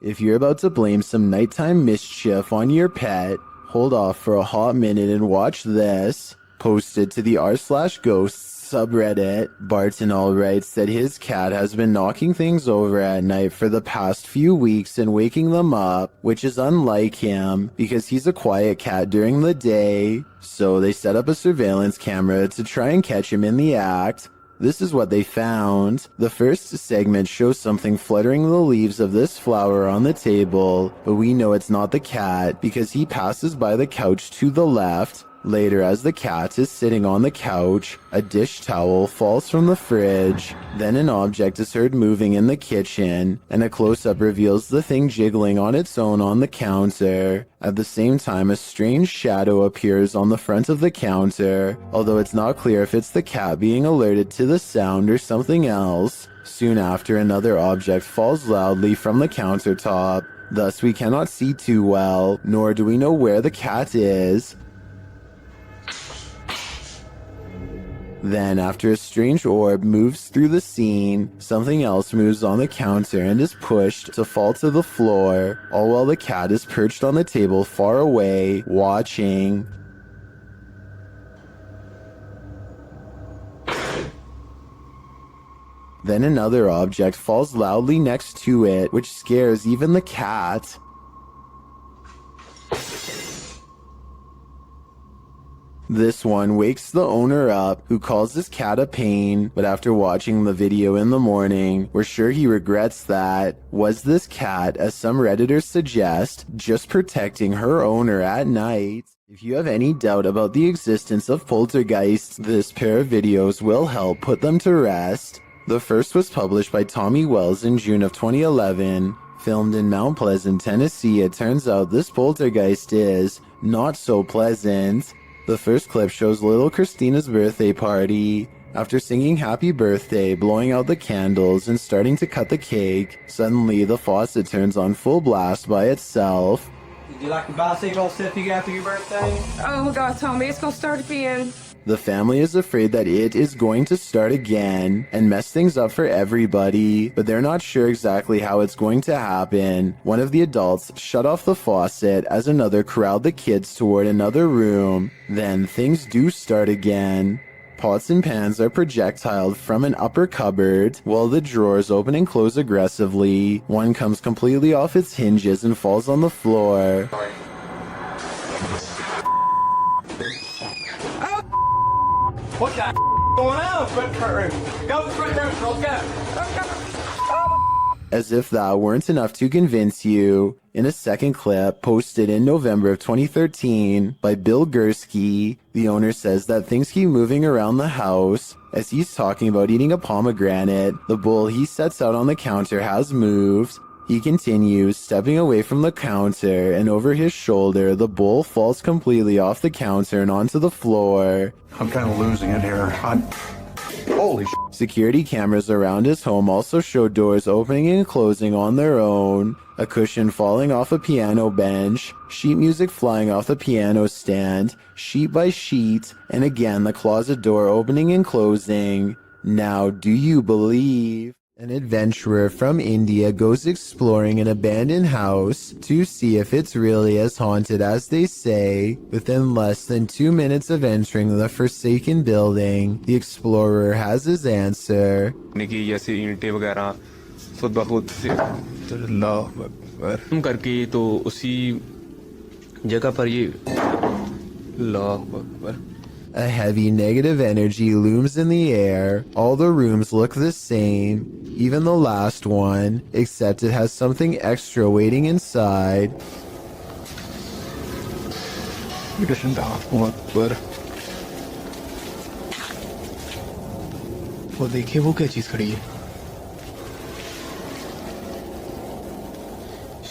If you're about to blame some nighttime mischief on your pet, hold off for a hot minute and watch this. Posted to the r/ghosts subreddit, Barton writes that his cat has been knocking things over at night for the past few weeks and waking them up, which is unlike him because he's a quiet cat during the day. So they set up a surveillance camera to try and catch him in the act. This is what they found. The first segment shows something fluttering the leaves of this flower on the table, but we know it's not the cat because he passes by the couch to the left. Later, as the cat is sitting on the couch, a dish towel falls from the fridge. Then an object is heard moving in the kitchen, and a close-up reveals the thing jiggling on its own on the counter. At the same time, a strange shadow appears on the front of the counter, although it's not clear if it's the cat being alerted to the sound or something else. Soon after, another object falls loudly from the countertop. Thus, we cannot see too well, nor do we know where the cat is. Then, after a strange orb moves through the scene, something else moves on the counter and is pushed to fall to the floor, all while the cat is perched on the table far away, watching. Then another object falls loudly next to it, which scares even the cat. This one wakes the owner up, who calls his cat a pain, but after watching the video in the morning, we're sure he regrets that. Was this cat, as some Redditors suggest, just protecting her owner at night? If you have any doubt about the existence of poltergeists, this pair of videos will help put them to rest. The first was published by Tommy Wells in June of 2011. Filmed in Mount Pleasant, Tennessee, it turns out this poltergeist is not so pleasant. The first clip shows little Christina's birthday party. After singing happy birthday, blowing out the candles, and starting to cut the cake, suddenly the faucet turns on full blast by itself. Did you like the bicycle stuff you got after your birthday? Oh, God told me it's gonna start again. The family is afraid that it is going to start again and mess things up for everybody, but they're not sure exactly how it's going to happen. One of the adults shut off the faucet as another corralled the kids toward another room. Then things do start again. Pots and pans are projectiled from an upper cupboard, while the drawers open and close aggressively. One comes completely off its hinges and falls on the floor. What the going on? Front room. Go front room, go. As if that weren't enough to convince you, in a second clip posted in November of 2013 by Bill Gursky, the owner says that things keep moving around the house. As he's talking about eating a pomegranate, the bowl he sets out on the counter has moved. He continues, stepping away from the counter, and over his shoulder, the bowl falls completely off the counter and onto the floor. I'm kind of losing it here. Holy shit. Security cameras around his home also show doors opening and closing on their own, a cushion falling off a piano bench, sheet music flying off the piano stand, sheet by sheet, and again the closet door opening and closing. Now, do you believe? An adventurer from India goes exploring an abandoned house to see if it's really as haunted as they say. Within less than 2 minutes of entering the forsaken building, the explorer has his answer. करके तो उसी जगह पर ये अल्लाह Akbar. A heavy negative energy looms in the air. All the rooms look the same, even the last one, except it has something extra waiting inside. वो देखिए वो क्या चीज खड़ी है.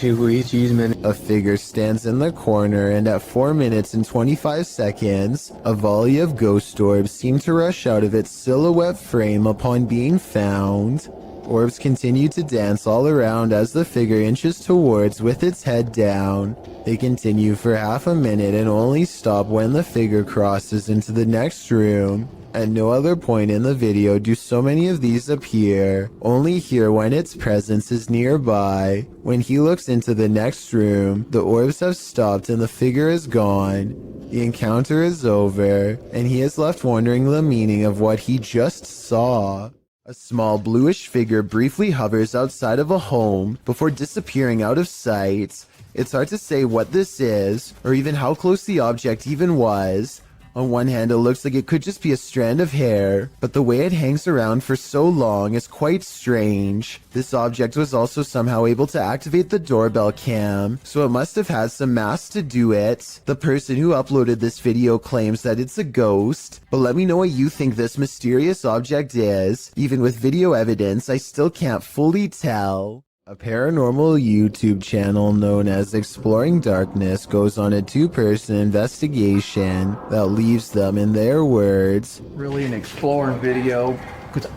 A figure stands in the corner, and at 4 minutes and 25 seconds, a volley of ghost orbs seem to rush out of its silhouette frame upon being found. Orbs continue to dance all around as the figure inches towards with its head down. They continue for half a minute and only stop when the figure crosses into the next room. At no other point in the video do so many of these appear, only here when its presence is nearby. When he looks into the next room, the orbs have stopped and the figure is gone. The encounter is over, and he is left wondering the meaning of what he just saw. A small bluish figure briefly hovers outside of a home before disappearing out of sight. It's hard to say what this is, or even how close the object even was. On one hand, it looks like it could just be a strand of hair, but the way it hangs around for so long is quite strange. This object was also somehow able to activate the doorbell cam, so it must have had some mass to do it. The person who uploaded this video claims that it's a ghost, but let me know what you think this mysterious object is. Even with video evidence, I still can't fully tell. A paranormal YouTube channel known as Exploring Darkness goes on a two-person investigation that leaves them, in their words, Really an exploring video. What the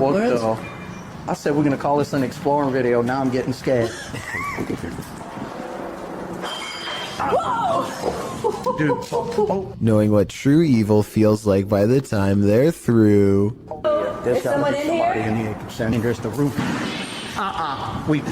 What world? the? I said we're gonna call this an exploring video. Now I'm getting scared. Dude. Oh, knowing what true evil feels like by the time they're through. there's Is gotta someone be in somebody here? in here. Standing there's the roof. Wait.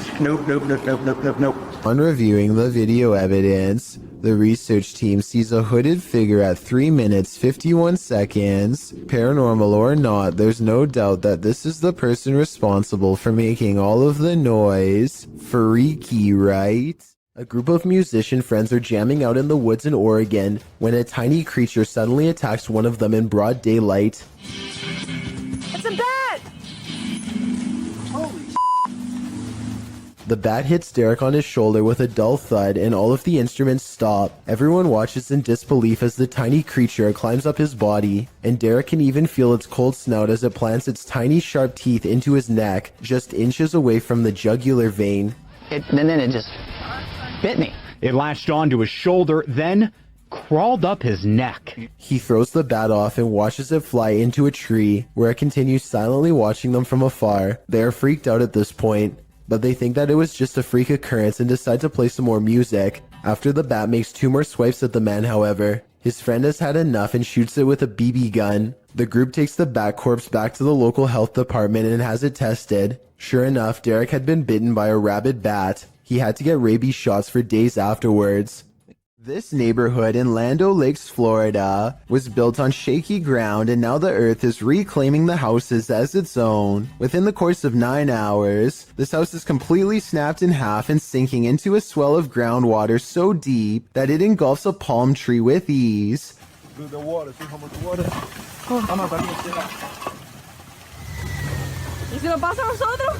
Nope. On reviewing the video evidence, the research team sees a hooded figure at 3 minutes 51 seconds. Paranormal or not, there's no doubt that this is the person responsible for making all of the noise. Freaky, right? A group of musician friends are jamming out in the woods in Oregon when a tiny creature suddenly attacks one of them in broad daylight. It's a bat! The bat hits Derek on his shoulder with a dull thud and all of the instruments stop. Everyone watches in disbelief as the tiny creature climbs up his body, and Derek can even feel its cold snout as it plants its tiny sharp teeth into his neck, just inches away from the jugular vein. And then it just bit me. It latched onto his shoulder, then crawled up his neck. He throws the bat off and watches it fly into a tree, where it continues silently watching them from afar. They are freaked out at this point, but they think that it was just a freak occurrence and decide to play some more music. After the bat makes 2 more swipes at the man, however, his friend has had enough and shoots it with a BB gun. The group takes the bat corpse back to the local health department and has it tested. Sure enough, Derek had been bitten by a rabid bat. He had to get rabies shots for days afterwards. This neighborhood in Land O'Lakes, Florida, was built on shaky ground, and now the earth is reclaiming the houses as its own. Within the course of 9 hours, this house is completely snapped in half and sinking into a swell of groundwater so deep that it engulfs a palm tree with ease. ¿Y si nos pasa a nosotros?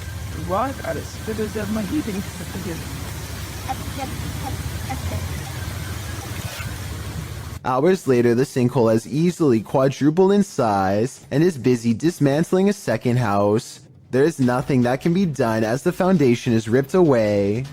Hours later, the sinkhole has easily quadrupled in size and is busy dismantling a second house. There is nothing that can be done as the foundation is ripped away.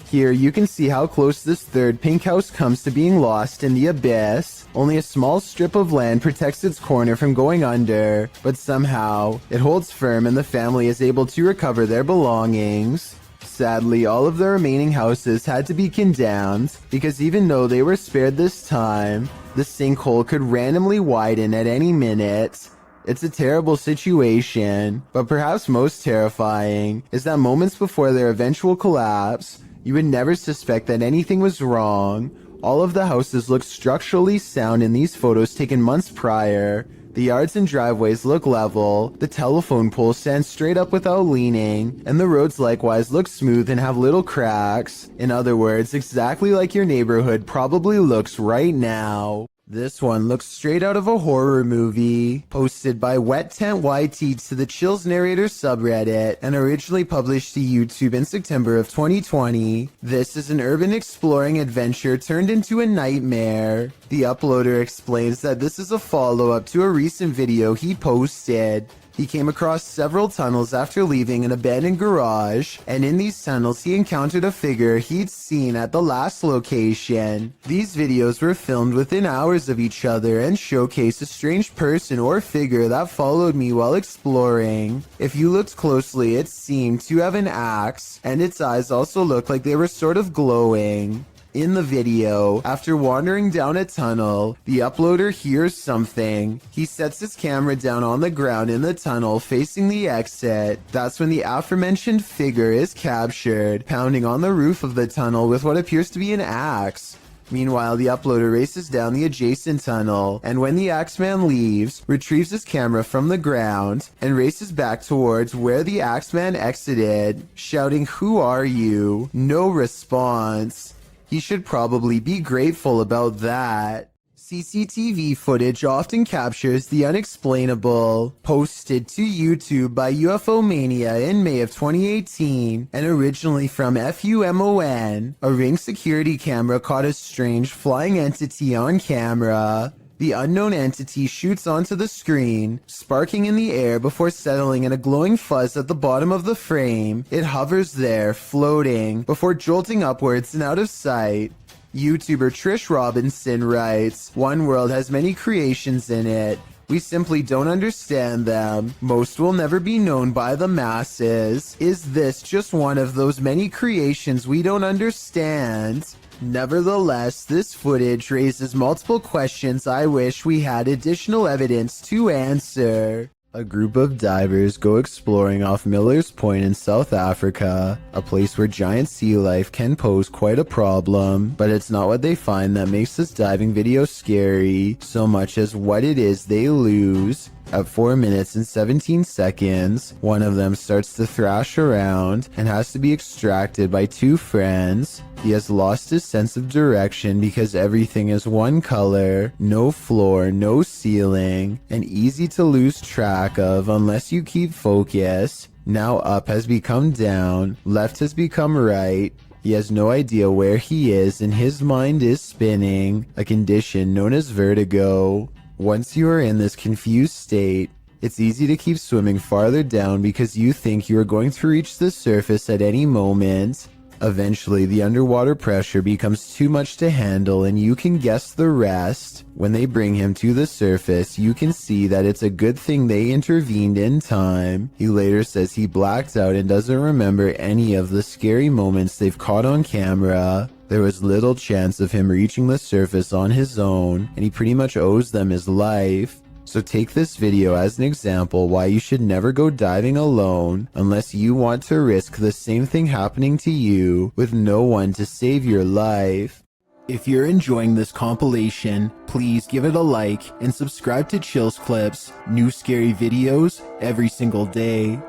Here you can see how close this third pink house comes to being lost in the abyss. Only a small strip of land protects its corner from going under, but somehow it holds firm and the family is able to recover their belongings. Sadly, all of the remaining houses had to be condemned because even though they were spared this time, the sinkhole could randomly widen at any minute. It's a terrible situation, but perhaps most terrifying is that moments before their eventual collapse, you would never suspect that anything was wrong. All of the houses look structurally sound in these photos taken months prior. The yards and driveways look level, the telephone poles stand straight up without leaning, and the roads likewise look smooth and have little cracks. In other words, exactly like your neighborhood probably looks right now. This one looks straight out of a horror movie, posted by Wet Tent YT to the Chills Narrator subreddit, and originally published to YouTube in September of 2020. This is an urban exploring adventure turned into a nightmare. The uploader explains that this is a follow-up to a recent video he posted. He came across several tunnels after leaving an abandoned garage, and in these tunnels he encountered a figure he'd seen at the last location. These videos were filmed within hours of each other and showcase a strange person or figure that followed me while exploring. If you looked closely, it seemed to have an axe, and its eyes also looked like they were sort of glowing. In the video, after wandering down a tunnel, the uploader hears something. He sets his camera down on the ground in the tunnel facing the exit. That's when the aforementioned figure is captured, pounding on the roof of the tunnel with what appears to be an axe. Meanwhile, the uploader races down the adjacent tunnel, and when the Axeman leaves, retrieves his camera from the ground, and races back towards where the Axeman exited, shouting, "Who are you?" No response. He should probably be grateful about that. CCTV footage often captures the unexplainable. Posted to YouTube by UFO Mania in May of 2018, and originally from FUMON, a Ring security camera caught a strange flying entity on camera. The unknown entity shoots onto the screen, sparking in the air before settling in a glowing fuzz at the bottom of the frame. It hovers there, floating, before jolting upwards and out of sight. YouTuber Trish Robinson writes, "One world has many creations in it. We simply don't understand them. Most will never be known by the masses. Is this just one of those many creations we don't understand?" Nevertheless, this footage raises multiple questions I wish we had additional evidence to answer. A group of divers go exploring off Miller's Point in South Africa, a place where giant sea life can pose quite a problem, but it's not what they find that makes this diving video scary, so much as what it is they lose. At 4 minutes and 17 seconds, one of them starts to thrash around and has to be extracted by two friends. He has lost his sense of direction because everything is one color, no floor, no ceiling, and easy to lose track of unless you keep focus. Now up has become down, left has become right. He has no idea where he is and his mind is spinning, a condition known as vertigo. Once you are in this confused state, it's easy to keep swimming farther down because you think you are going to reach the surface at any moment. Eventually, the underwater pressure becomes too much to handle and you can guess the rest. When they bring him to the surface, you can see that it's a good thing they intervened in time. He later says he blacked out and doesn't remember any of the scary moments they've caught on camera. There was little chance of him reaching the surface on his own, and he pretty much owes them his life. So take this video as an example why you should never go diving alone unless you want to risk the same thing happening to you with no one to save your life. If you're enjoying this compilation, please give it a like and subscribe to Chills Clips, new scary videos every single day.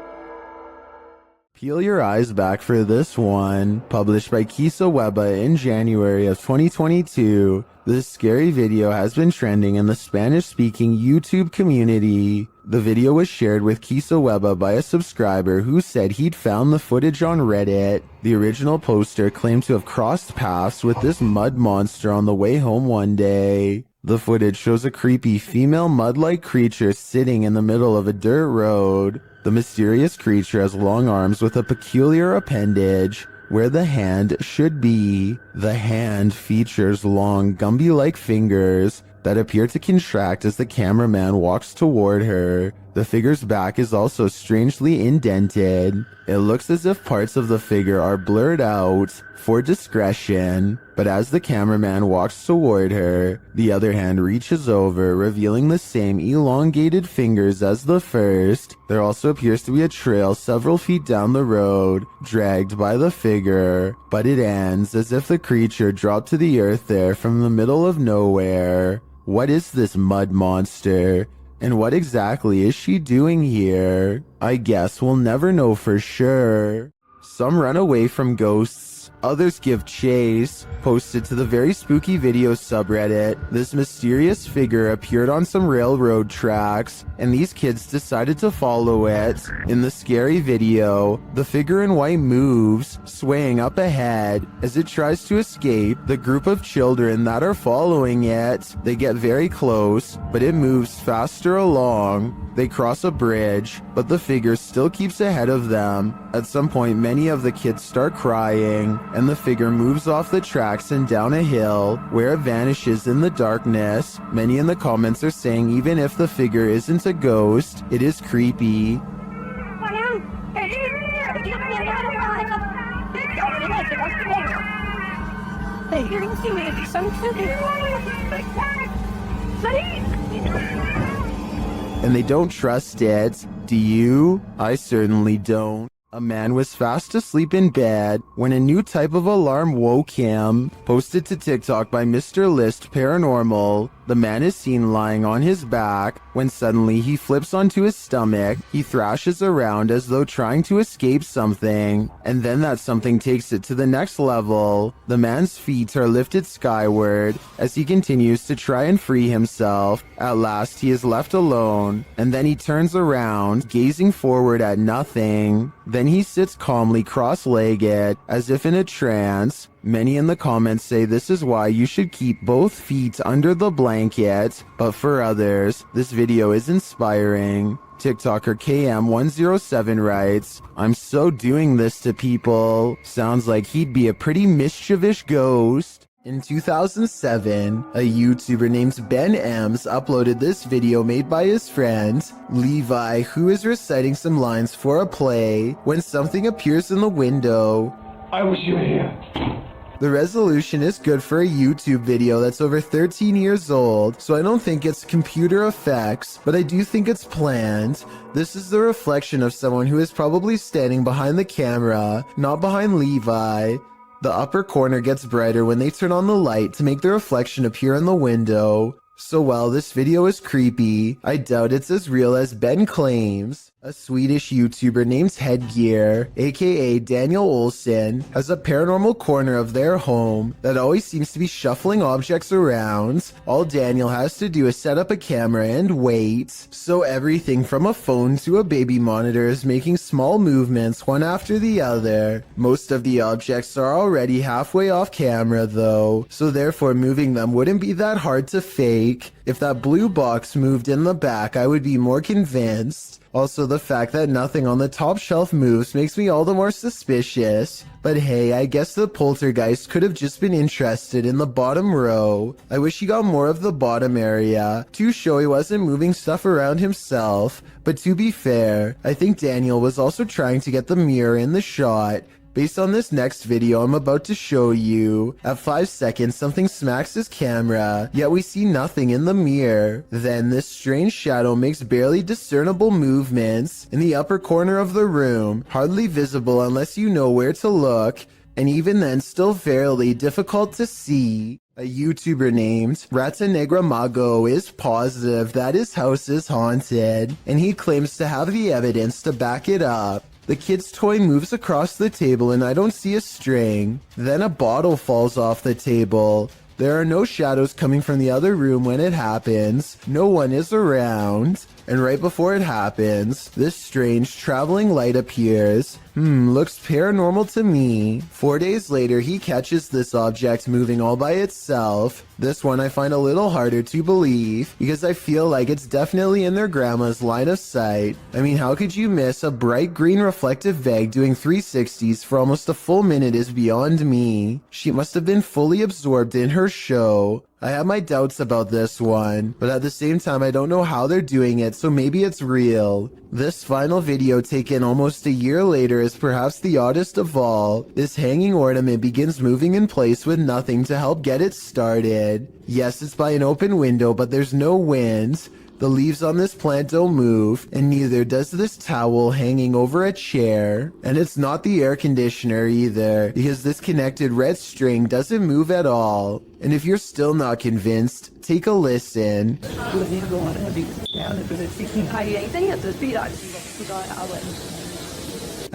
Peel your eyes back for this one, published by Kisa Weba in January of 2022. This scary video has been trending in the Spanish-speaking YouTube community. The video was shared with Kisa Weba by a subscriber who said he'd found the footage on Reddit. The original poster claimed to have crossed paths with this mud monster on the way home one day. The footage shows a creepy female mud-like creature sitting in the middle of a dirt road. The mysterious creature has long arms with a peculiar appendage where the hand should be. The hand features long Gumby-like fingers that appear to contract as the cameraman walks toward her. The figure's back is also strangely indented. It looks as if parts of the figure are blurred out for discretion, but as the cameraman walks toward her, the other hand reaches over, revealing the same elongated fingers as the first. There also appears to be a trail several feet down the road, dragged by the figure, but it ends as if the creature dropped to the earth there from the middle of nowhere. What is this mud monster? And what exactly is she doing here? I guess we'll never know for sure. Some run away from ghosts, Others give chase. Posted to the very spooky video subreddit, this mysterious figure appeared on some railroad tracks, and these kids decided to follow it. In the scary video, the figure in white moves, swaying up ahead. As it tries to escape, the group of children that are following it, they get very close, but it moves faster along. They cross a bridge, but the figure still keeps ahead of them. At some point, many of the kids start crying, and the figure moves off the tracks and down a hill, where it vanishes in the darkness. Many in the comments are saying even if the figure isn't a ghost, it is creepy. And they don't trust it. Do you? I certainly don't. A man was fast asleep in bed when a new type of alarm woke him. Posted to TikTok by Mr. List Paranormal. The man is seen lying on his back when suddenly he flips onto his stomach. He thrashes around as though trying to escape something, and then that something takes it to the next level. The man's feet are lifted skyward as he continues to try and free himself. At last he is left alone, and then he turns around, gazing forward at nothing. Then he sits calmly cross-legged, as if in a trance. Many in the comments say this is why you should keep both feet under the blanket, but for others, this video is inspiring. TikToker KM107 writes, "I'm so doing this to people. Sounds like he'd be a pretty mischievous ghost." In 2007, a YouTuber named Ben Ems uploaded this video made by his friend, Levi, who is reciting some lines for a play when something appears in the window. I wish you were here. The resolution is good for a YouTube video that's over 13 years old, so I don't think it's computer effects, but I do think it's planned. This is the reflection of someone who is probably standing behind the camera, not behind Levi. The upper corner gets brighter when they turn on the light to make the reflection appear in the window. So while this video is creepy, I doubt it's as real as Ben claims. A Swedish YouTuber named Headgear, aka Daniel Olsen, has a paranormal corner of their home that always seems to be shuffling objects around. All Daniel has to do is set up a camera and wait. So everything from a phone to a baby monitor is making small movements one after the other. Most of the objects are already halfway off camera though, so therefore moving them wouldn't be that hard to fake. If that blue box moved in the back, I would be more convinced. Also, the fact that nothing on the top shelf moves makes me all the more suspicious. But hey, I guess the poltergeist could have just been interested in the bottom row. I wish he got more of the bottom area to show he wasn't moving stuff around himself. But to be fair, I think Daniel was also trying to get the mirror in the shot. Based on this next video I'm about to show you, at 5 seconds something smacks his camera, yet we see nothing in the mirror. Then this strange shadow makes barely discernible movements in the upper corner of the room, hardly visible unless you know where to look, and even then still fairly difficult to see. A YouTuber named Rata Negra Mago is positive that his house is haunted, and he claims to have the evidence to back it up. The kid's toy moves across the table and I don't see a string. Then a bottle falls off the table. There are no shadows coming from the other room when it happens. No one is around. And right before it happens, this strange traveling light appears. Looks paranormal to me. 4 days later, he catches this object moving all by itself. This one I find a little harder to believe because I feel like it's definitely in their grandma's line of sight. I mean, how could you miss a bright green reflective bag doing 360s for almost a full minute is beyond me. She must have been fully absorbed in her show. I have my doubts about this one, but at the same time I don't know how they're doing it, so maybe it's real. This final video taken almost a year later is perhaps the oddest of all. This hanging ornament begins moving in place with nothing to help get it started. Yes, it's by an open window, but there's no wind. The leaves on this plant don't move, and neither does this towel hanging over a chair. And it's not the air conditioner either, because this connected red string doesn't move at all. And if you're still not convinced, take a listen.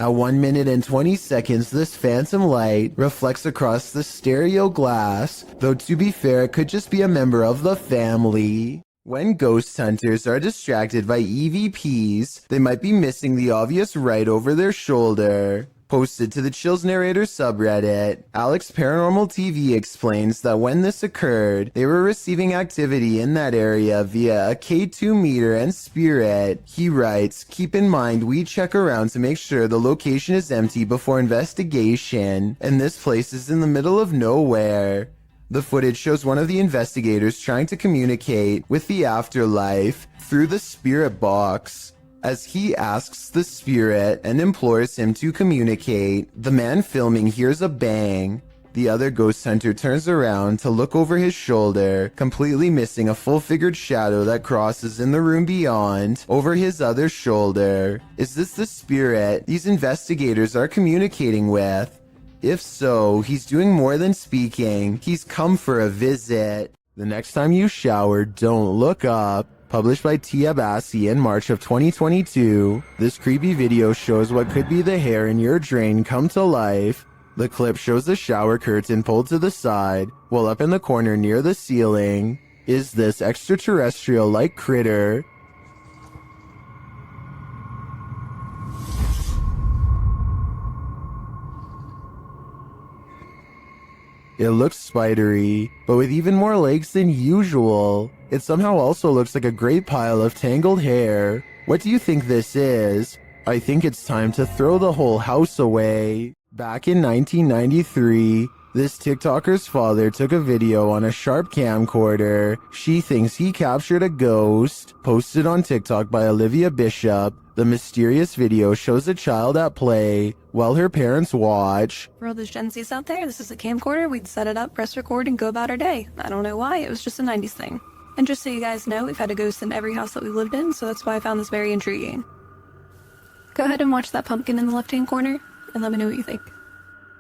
At 1 minute and 20 seconds, this phantom light reflects across the stereo glass, though to be fair, it could just be a member of the family. When ghost hunters are distracted by EVPs, they might be missing the obvious right over their shoulder. Posted to the Chills Narrator subreddit, Alex Paranormal TV explains that when this occurred, they were receiving activity in that area via a K2 meter and spirit. He writes, "Keep in mind we check around to make sure the location is empty before investigation, and this place is in the middle of nowhere." The footage shows one of the investigators trying to communicate with the afterlife through the spirit box. As he asks the spirit and implores him to communicate, the man filming hears a bang. The other ghost hunter turns around to look over his shoulder, completely missing a full-figured shadow that crosses in the room beyond, over his other shoulder. Is this the spirit these investigators are communicating with? If so, he's doing more than speaking. He's come for a visit. The next time you shower, don't look up. Published by Tia Bassi in March of 2022, this creepy video shows what could be the hair in your drain come to life. The clip shows the shower curtain pulled to the side, while up in the corner near the ceiling is this extraterrestrial-like critter. It looks spidery, but with even more legs than usual. It somehow also looks like a great pile of tangled hair. What do you think this is? I think it's time to throw the whole house away. Back in 1993, this TikToker's father took a video on a Sharp camcorder. She thinks he captured a ghost. Posted on TikTok by Olivia Bishop, the mysterious video shows a child at play while her parents watch. For all those Gen Zs out there, this is a camcorder. We'd set it up, press record, and go about our day. I don't know why, it was just a 90s thing. And just so you guys know, we've had a ghost in every house that we've lived in, so that's why I found this very intriguing. Go ahead and watch that pumpkin in the left-hand corner, and let me know what you think.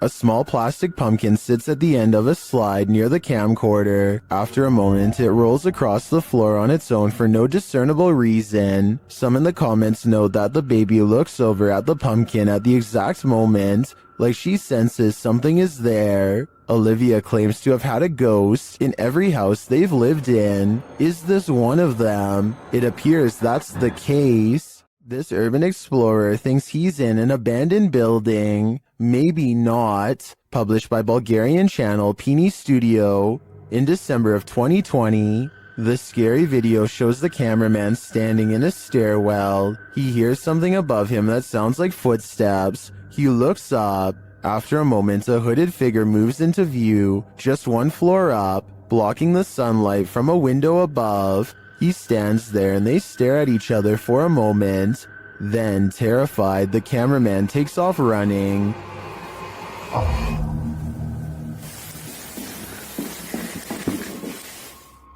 A small plastic pumpkin sits at the end of a slide near the camcorder. After a moment, it rolls across the floor on its own for no discernible reason. Some in the comments note that the baby looks over at the pumpkin at the exact moment, like she senses something is there. Olivia claims to have had a ghost in every house they've lived in. Is this one of them? It appears that's the case. This urban explorer thinks he's in an abandoned building. Maybe not. Published by Bulgarian channel Pini Studio in December of 2020. The scary video shows the cameraman standing in a stairwell. He hears something above him that sounds like footsteps. He looks up. After a moment, a hooded figure moves into view, just one floor up, blocking the sunlight from a window above. He stands there and they stare at each other for a moment. Then, terrified, the cameraman takes off running.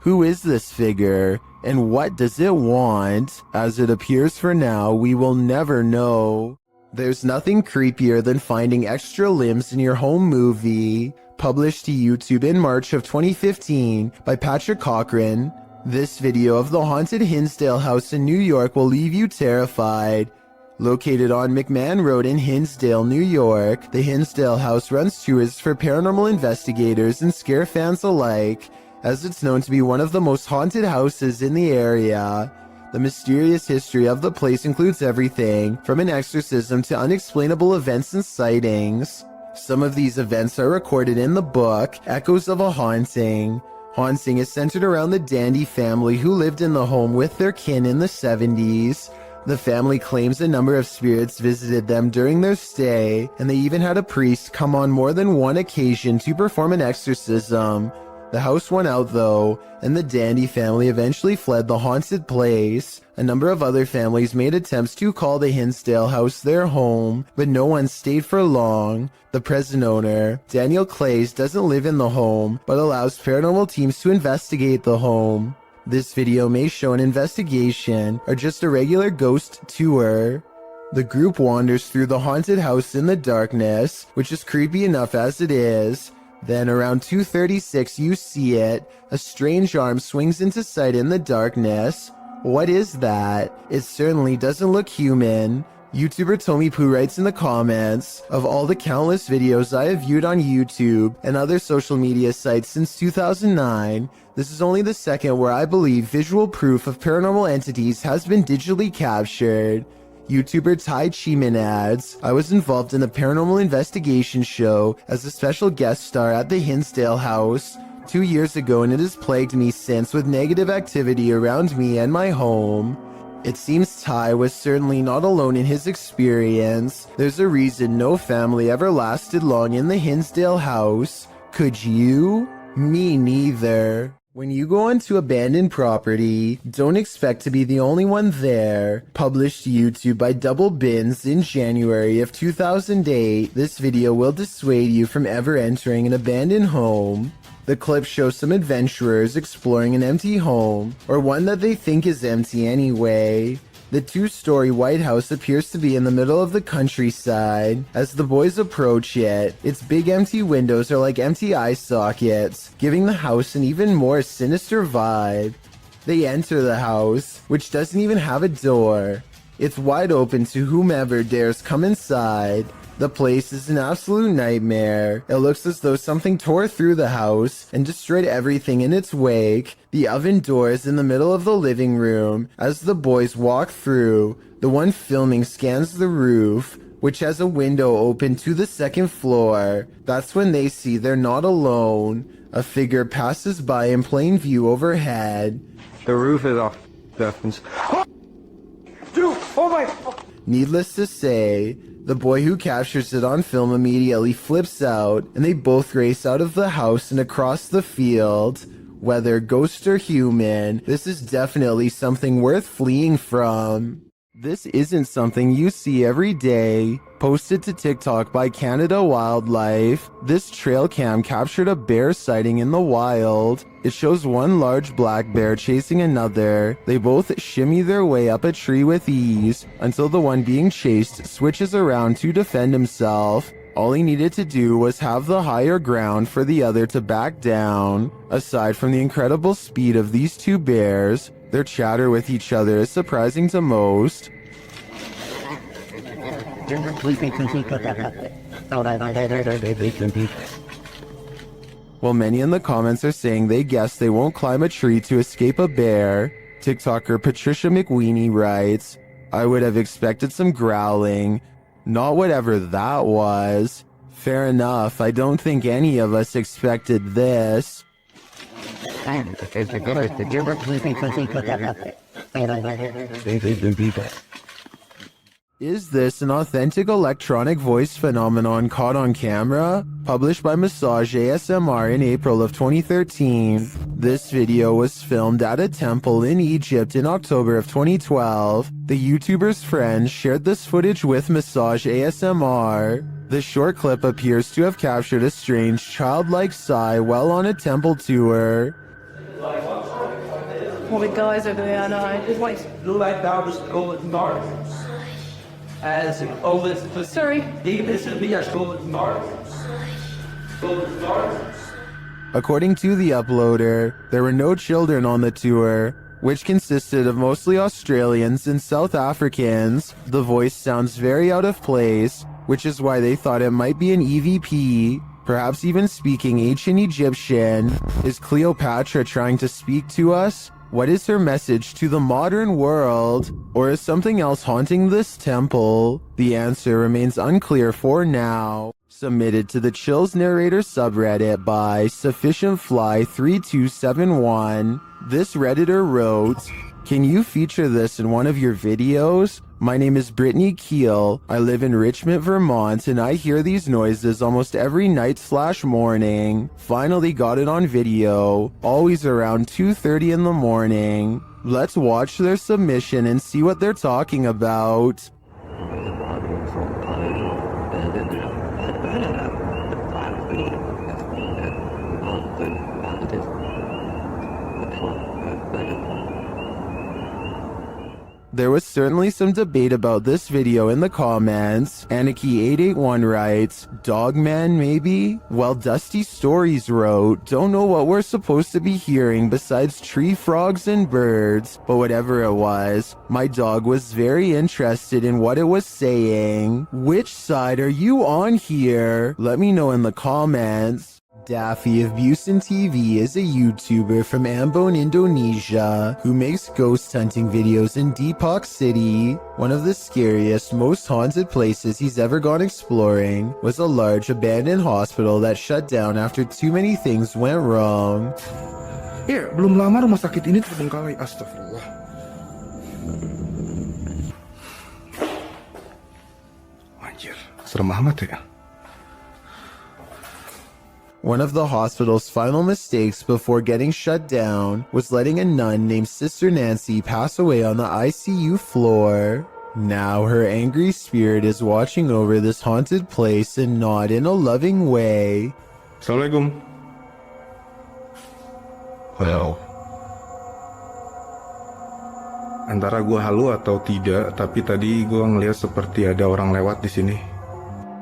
Who is this figure, and what does it want? As it appears for now, we will never know. There's nothing creepier than finding extra limbs in your home movie. Published to YouTube in March of 2015 by Patrick Cochran. This video of the haunted Hinsdale house in New York will leave you terrified. Located on McMahon Road in Hinsdale, New York, the Hinsdale house runs tours for paranormal investigators and scare fans alike, as it's known to be one of the most haunted houses in the area. The mysterious history of the place includes everything from an exorcism to unexplainable events and sightings. Some of these events are recorded in the book, Echoes of a Haunting. Haunting is centered around the Dandy family who lived in the home with their kin in the 70s. The family claims a number of spirits visited them during their stay, and they even had a priest come on more than one occasion to perform an exorcism. The house won out though, and the Dandy family eventually fled the haunted place. A number of other families made attempts to call the Hinsdale house their home, but no one stayed for long. The present owner, Daniel Clays, doesn't live in the home, but allows paranormal teams to investigate the home. This video may show an investigation or just a regular ghost tour. The group wanders through the haunted house in the darkness, which is creepy enough as it is. Then around 2:36 you see it. A strange arm swings into sight in the darkness. What is that? It certainly doesn't look human. YouTuber Tommy Poo writes in the comments, of all the countless videos I have viewed on YouTube and other social media sites since 2009, this is only the second where I believe visual proof of paranormal entities has been digitally captured. YouTuber Tai Chiman adds, I was involved in a paranormal investigation show as a special guest star at the Hinsdale House 2 years ago, and it has plagued me since with negative activity around me and my home. It seems Ty was certainly not alone in his experience. There's a reason no family ever lasted long in the Hinsdale house. Could you? Me neither. When you go onto abandoned property, don't expect to be the only one there. Published to YouTube by Double Bins in January of 2008, this video will dissuade you from ever entering an abandoned home. The clip shows some adventurers exploring an empty home, or one that they think is empty anyway. The two-story White House appears to be in the middle of the countryside. As the boys approach it, its big empty windows are like empty eye sockets, giving the house an even more sinister vibe. They enter the house, which doesn't even have a door. It's wide open to whomever dares come inside. The place is an absolute nightmare. It looks as though something tore through the house and destroyed everything in its wake. The oven door is in the middle of the living room. As the boys walk through, the one filming scans the roof, which has a window open to the second floor. That's when they see they're not alone. A figure passes by in plain view overhead. The roof is off. Dude, oh my... Needless to say, the boy who captures it on film immediately flips out, and they both race out of the house and across the field. Whether ghost or human, this is definitely something worth fleeing from. This isn't something you see every day. Posted to TikTok by Canada Wildlife, this trail cam captured a bear sighting in the wild. It shows one large black bear chasing another. They both shimmy their way up a tree with ease until the one being chased switches around to defend himself. All he needed to do was have the higher ground for the other to back down. Aside from the incredible speed of these two bears, their chatter with each other is surprising to most. While many in the comments are saying they guess they won't climb a tree to escape a bear, TikToker Patricia McWeenie writes, I would have expected some growling, not whatever that was. Fair enough, I don't think any of us expected this. Is this an authentic electronic voice phenomenon caught on camera? Published by Massage ASMR in April of 2013. This video was filmed at a temple in Egypt in October of 2012. The YouTuber's friends shared this footage with Massage ASMR. The short clip appears to have captured a strange childlike sigh while on a temple tour. Well, the guys over there, I know. It's like Like that was golden gardens. As always, sorry. this is the golden gardens. Golden gardens. According to the uploader, there were no children on the tour, which consisted of mostly Australians and South Africans. The voice sounds very out of place, which is why they thought it might be an EVP, perhaps even speaking ancient Egyptian. Is Cleopatra trying to speak to us? What is her message to the modern world? Or is something else haunting this temple? The answer remains unclear for now. Submitted to the Chills Narrator subreddit by SufficientFly3271. This Redditor wrote, can you feature this in one of your videos? My name is Brittany Keel. I live in Richmond, Vermont, and I hear these noises almost every night/morning. Finally got it on video, always around 2:30 in the morning. Let's watch their submission and see what they're talking about. There was certainly some debate about this video in the comments. Aniki881 writes, Dogman maybe? While Dusty Stories wrote, don't know what we're supposed to be hearing besides tree frogs and birds, but whatever it was, my dog was very interested in what it was saying. Which side are you on here? Let me know in the comments. Daffy of Busan TV is a YouTuber from Ambon, Indonesia, who makes ghost hunting videos in Depok City. One of the scariest, most haunted places he's ever gone exploring was a large abandoned hospital that shut down after too many things went wrong. Ya, belum lama rumah sakit ini terbengkalai. Astagfirullah. Anjir, serem amat ya. One of the hospital's final mistakes before getting shut down was letting a nun named Sister Nancy pass away on the ICU floor. Now her angry spirit is watching over this haunted place and not in a loving way. Assalamualaikum. Well, antara gua halu atau tidak, tapi tadi gua ngeliat seperti ada orang lewat di sini.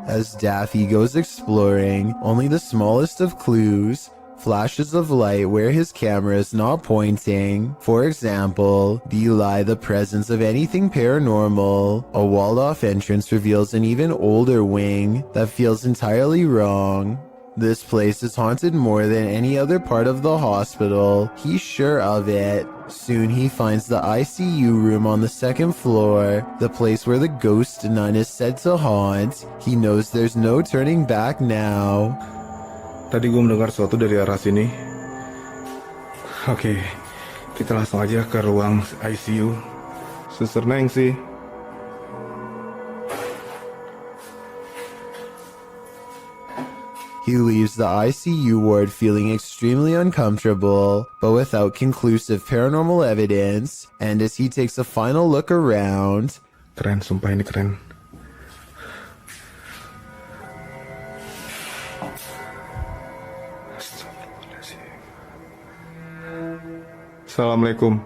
As Daffy goes exploring, only the smallest of clues, flashes of light where his camera is not pointing, for example, belie the presence of anything paranormal. A walled-off entrance reveals an even older wing that feels entirely wrong. This place is haunted more than any other part of the hospital. He's sure of it. Soon he finds the ICU room on the second floor, the place where the ghost nun is said to haunt. He knows there's no turning back now. Tadi gue mendengar sesuatu dari arah sini. Oke, kita langsung aja ke ruang ICU. Suster Neng sih. He leaves the ICU ward feeling extremely uncomfortable, but without conclusive paranormal evidence, and as he takes a final look around, Keren, sumpah ini keren. Assalamualaikum.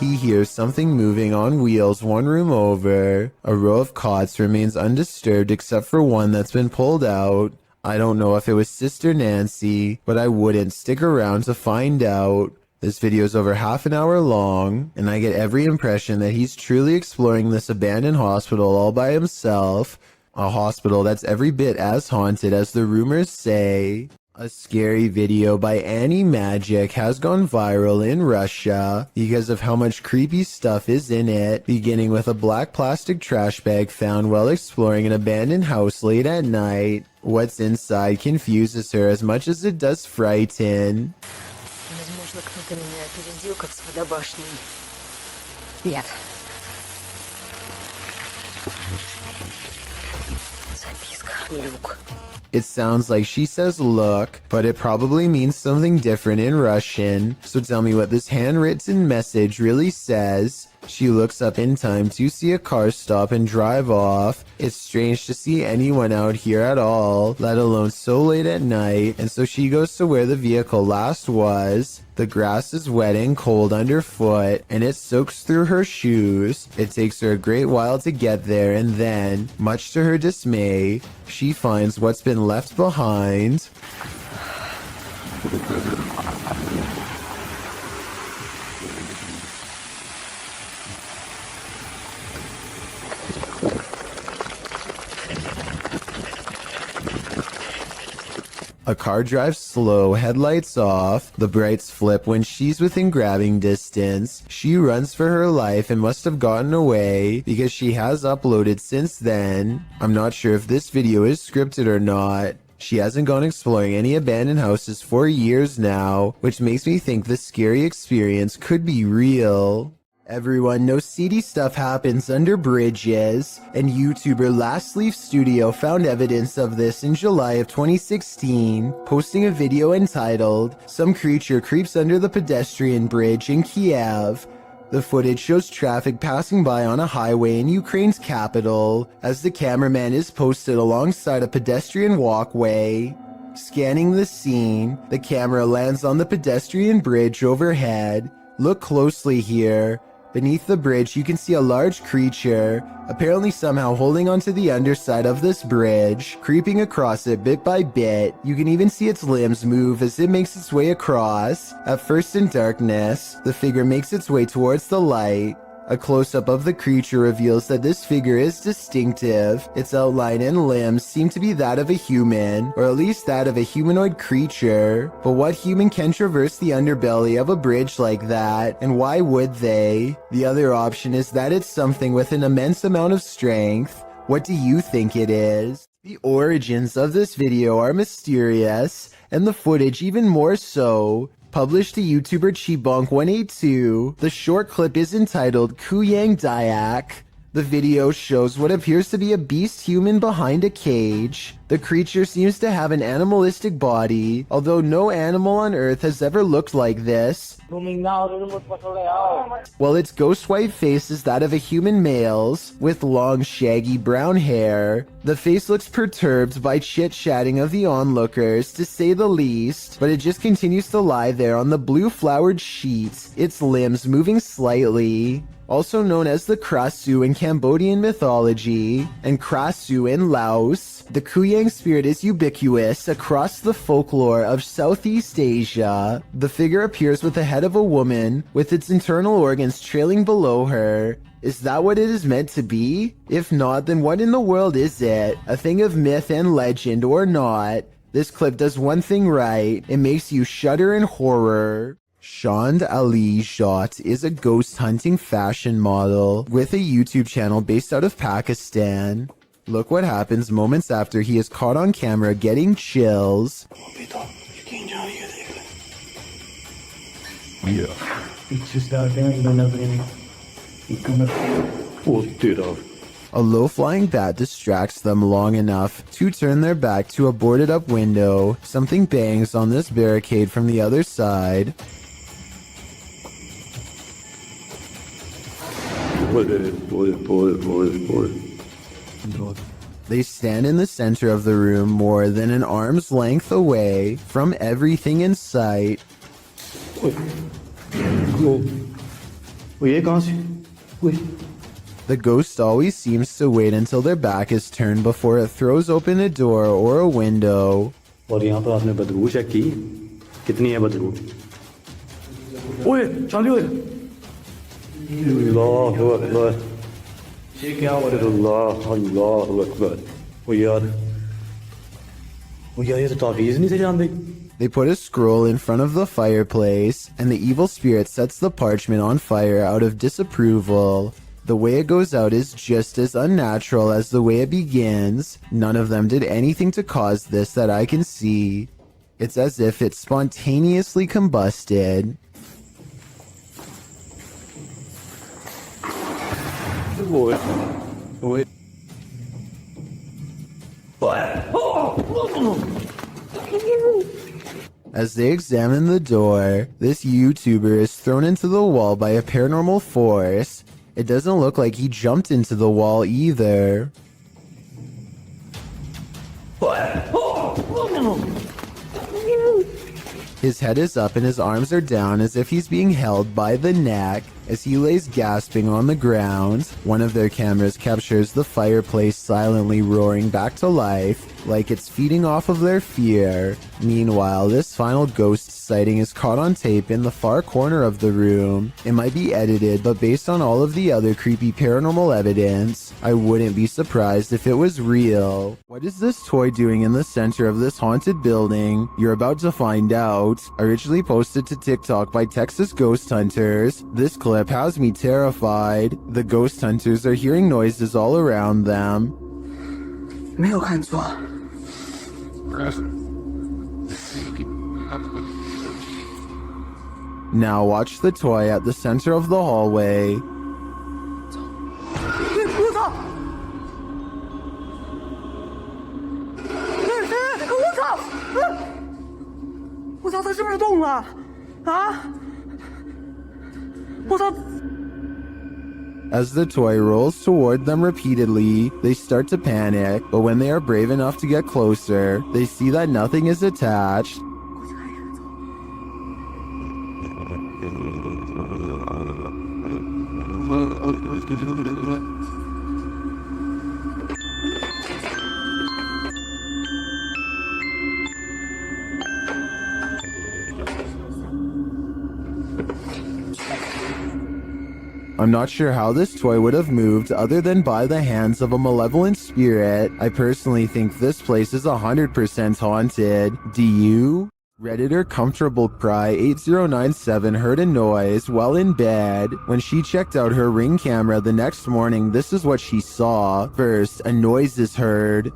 he hears something moving on wheels one room over. A row of cots remains undisturbed except for one that's been pulled out. I don't know if it was Sister Nancy, but I wouldn't stick around to find out. This video is over half an hour long, and I get every impression that he's truly exploring this abandoned hospital all by himself. A hospital that's every bit as haunted as the rumors say. A scary video by Annie Magic has gone viral in Russia because of how much creepy stuff is in it, beginning with a black plastic trash bag found while exploring an abandoned house late at night. What's inside confuses her as much as it does frighten. Возможно, кто-то меня опередил, как с водобашней. Нет. Записка. Люк. It sounds like she says look, but it probably means something different in Russian, so tell me what this handwritten message really says. She looks up in time to see a car stop and drive off. It's strange to see anyone out here at all, let alone so late at night, and so she goes to where the vehicle last was. The grass is wet and cold underfoot, and it soaks through her shoes. It takes her a great while to get there, and then, much to her dismay, she finds what's been left behind. A car drives slow, headlights off. The brights flip when she's within grabbing distance. She runs for her life and must have gotten away because she has uploaded since then. I'm not sure if this video is scripted or not. She hasn't gone exploring any abandoned houses for years now, which makes me think the scary experience could be real. Everyone knows seedy stuff happens under bridges, and YouTuber Last Leaf Studio found evidence of this in July of 2016, posting a video entitled, "Some Creature Creeps Under the Pedestrian Bridge in Kiev." The footage shows traffic passing by on a highway in Ukraine's capital, as the cameraman is posted alongside a pedestrian walkway. Scanning the scene, the camera lands on the pedestrian bridge overhead. Look closely here. Beneath the bridge, you can see a large creature, apparently somehow holding onto the underside of this bridge, creeping across it bit by bit. You can even see its limbs move as it makes its way across. At first in darkness, the figure makes its way towards the light. A close-up of the creature reveals that this figure is distinctive. Its outline and limbs seem to be that of a human, or at least that of a humanoid creature. But what human can traverse the underbelly of a bridge like that, and why would they? The other option is that it's something with an immense amount of strength. What do you think it is? The origins of this video are mysterious, and the footage even more so. Published to YouTuber Chibonk182, the short clip is entitled Kuyang Dayak. The video shows what appears to be a beast human behind a cage. The creature seems to have an animalistic body, although no animal on Earth has ever looked like this. While its ghost white face is that of a human male's, with long shaggy brown hair. The face looks perturbed by chit-chatting of the onlookers, to say the least, but it just continues to lie there on the blue flowered sheets, its limbs moving slightly. Also known as the Krasu in Cambodian mythology, and Krasu in Laos, the Kuyang spirit is ubiquitous across the folklore of Southeast Asia. The figure appears with the head of a woman, with its internal organs trailing below her. Is that what it is meant to be? If not, then what in the world is it? A thing of myth and legend or not? This clip does one thing right, it makes you shudder in horror. Shand Ali Jot is a ghost hunting fashion model with a YouTube channel based out of Pakistan. Look what happens moments after he is caught on camera getting chills. A low-flying bat distracts them long enough to turn their back to a boarded-up window. Something bangs on this barricade from the other side. They stand in the center of the room more than an arm's length away from everything in sight. The ghost always seems to wait until their back is turned before it throws open a door or a window. They put a scroll in front of the fireplace, and the evil spirit sets the parchment on fire out of disapproval. The way it goes out is just as unnatural as the way it begins. None of them did anything to cause this that I can see. It's as if it spontaneously combusted. As they examine the door, this YouTuber is thrown into the wall by a paranormal force. It doesn't look like he jumped into the wall either. His head is up and his arms are down as if he's being held by the neck. As he lays gasping on the ground, one of their cameras captures the fireplace silently roaring back to life, like it's feeding off of their fear. Meanwhile, this final ghost sighting is caught on tape in the far corner of the room. It might be edited, but based on all of the other creepy paranormal evidence, I wouldn't be surprised if it was real. What is this toy doing in the center of this haunted building? You're about to find out. Originally posted to TikTok by Texas Ghost Hunters, this clip has me terrified. The ghost hunters are hearing noises all around them. Now watch the toy at the center of the hallway. As the toy rolls toward them repeatedly, they start to panic, but when they are brave enough to get closer, they see that nothing is attached. I'm not sure how this toy would have moved other than by the hands of a malevolent spirit. I personally think this place is 100% haunted. Do you? Redditor Comfortable Cry 8097 heard a noise while in bed. When she checked out her Ring camera the next morning, this is what she saw. First, a noise is heard.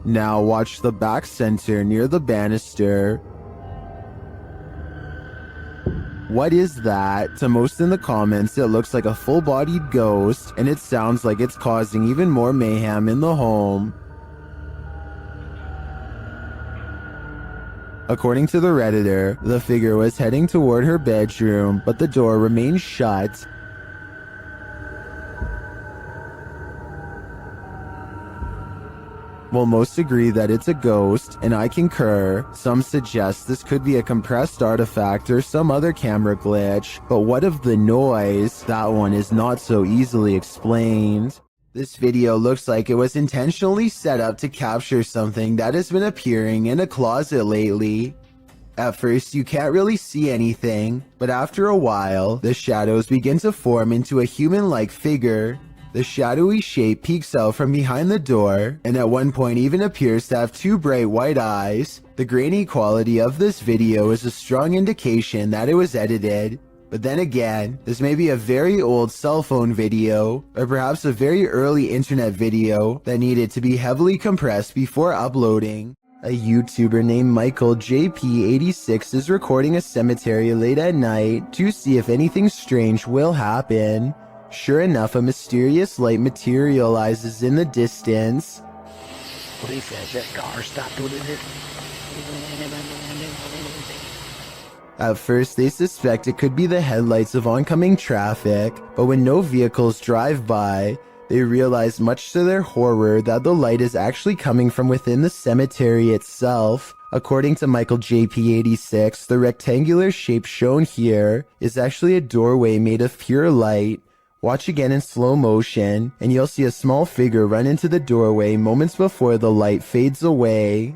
Now watch the back center near the banister. What is that? To most in the comments, it looks like a full-bodied ghost, and it sounds like it's causing even more mayhem in the home. According to the Redditor, the figure was heading toward her bedroom, but the door remained shut. While most agree that it's a ghost, and I concur, some suggest this could be a compressed artifact or some other camera glitch, but what of the noise? That one is not so easily explained. This video looks like it was intentionally set up to capture something that has been appearing in a closet lately. At first, you can't really see anything, but after a while, the shadows begin to form into a human-like figure. The shadowy shape peeks out from behind the door, and at one point even appears to have two bright white eyes. The grainy quality of this video is a strong indication that it was edited. But then again, this may be a very old cell phone video, or perhaps a very early internet video that needed to be heavily compressed before uploading. A YouTuber named Michael JP86 is recording a cemetery late at night to see if anything strange will happen. Sure enough, a mysterious light materializes in the distance. Police says that car stopped with it. At first, they suspect it could be the headlights of oncoming traffic, but when no vehicles drive by, they realize much to their horror that the light is actually coming from within the cemetery itself. According to Michael JP86, the rectangular shape shown here is actually a doorway made of pure light. Watch again in slow motion, and you'll see a small figure run into the doorway moments before the light fades away.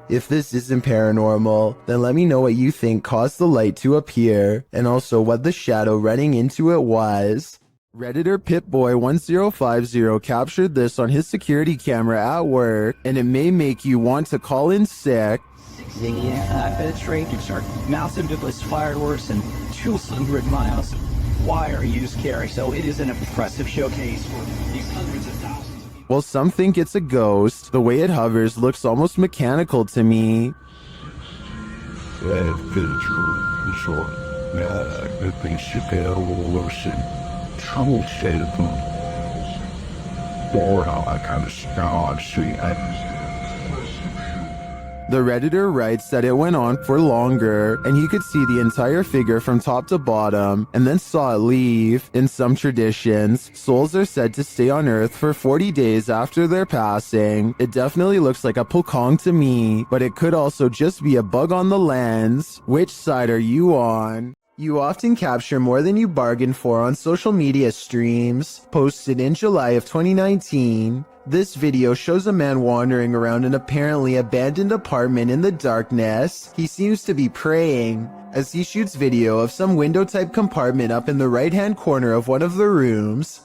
If this isn't paranormal, then let me know what you think caused the light to appear, and also what the shadow running into it was. Redditor Pitboy1050 captured this on his security camera at work, and it may make you want to call in sick. Penetrators are massive with fireworks and 200 miles wire use carry, so it is an impressive showcase for these hundreds of thousands of people. While some think it's a ghost, the way it hovers looks almost mechanical to me. The Redditor writes that it went on for longer, and he could see the entire figure from top to bottom, and then saw it leave. In some traditions, souls are said to stay on Earth for 40 days after their passing. It definitely looks like a pokong to me, but it could also just be a bug on the lens. Which side are you on? You often capture more than you bargained for on social media streams. Posted in July of 2019, this video shows a man wandering around an apparently abandoned apartment in the darkness. He seems to be praying, as he shoots video of some window-type compartment up in the right-hand corner of one of the rooms.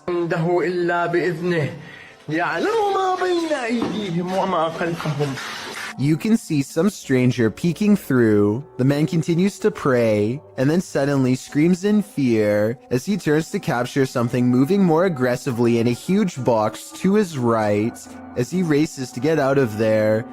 You can see some stranger peeking through. The man continues to pray, and then suddenly screams in fear as he turns to capture something moving more aggressively in a huge box to his right. As he races to get out of there,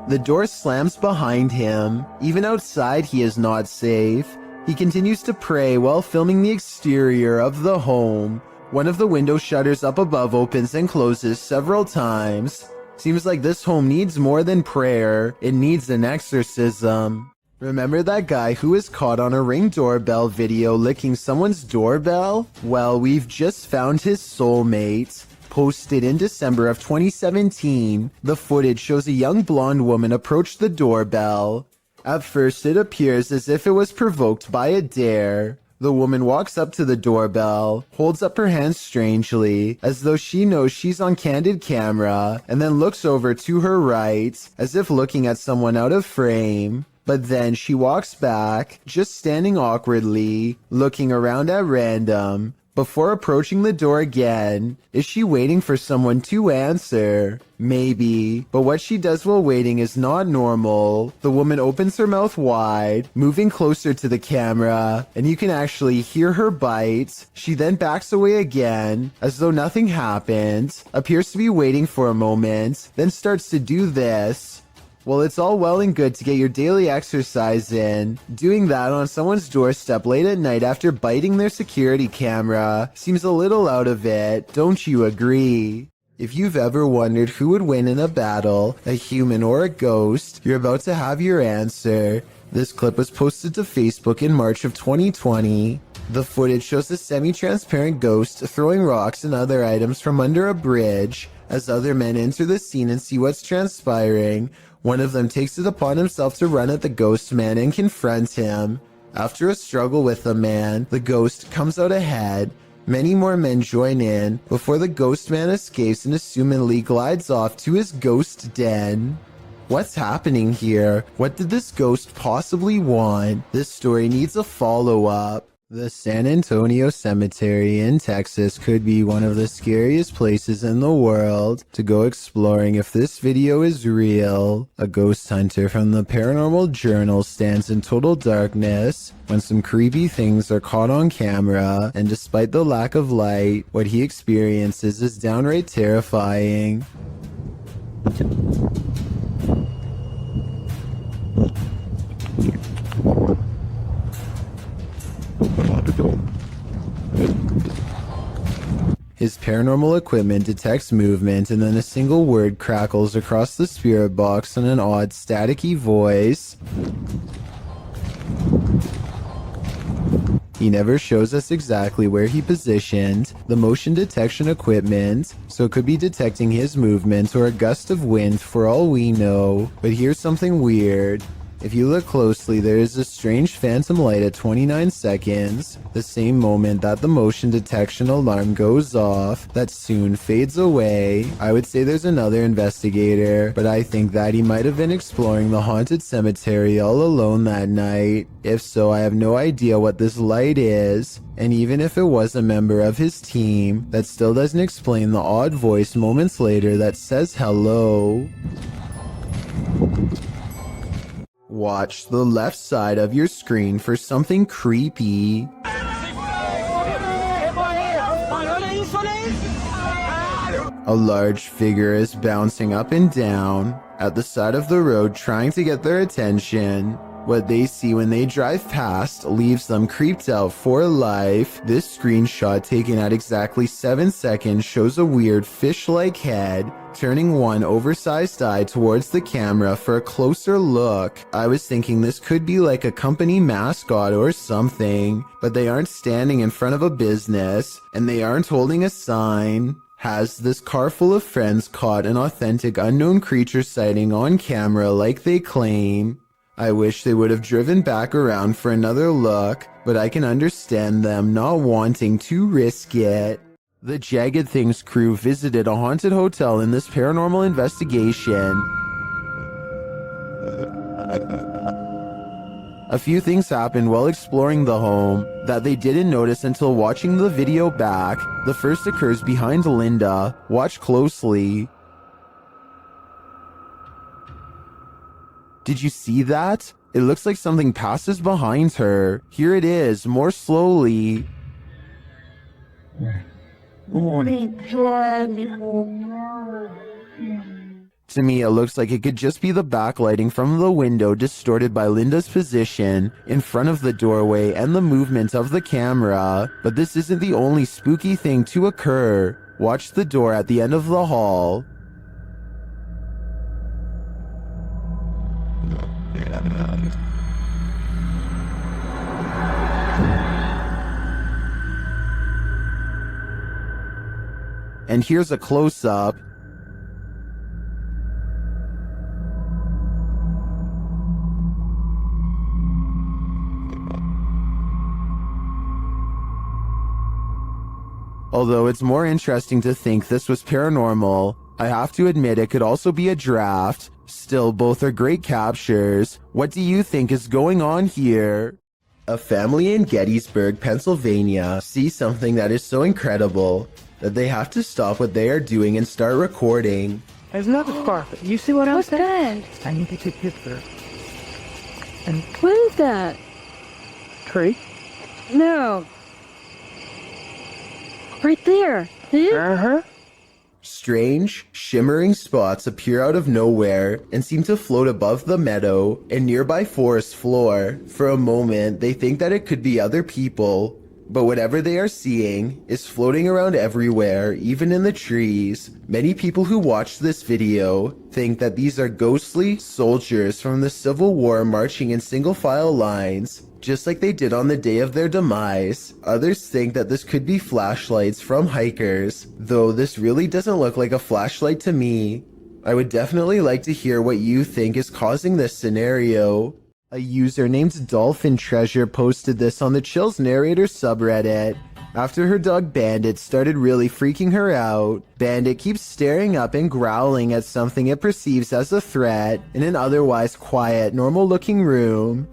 the door slams behind him. Even outside, he is not safe. He continues to pray while filming the exterior of the home. One of the window shutters up above opens and closes several times. Seems like this home needs more than prayer. It needs an exorcism. Remember that guy who was caught on a Ring doorbell video licking someone's doorbell? Well, we've just found his soulmate. Posted in December of 2017, the footage shows a young blonde woman approach the doorbell. At first, it appears as if it was provoked by a dare. The woman walks up to the doorbell, holds up her hands strangely, as though she knows she's on candid camera, and then looks over to her right, as if looking at someone out of frame. But then she walks back, just standing awkwardly, looking around at random, before approaching the door again. Is she waiting for someone to answer? Maybe, but what she does while waiting is not normal. The woman opens her mouth wide, moving closer to the camera, and you can actually hear her bite. She then backs away again, as though nothing happened, appears to be waiting for a moment, then starts to do this. Well, it's all well and good to get your daily exercise in. Doing that on someone's doorstep late at night after biting their security camera seems a little out of it, don't you agree? If you've ever wondered who would win in a battle, a human or a ghost, you're about to have your answer. This clip was posted to Facebook in March of 2020. The footage shows a semi-transparent ghost throwing rocks and other items from under a bridge. As other men enter the scene and see what's transpiring, one of them takes it upon himself to run at the ghost man and confront him. After a struggle with the man, the ghost comes out ahead. Many more men join in before the ghost man escapes and assumedly glides off to his ghost den. What's happening here? What did this ghost possibly want? This story needs a follow-up. The San Antonio Cemetery in Texas could be one of the scariest places in the world to go exploring if this video is real. A ghost hunter from the Paranormal Journal stands in total darkness when some creepy things are caught on camera, and despite the lack of light, what he experiences is downright terrifying. His paranormal equipment detects movement, and then a single word crackles across the spirit box in an odd staticky voice. He never shows us exactly where he positioned the motion detection equipment, so it could be detecting his movement or a gust of wind for all we know. But here's something weird. If you look closely, there is a strange phantom light at 29 seconds, the same moment that the motion detection alarm goes off, that soon fades away. I would say there's another investigator, but I think that he might have been exploring the haunted cemetery all alone that night. If so, I have no idea what this light is, and even if it was a member of his team, that still doesn't explain the odd voice moments later that says hello. Watch the left side of your screen for something creepy. A large figure is bouncing up and down at the side of the road trying to get their attention. What they see when they drive past leaves them creeped out for life. This screenshot taken at exactly 7 seconds shows a weird fish-like head turning one oversized eye towards the camera for a closer look. I was thinking this could be like a company mascot or something, but they aren't standing in front of a business, and they aren't holding a sign. Has this car full of friends caught an authentic unknown creature sighting on camera like they claim? I wish they would have driven back around for another look, but I can understand them not wanting to risk it. The Jagged Things crew visited a haunted hotel in this paranormal investigation. A few things happened while exploring the home that they didn't notice until watching the video back. The first occurs behind Linda. Watch closely. Did you see that? It looks like something passes behind her. Here it is, more slowly. To me, it looks like it could just be the backlighting from the window distorted by Linda's position in front of the doorway and the movement of the camera. But this isn't the only spooky thing to occur. Watch the door at the end of the hall. And here's a close-up. Although it's more interesting to think this was paranormal, I have to admit it could also be a draft. Still, both are great captures. What do you think is going on here? A family in Gettysburg, Pennsylvania sees something that is so incredible that they have to stop what they are doing and start recording. There's another scarf. You see what I'm saying? I need to take a picture. And what is that? Tree? No. Right there. Uh-huh. Strange, shimmering spots appear out of nowhere and seem to float above the meadow and nearby forest floor. For a moment, they think that it could be other people, but whatever they are seeing is floating around everywhere, even in the trees. Many people who watched this video think that these are ghostly soldiers from the Civil War marching in single file lines, just like they did on the day of their demise. Others think that this could be flashlights from hikers, though this really doesn't look like a flashlight to me. I would definitely like to hear what you think is causing this scenario. A user named Dolphin Treasure posted this on the Chills Narrator subreddit. After her dog Bandit started really freaking her out, Bandit keeps staring up and growling at something it perceives as a threat in an otherwise quiet, normal-looking room.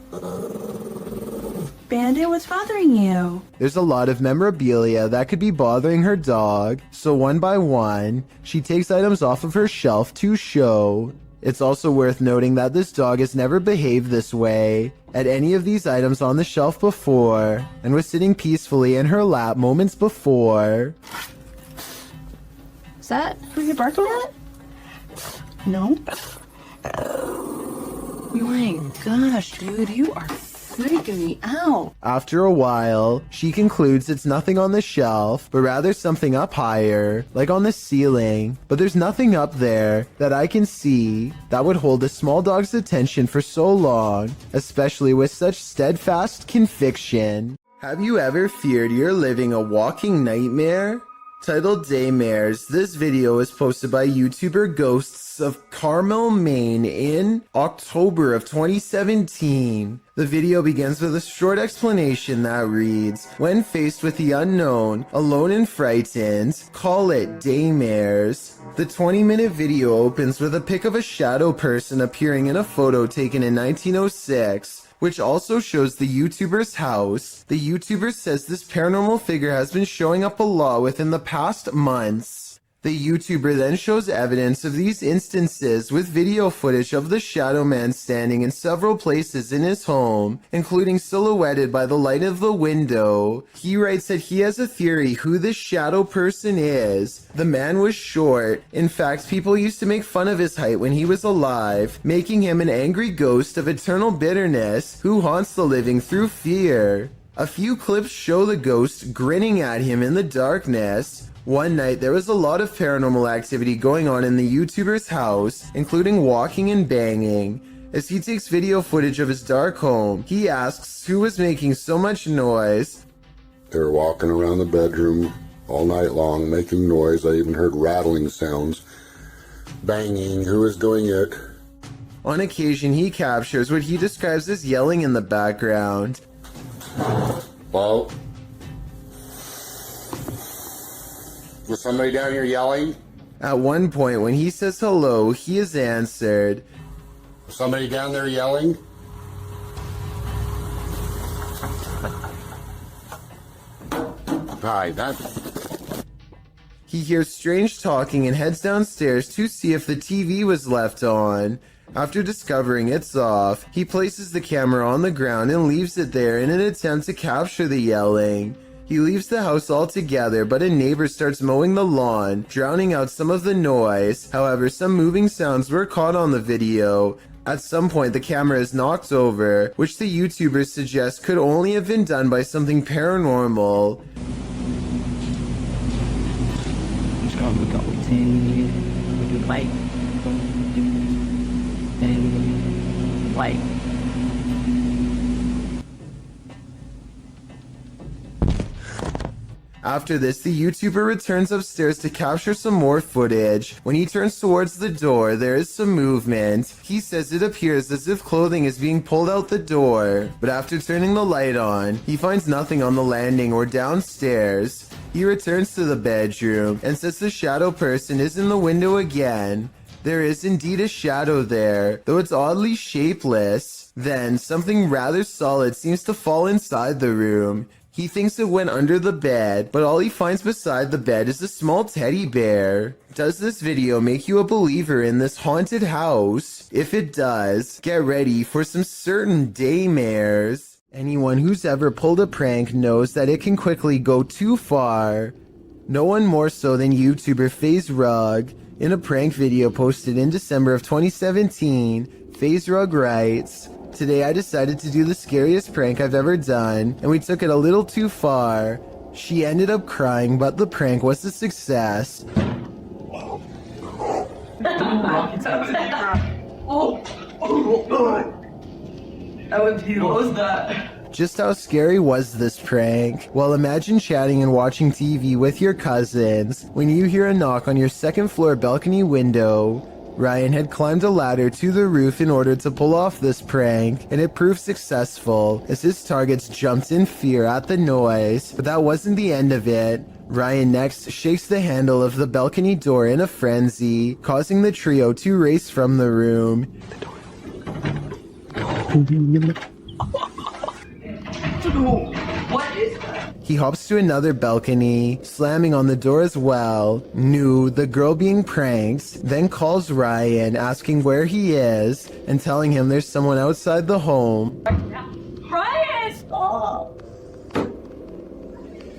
Bandit, what's bothering you? There's a lot of memorabilia that could be bothering her dog, so one by one, she takes items off of her shelf to show. It's also worth noting that this dog has never behaved this way at any of these items on the shelf before, and was sitting peacefully in her lap moments before. Is that who you're barking at? No? Oh my gosh, dude, you are freaking me out. After a while, she concludes it's nothing on the shelf, but rather something up higher, like on the ceiling. But there's nothing up there that I can see that would hold a small dog's attention for so long, especially with such steadfast conviction. Have you ever feared you're living a walking nightmare? Titled Daymares, this video was posted by YouTuber Ghosts of Carmel, Maine in October of 2017. The video begins with a short explanation that reads, "When faced with the unknown, alone and frightened, call it Daymares." The 20-minute video opens with a pic of a shadow person appearing in a photo taken in 1906. Which also shows the YouTuber's house. The YouTuber says this paranormal figure has been showing up a lot within the past months. The YouTuber then shows evidence of these instances with video footage of the shadow man standing in several places in his home, including silhouetted by the light of the window. He writes that he has a theory who this shadow person is. The man was short. In fact, people used to make fun of his height when he was alive, making him an angry ghost of eternal bitterness who haunts the living through fear. A few clips show the ghost grinning at him in the darkness. One night, there was a lot of paranormal activity going on in the YouTuber's house, including walking and banging. As he takes video footage of his dark home, he asks who was making so much noise. They were walking around the bedroom all night long, making noise. I even heard rattling sounds, banging. Who was doing it? On occasion, he captures what he describes as yelling in the background. Well, was somebody down here yelling? At one point, when he says hello, he is answered. Was somebody down there yelling? Hi, He hears strange talking and heads downstairs to see if the TV was left on. After discovering it's off, he places the camera on the ground and leaves it there in an attempt to capture the yelling. He leaves the house altogether, but a neighbor starts mowing the lawn, drowning out some of the noise. However, some moving sounds were caught on the video. At some point, the camera is knocked over, which the YouTuber suggests could only have been done by something paranormal. After this, the YouTuber returns upstairs to capture some more footage. When he turns towards the door, there is some movement. He says it appears as if clothing is being pulled out the door, but after turning the light on, he finds nothing on the landing or downstairs. He returns to the bedroom and says the shadow person is in the window again. There is indeed a shadow there, though it's oddly shapeless. Then, something rather solid seems to fall inside the room. He thinks it went under the bed, but all he finds beside the bed is a small teddy bear. Does this video make you a believer in this haunted house? If it does, get ready for some certain daymares. Anyone who's ever pulled a prank knows that it can quickly go too far. No one more so than YouTuber FaZe Rug. In a prank video posted in December of 2017, FaZe Rug writes, "Today I decided to do the scariest prank I've ever done, and we took it a little too far. She ended up crying, but the prank was a success." Just how scary was this prank? Well, imagine chatting and watching TV with your cousins when you hear a knock on your second floor balcony window. Ryan had climbed a ladder to the roof in order to pull off this prank, and it proved successful as his targets jumped in fear at the noise. But that wasn't the end of it. Ryan next shakes the handle of the balcony door in a frenzy, causing the trio to race from the room. What is that? He hops to another balcony, slamming on the door as well. Knew the girl being pranked, then calls Ryan, asking where he is, and telling him there's someone outside the home. Ryan, stop!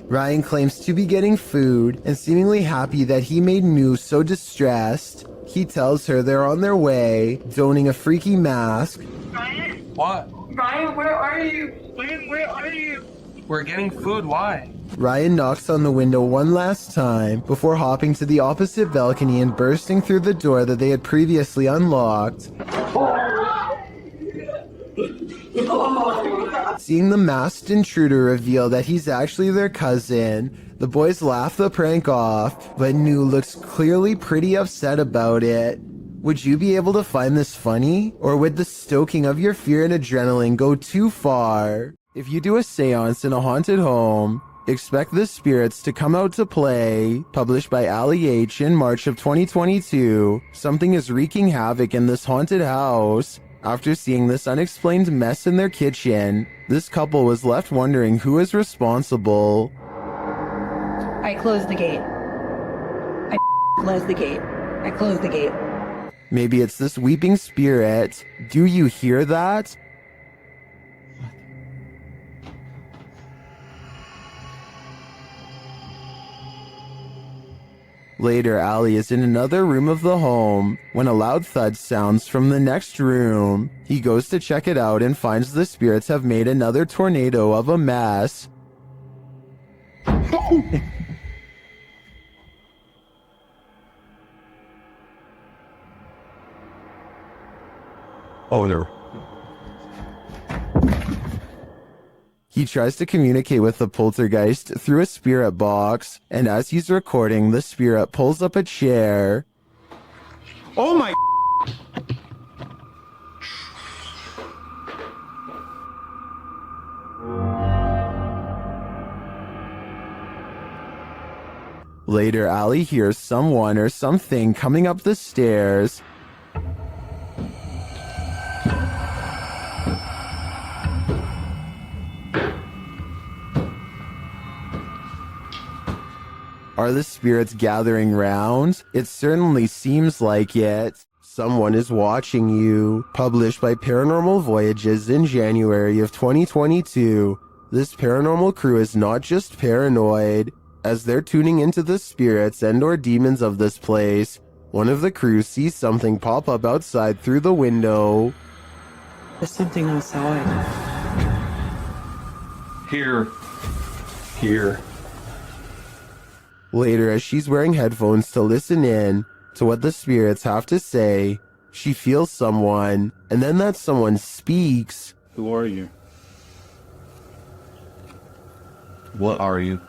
Ryan claims to be getting food, and seemingly happy that he made New so distressed. He tells her they're on their way, donning a freaky mask. Ryan? What? Ryan, where are you? Where are you? We're getting food. Why? Ryan knocks on the window one last time before hopping to the opposite balcony and bursting through the door that they had previously unlocked. Seeing the masked intruder reveal that he's actually their cousin, the boys laugh the prank off, but New looks clearly pretty upset about it. Would you be able to find this funny? Or would the stoking of your fear and adrenaline go too far? If you do a seance in a haunted home, expect the spirits to come out to play. Published by Ali H in March of 2022, something is wreaking havoc in this haunted house. After seeing this unexplained mess in their kitchen, this couple was left wondering who is responsible. I closed the gate. I closed the gate. I closed the gate. Maybe it's this weeping spirit. Do you hear that? Later, Allie is in another room of the home when a loud thud sounds from the next room. He goes to check it out and finds the spirits have made another tornado of a mess. Oh no. He tries to communicate with the poltergeist through a spirit box, and as he's recording, the spirit pulls up a chair. Oh my. Later, Allie hears someone or something coming up the stairs. Are the spirits gathering round? It certainly seems like it. Someone is watching you. Published by Paranormal Voyages in January of 2022. This paranormal crew is not just paranoid. As they're tuning into the spirits and or demons of this place, one of the crew sees something pop up outside through the window. There's something outside. Here. Here. Later, as she's wearing headphones to listen in to what the spirits have to say, she feels someone, and then that someone speaks. Who are you? What are you?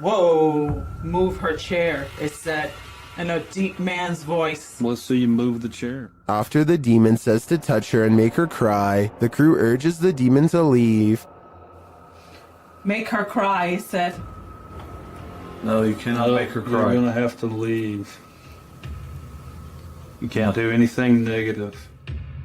Whoa, move her chair, it said, in a deep man's voice. Well, so you move the chair. After the demon says to touch her and make her cry, the crew urges the demon to leave. Make her cry, he said. No, you cannot make her cry. You're gonna have to leave. You can't do anything negative.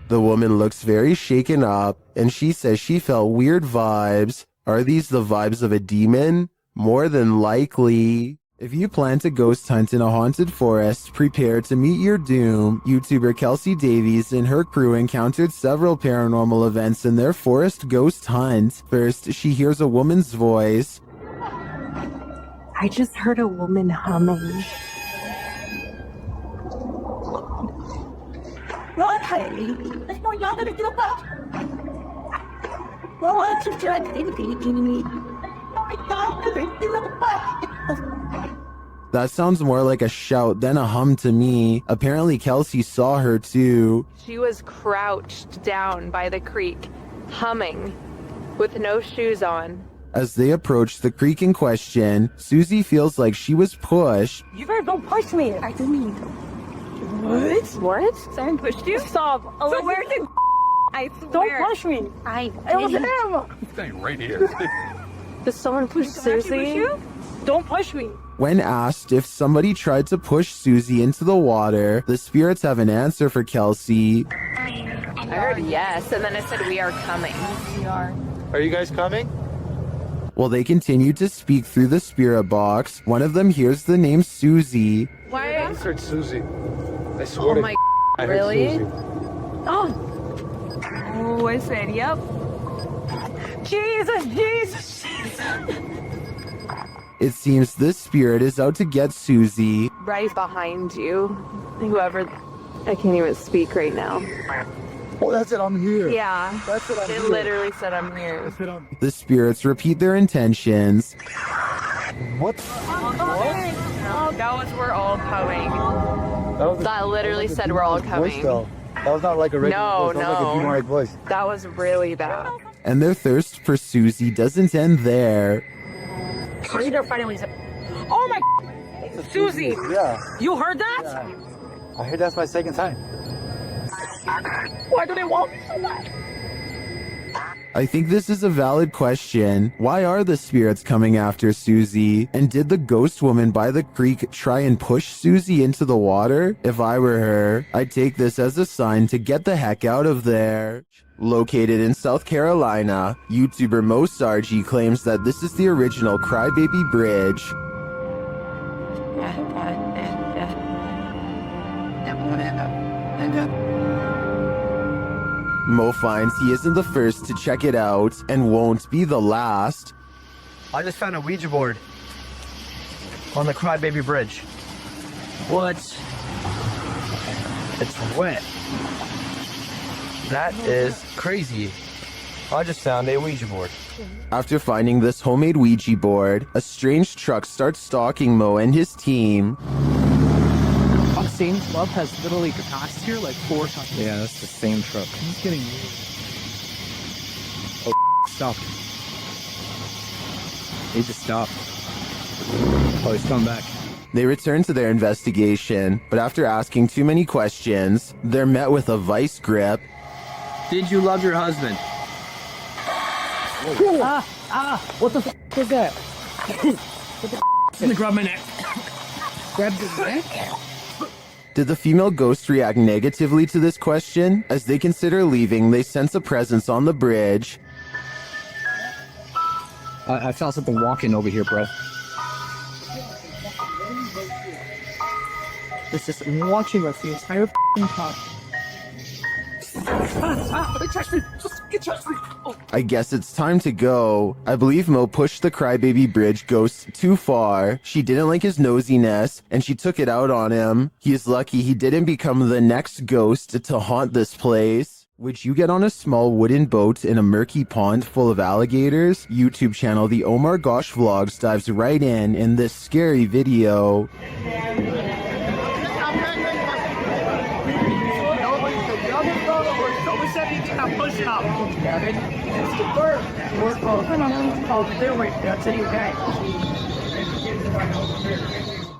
The woman looks very shaken up, and she says she felt weird vibes. Are these the vibes of a demon? More than likely. If you plan to ghost hunt in a haunted forest, prepare to meet your doom. YouTuber Kelsey Davies and her crew encountered several paranormal events in their forest ghost hunt. First, she hears a woman's voice. I just heard a woman humming. That sounds more like a shout than a hum to me. Apparently Kelsey saw her too. She was crouched down by the creek, humming, with no shoes on. As they approach the creek in question, Susie feels like she was pushed. You better don't push me. I didn't mean to. What? What? Someone pushed you? Stop. So where did... I swear. Don't push me. It was him. He's staying right here. Did someone push Susie? Don't push me. When asked if somebody tried to push Susie into the water, the spirits have an answer for Kelsey. I heard yes, and then it said we are coming. We are. Are you guys coming? While they continue to speak through the spirit box, one of them hears the name Susie. Why? I heard Susie. I swear Oh my I heard really? Susie. Oh. Oh, I said yep. Jesus, Jesus, Jesus. It seems this spirit is out to get Susie. Right behind you. Whoever... I can't even speak right now. Oh, that's it. I'm here. Yeah. That's it. I'm It here. literally said I'm here. That's it. I'm... The spirits repeat their intentions. What? That was we're all coming. That, That literally said we're all coming. That was not like a regular voice. That was like a demonic voice. That was really bad. And their thirst for Susie doesn't end there. They're fighting when he said, oh my Susie. Yeah. You heard that? Yeah. I heard that's my second time. Why do they want me so bad? I think this is a valid question. Why are the spirits coming after Susie? And did the ghost woman by the creek try and push Susie into the water? If I were her, I'd take this as a sign to get the heck out of there. Located in South Carolina, YouTuber Mo Sargi claims that this is the original Crybaby Bridge. Mo finds he isn't the first to check it out and won't be the last. I just found a Ouija board on the Crybaby Bridge. What? It's wet. That is crazy. I just found a Ouija board. After finding this homemade Ouija board, a strange truck starts stalking Mo and his team. Same club has literally passed here like 4 times. Yeah, that's the same truck. He's getting weird. Oh, stop. He just stopped. Oh, he's come back. They return to their investigation, but after asking too many questions, they're met with a vice grip. Did you love your husband? What the f is that? What the f is grab my neck? Grab your neck? Did the female ghost react negatively to this question? As they consider leaving, they sense a presence on the bridge. I felt something walking over here, bro. It's just watching us the entire f***ing time. They touched me! Just touched me! Oh. I guess it's time to go. I believe Mo pushed the Crybaby Bridge ghost too far. She didn't like his nosiness, and she took it out on him. He is lucky he didn't become the next ghost to haunt this place. Would you get on a small wooden boat in a murky pond full of alligators? YouTube channel The Omar Gosh Vlogs dives right in this scary video. Push it up. It's the bird. We're called. That's it, okay.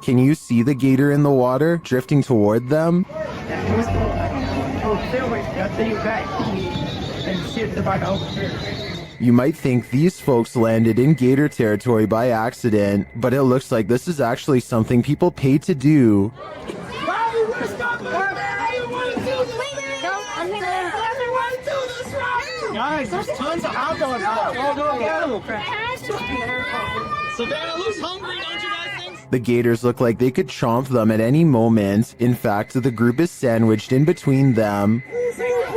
Can you see the gator in the water, drifting toward them? You might think these folks landed in gator territory by accident, but it looks like this is actually something people pay to do. Guys, there's tons of hot dogs out. Go get them. Savannah looks hungry, don't you guys think? The gators look like they could chomp them at any moment. In fact, the group is sandwiched in between them.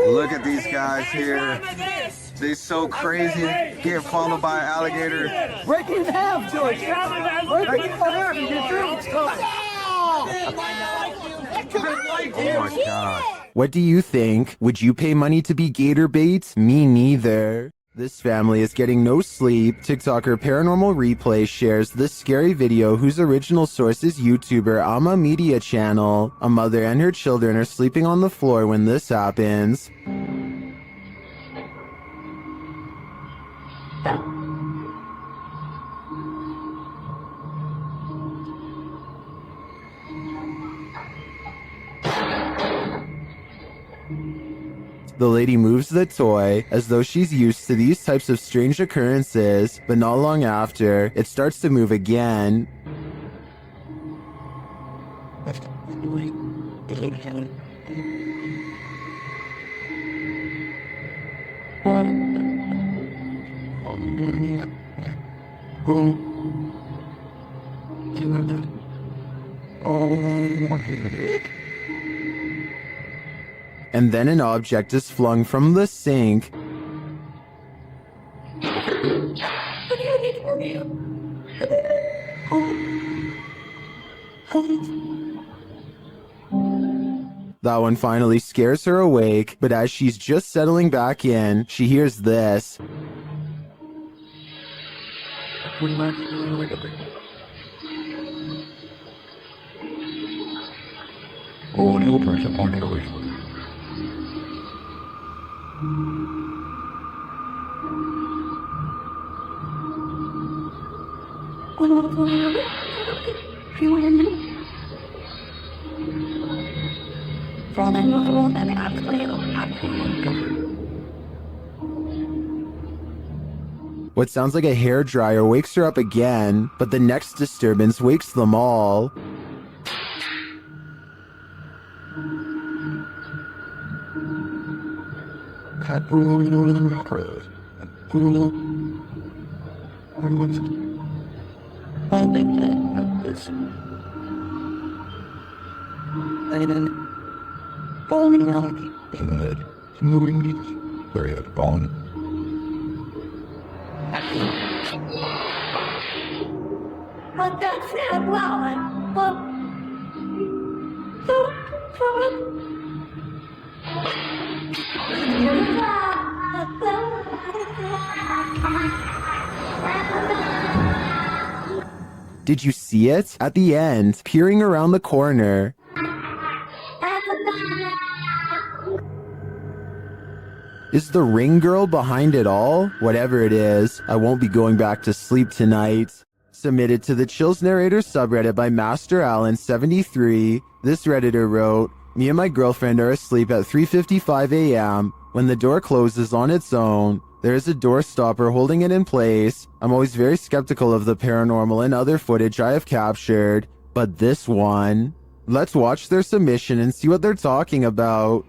Look at these guys here. They so crazy. Getting followed by an alligator. Break it in half, George. Break it in half. You get through. Oh my god. What do you think? Would you pay money to be gator bait? Me neither. This family is getting no sleep. TikToker Paranormal Replay shares this scary video whose original source is YouTuber Ama Media Channel. A mother and her children are sleeping on the floor when this happens. The lady moves the toy as though she's used to these types of strange occurrences, but not long after, it starts to move again. And then an object is flung from the sink. That one finally scares her awake, but as she's just settling back in, she hears this. What sounds like a hairdryer wakes her up again, but the next disturbance wakes them all. Did you see it? At the end, peering around the corner. Is the ring girl behind it all? Whatever it is, I won't be going back to sleep tonight. Submitted to the Chills Narrator subreddit by Master Allen 73, this Redditor wrote, "Me and my girlfriend are asleep at 3:55 a.m. when the door closes on its own. There is a door stopper holding it in place. I'm always very skeptical of the paranormal and other footage I have captured, but this one..." Let's watch their submission and see what they're talking about.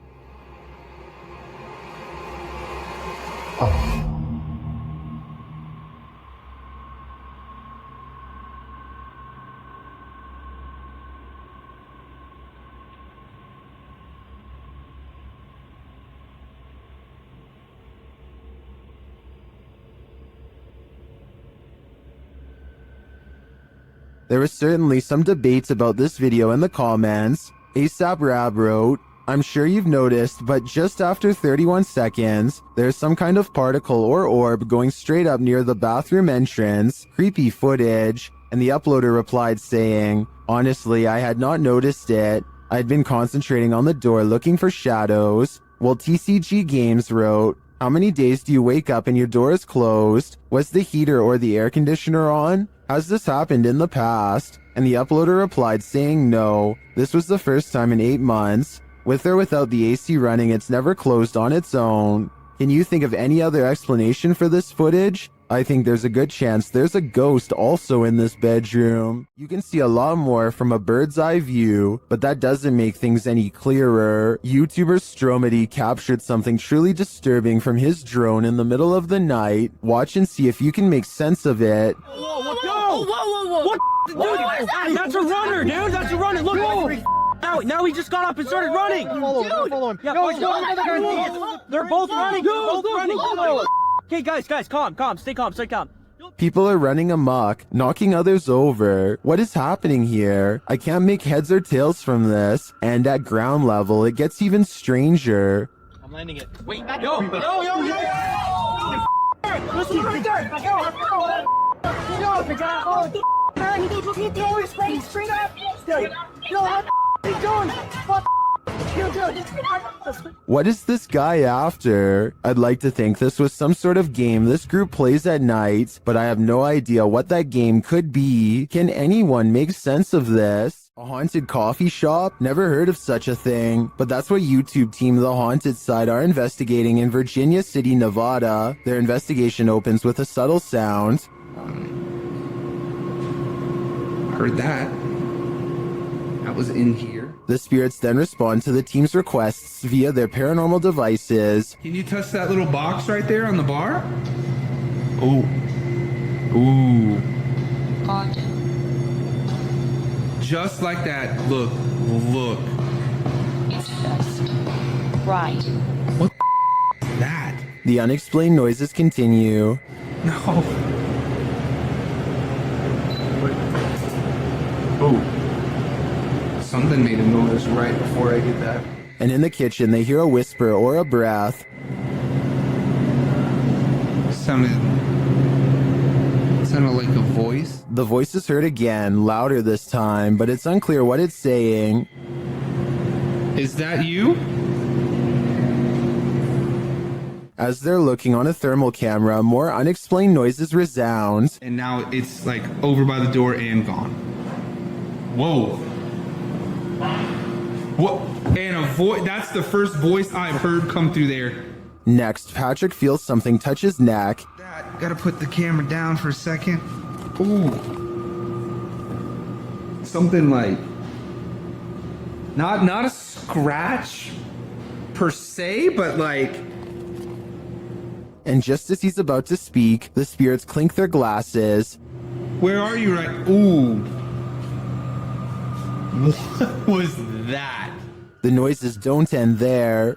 There was certainly some debates about this video in the comments. ASAP Rab wrote, "I'm sure you've noticed, but just after 31 seconds, there's some kind of particle or orb going straight up near the bathroom entrance. Creepy footage." And the uploader replied saying, "Honestly, I had not noticed it. I'd been concentrating on the door looking for shadows." While TCG Games wrote, "How many days do you wake up and your door is closed? Was the heater or the air conditioner on? Has this happened in the past?" And the uploader replied saying no, this was the first time in 8 months. With or without the AC running, it's never closed on its own. Can you think of any other explanation for this footage? I think there's a good chance there's a ghost also in this bedroom. You can see a lot more from a bird's eye view, but that doesn't make things any clearer. YouTuber Stromedy captured something truly disturbing from his drone in the middle of the night. Watch and see if you can make sense of it. What? Dude, that's a runner, dude. That's a runner. Look. Now he just got up and started running. Follow him. Yeah, they're both running. Okay, guys, calm. Stay calm. People are running amok, knocking others over. What is happening here? I can't make heads or tails from this. And at ground level, it gets even stranger. I'm landing it. Wait, yo! Listen right there. What is this guy after? I'd like to think this was some sort of game this group plays at night, but I have no idea what that game could be. Can anyone make sense of this? A haunted coffee shop? Never heard of such a thing, but that's what YouTube team The Haunted Side are investigating in Virginia City, Nevada. Their investigation opens with a subtle sound. Heard that. That was in here. The spirits then respond to the team's requests via their paranormal devices. Can you touch that little box right there on the bar? Oh. Ooh. Haunted. Just like that. Look. It's just right. What is that? The unexplained noises continue. No. Oh. Something made a noise right before I did that. And in the kitchen, they hear a whisper or a breath. Sounded like a voice. The voice is heard again, louder this time, but it's unclear what it's saying. Is that you? As they're looking on a thermal camera, more unexplained noises resound. And now it's like over by the door and gone. Whoa. What? And a voice. That's the first voice I've heard come through there. Next, Patrick feels something touch his neck. Gotta put the camera down for a second. Ooh. Something like not a scratch per se, but like. And just as he's about to speak, the spirits clink their glasses. Where are you right? Ooh. What was that? The noises don't end there.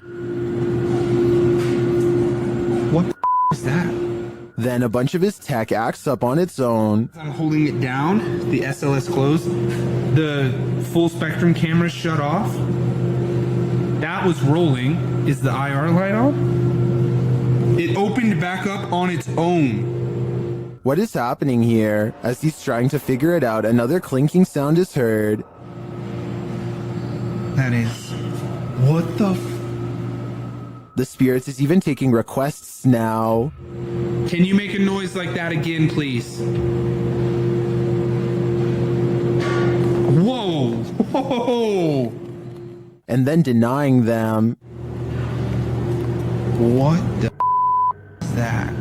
What the is that? Then a bunch of his tech acts up on its own. I'm holding it down, the SLS closed, the full spectrum camera shut off. That was rolling. Is the IR light on? It opened back up on its own. What is happening here? As he's trying to figure it out, another clinking sound is heard. That is... What the The spirits is even taking requests now. Can you make a noise like that again, please? Whoa! Whoa! And then denying them. What the is that?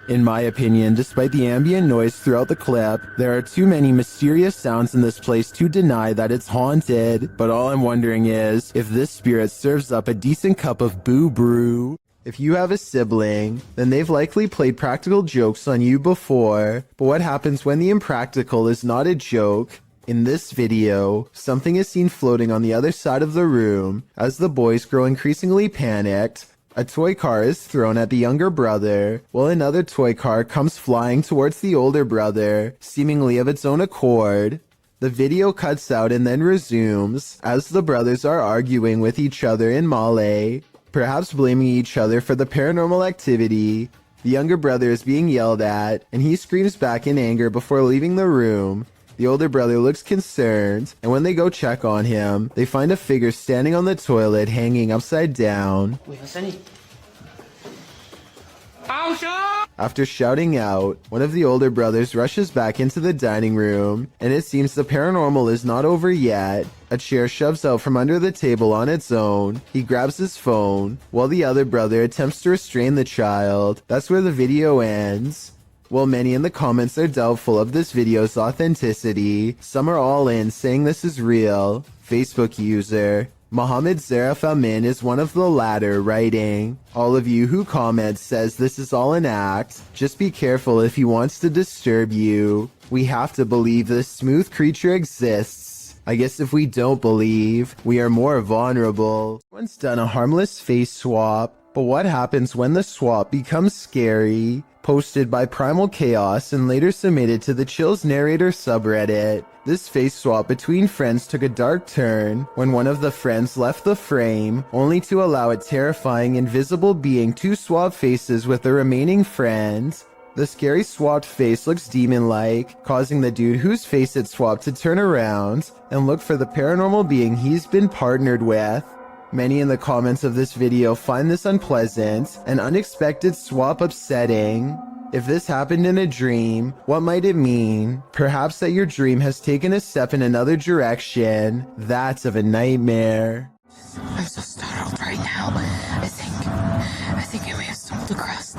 In my opinion, despite the ambient noise throughout the clip, there are too many mysterious sounds in this place to deny that it's haunted. But all I'm wondering is if this spirit serves up a decent cup of boo brew. If you have a sibling, then they've likely played practical jokes on you before. But what happens when the impractical is not a joke? In this video, something is seen floating on the other side of the room. As the boys grow increasingly panicked, a toy car is thrown at the younger brother, while another toy car comes flying towards the older brother, seemingly of its own accord. The video cuts out and then resumes, as the brothers are arguing with each other in Malay, perhaps blaming each other for the paranormal activity. The younger brother is being yelled at, and he screams back in anger before leaving the room. The older brother looks concerned, and when they go check on him, they find a figure standing on the toilet hanging upside down. Ouch! After shouting out, one of the older brothers rushes back into the dining room, and it seems the paranormal is not over yet. A chair shoves out from under the table on its own. He grabs his phone, while the other brother attempts to restrain the child. That's where the video ends. While many in the comments are doubtful of this video's authenticity, some are all in saying this is real. Facebook user Mohammed Zarif Amin is one of the latter, writing, "All of you who comment says this is all an act. Just be careful if he wants to disturb you. We have to believe this smooth creature exists. I guess if we don't believe, we are more vulnerable." Once done a harmless face swap, but what happens when the swap becomes scary? Posted by Primal Chaos and later submitted to the Chills Narrator subreddit. This face swap between friends took a dark turn when one of the friends left the frame, only to allow a terrifying invisible being to swap faces with the remaining friend. The scary swapped face looks demon-like, causing the dude whose face it swapped to turn around and look for the paranormal being he's been partnered with. Many in the comments of this video find this unpleasant and unexpected swap upsetting. If this happened in a dream, what might it mean? Perhaps that your dream has taken a step in another direction. That's of a nightmare. I'm so startled right now. I think I may have stumbled across.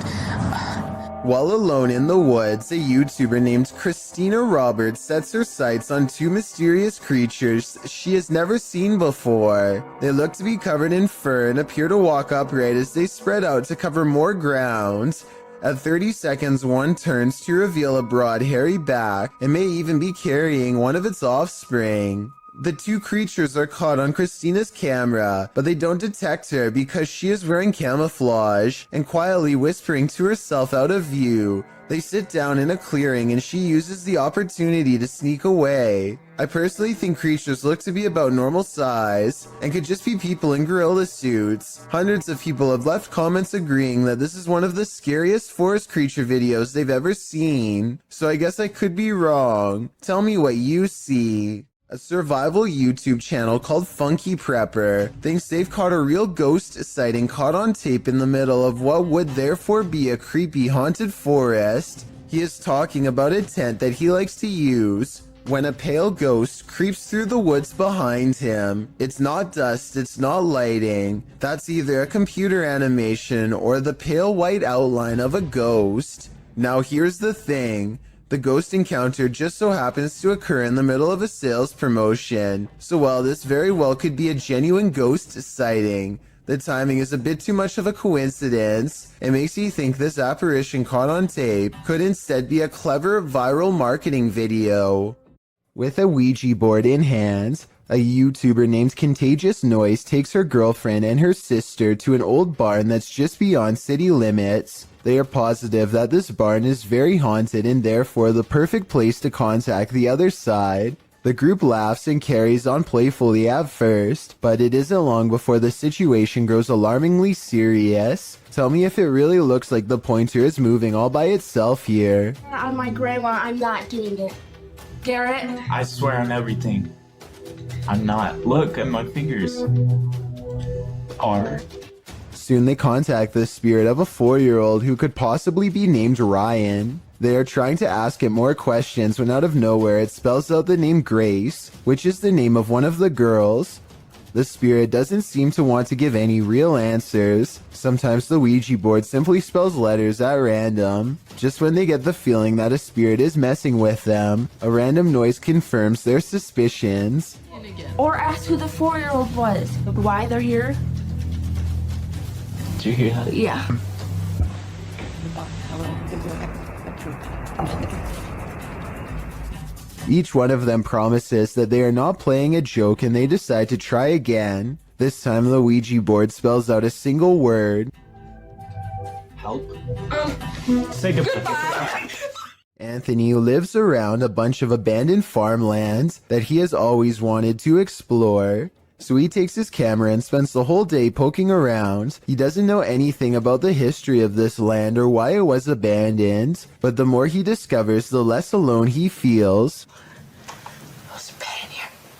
While alone in the woods, a YouTuber named Christina Roberts sets her sights on two mysterious creatures she has never seen before. They look to be covered in fur and appear to walk upright as they spread out to cover more ground. At 30 seconds, one turns to reveal a broad, hairy back and may even be carrying one of its offspring. The two creatures are caught on Christina's camera, but they don't detect her because she is wearing camouflage and quietly whispering to herself out of view. They sit down in a clearing and she uses the opportunity to sneak away. I personally think creatures look to be about normal size and could just be people in gorilla suits. Hundreds of people have left comments agreeing that this is one of the scariest forest creature videos they've ever seen. So I guess I could be wrong. Tell me what you see. A survival YouTube channel called Funky Prepper thinks they've caught a real ghost sighting caught on tape in the middle of what would therefore be a creepy haunted forest. He is talking about a tent that he likes to use when a pale ghost creeps through the woods behind him. It's not dust, it's not lighting. That's either a computer animation or the pale white outline of a ghost. Now here's the thing. The ghost encounter just so happens to occur in the middle of a sales promotion, so while this very well could be a genuine ghost sighting, the timing is a bit too much of a coincidence. It makes you think this apparition caught on tape could instead be a clever viral marketing video. With a Ouija board in hand, a YouTuber named Contagious Noise takes her girlfriend and her sister to an old barn that's just beyond city limits. They are positive that this barn is very haunted and therefore the perfect place to contact the other side. The group laughs and carries on playfully at first, but it isn't long before the situation grows alarmingly serious. Tell me if it really looks like the pointer is moving all by itself here. On my grandma, I'm not doing it. Garrett? I swear on everything. I'm not. Look at my fingers. Are. Soon they contact the spirit of a 4-year-old who could possibly be named Ryan. They are trying to ask it more questions when out of nowhere it spells out the name Grace, which is the name of one of the girls. The spirit doesn't seem to want to give any real answers. Sometimes the Ouija board simply spells letters at random. Just when they get the feeling that a spirit is messing with them, a random noise confirms their suspicions. Or ask who the 4-year-old was. Why they're here? Did you hear that? Yeah. Each one of them promises that they are not playing a joke and they decide to try again. This time the Ouija board spells out a single word. Help. Say goodbye. Anthony lives around a bunch of abandoned farmlands that he has always wanted to explore. So he takes his camera and spends the whole day poking around. He doesn't know anything about the history of this land or why it was abandoned, but the more he discovers, the less alone he feels.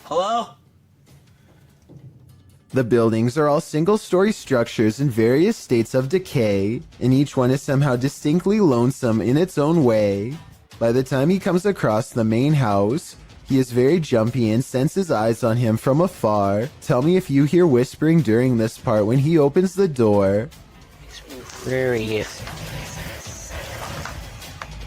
Hello? The buildings are all single-story structures in various states of decay, and each one is somehow distinctly lonesome in its own way. By the time he comes across the main house, he is very jumpy and senses eyes on him from afar. Tell me if you hear whispering during this part when he opens the door. Furious.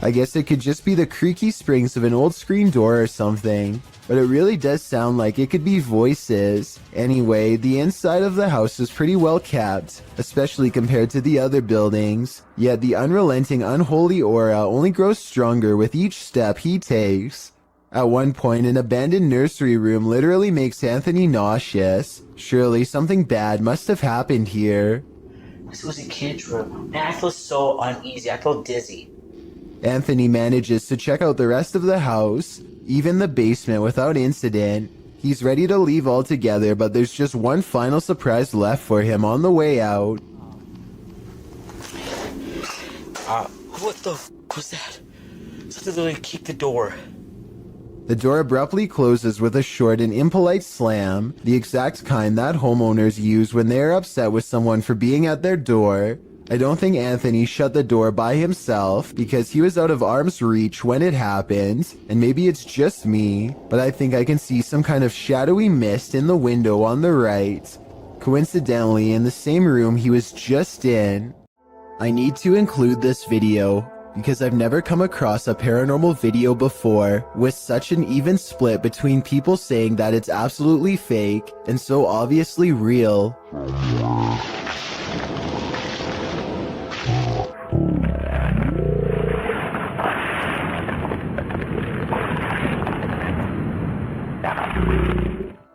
I guess it could just be the creaky springs of an old screen door or something, but it really does sound like it could be voices. Anyway, the inside of the house is pretty well kept, especially compared to the other buildings, yet the unrelenting unholy aura only grows stronger with each step he takes. At one point, an abandoned nursery room literally makes Anthony nauseous. Surely something bad must have happened here. This was a kid's room, and I feel so uneasy. I feel dizzy. Anthony manages to check out the rest of the house, even the basement, without incident. He's ready to leave altogether, but there's just one final surprise left for him on the way out. What the was that? Something literally kicked the door. The door abruptly closes with a short and impolite slam, the exact kind that homeowners use when they are upset with someone for being at their door. I don't think Anthony shut the door by himself because he was out of arm's reach when it happened, and maybe it's just me, but I think I can see some kind of shadowy mist in the window on the right. Coincidentally, in the same room he was just in. I need to include this video because I've never come across a paranormal video before with such an even split between people saying that it's absolutely fake and so obviously real.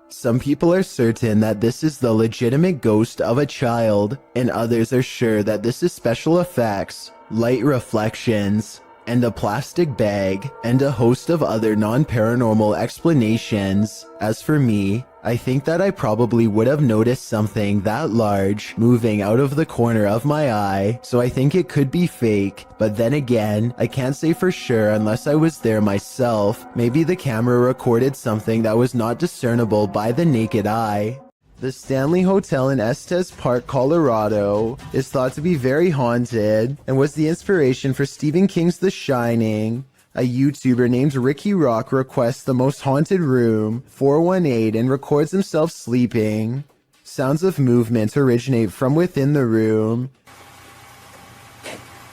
Some people are certain that this is the legitimate ghost of a child, and others are sure that this is special effects, light reflections, and a plastic bag, and a host of other non-paranormal explanations. As for me, I think that I probably would have noticed something that large moving out of the corner of my eye, so I think it could be fake. But then again, I can't say for sure unless I was there myself. Maybe the camera recorded something that was not discernible by the naked eye. The Stanley Hotel in Estes Park, Colorado, is thought to be very haunted and was the inspiration for Stephen King's The Shining. A YouTuber named Ricky Rock requests the most haunted room, 418, and records himself sleeping. Sounds of movement originate from within the room.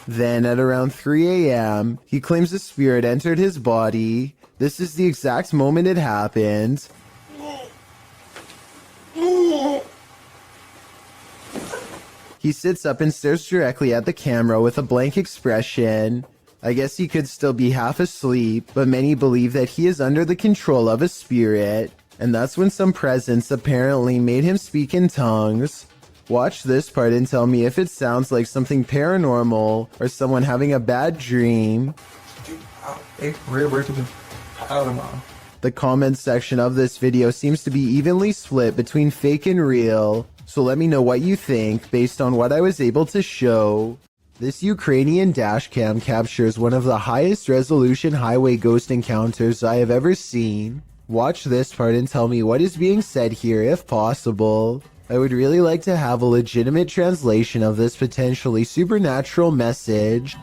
Then, at around 3 a.m., he claims a spirit entered his body. This is the exact moment it happened. He sits up and stares directly at the camera with a blank expression. I guess he could still be half asleep, but many believe that he is under the control of a spirit, and that's when some presence apparently made him speak in tongues. Watch this part and tell me if it sounds like something paranormal or someone having a bad dream. The comment section of this video seems to be evenly split between fake and real, so let me know what you think based on what I was able to show. This Ukrainian dashcam captures one of the highest resolution highway ghost encounters I have ever seen. Watch this part and tell me what is being said here if possible. I would really like to have a legitimate translation of this potentially supernatural message.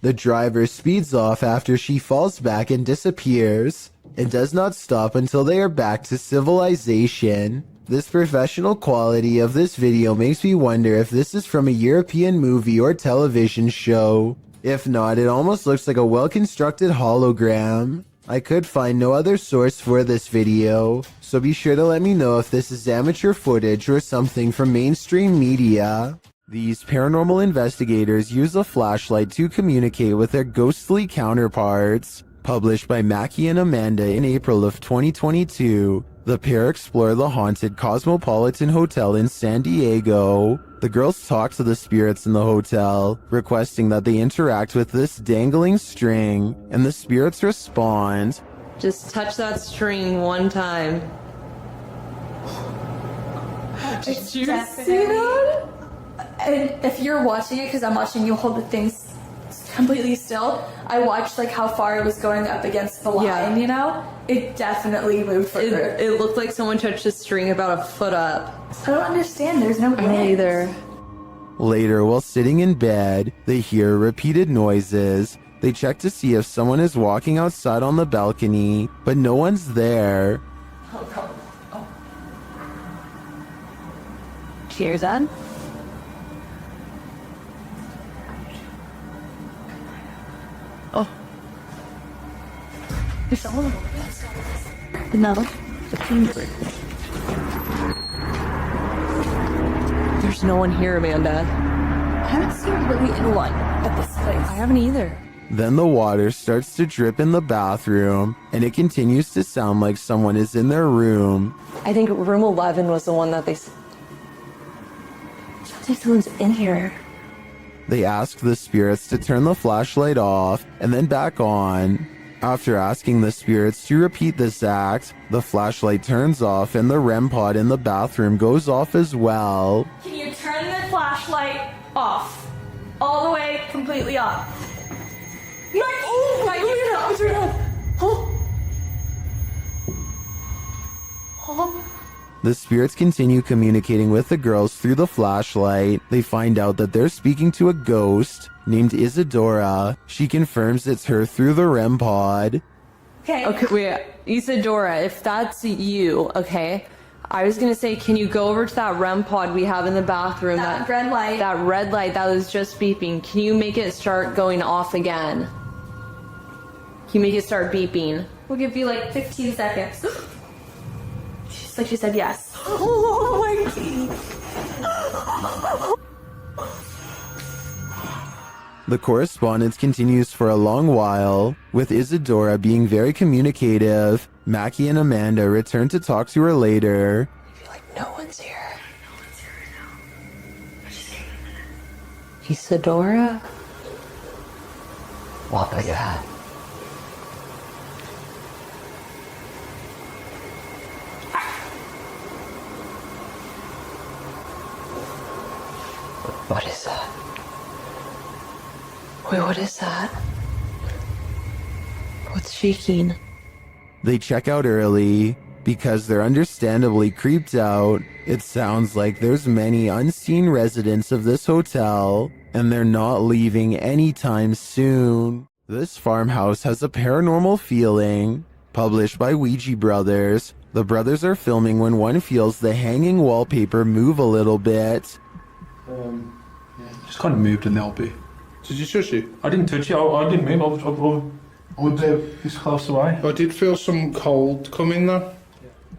The driver speeds off after she falls back and disappears, and does not stop until they are back to civilization. This professional quality of this video makes me wonder if this is from a European movie or television show. If not, it almost looks like a well-constructed hologram. I could find no other source for this video, so be sure to let me know if this is amateur footage or something from mainstream media. These paranormal investigators use a flashlight to communicate with their ghostly counterparts. Published by Mackie and Amanda in April of 2022, the pair explore the haunted Cosmopolitan Hotel in San Diego. The girls talk to the spirits in the hotel, requesting that they interact with this dangling string, and the spirits respond. Just touch that string one time. Did you see that? And if you're watching it, because I'm watching you hold the things completely still, I watched like how far it was going up against the line, you know? It definitely moved further. It looked like someone touched a string about a foot up. I don't understand. There's no way. Either. Later, while sitting in bed, they hear repeated noises. They check to see if someone is walking outside on the balcony, but no one's there. Cheers, Ed. Oh. There's someone. No. The Kingsbury. There's no one here, Amanda. I haven't seen really anyone at this place. I haven't either. Then the water starts to drip in the bathroom, and it continues to sound like someone is in their room. I think room 11 was the one that they... Someone's in here. They ask the spirits to turn the flashlight off and then back on. After asking the spirits to repeat this act, the flashlight turns off and the REM pod in the bathroom goes off as well. Can you turn the flashlight off? All the way, completely off. The spirits continue communicating with the girls through the flashlight. They find out that they're speaking to a ghost named Isadora. She confirms it's her through the REM pod. Okay, wait. Isadora, if that's you, okay? I was gonna say, can you go over to that REM pod we have in the bathroom? That red light. That red light that was just beeping. Can you make it start going off again? Can you make it start beeping? We'll give you like 15 seconds. She's like, she said yes. Oh my God. The correspondence continues for a long while, with Isadora being very communicative. Mackie and Amanda return to talk to her later. No one's here. Isadora? What was that? What is that? Wait, what is that? What's shaking? They check out early because they're understandably creeped out. It sounds like there's many unseen residents of this hotel, and they're not leaving anytime soon. This farmhouse has a paranormal feeling. Published by Ouija Brothers. The brothers are filming when one feels the hanging wallpaper move a little bit. Just kind of moved in the LP. Did you touch it? I didn't touch it. I didn't move. I was this close away. I did feel some cold coming though.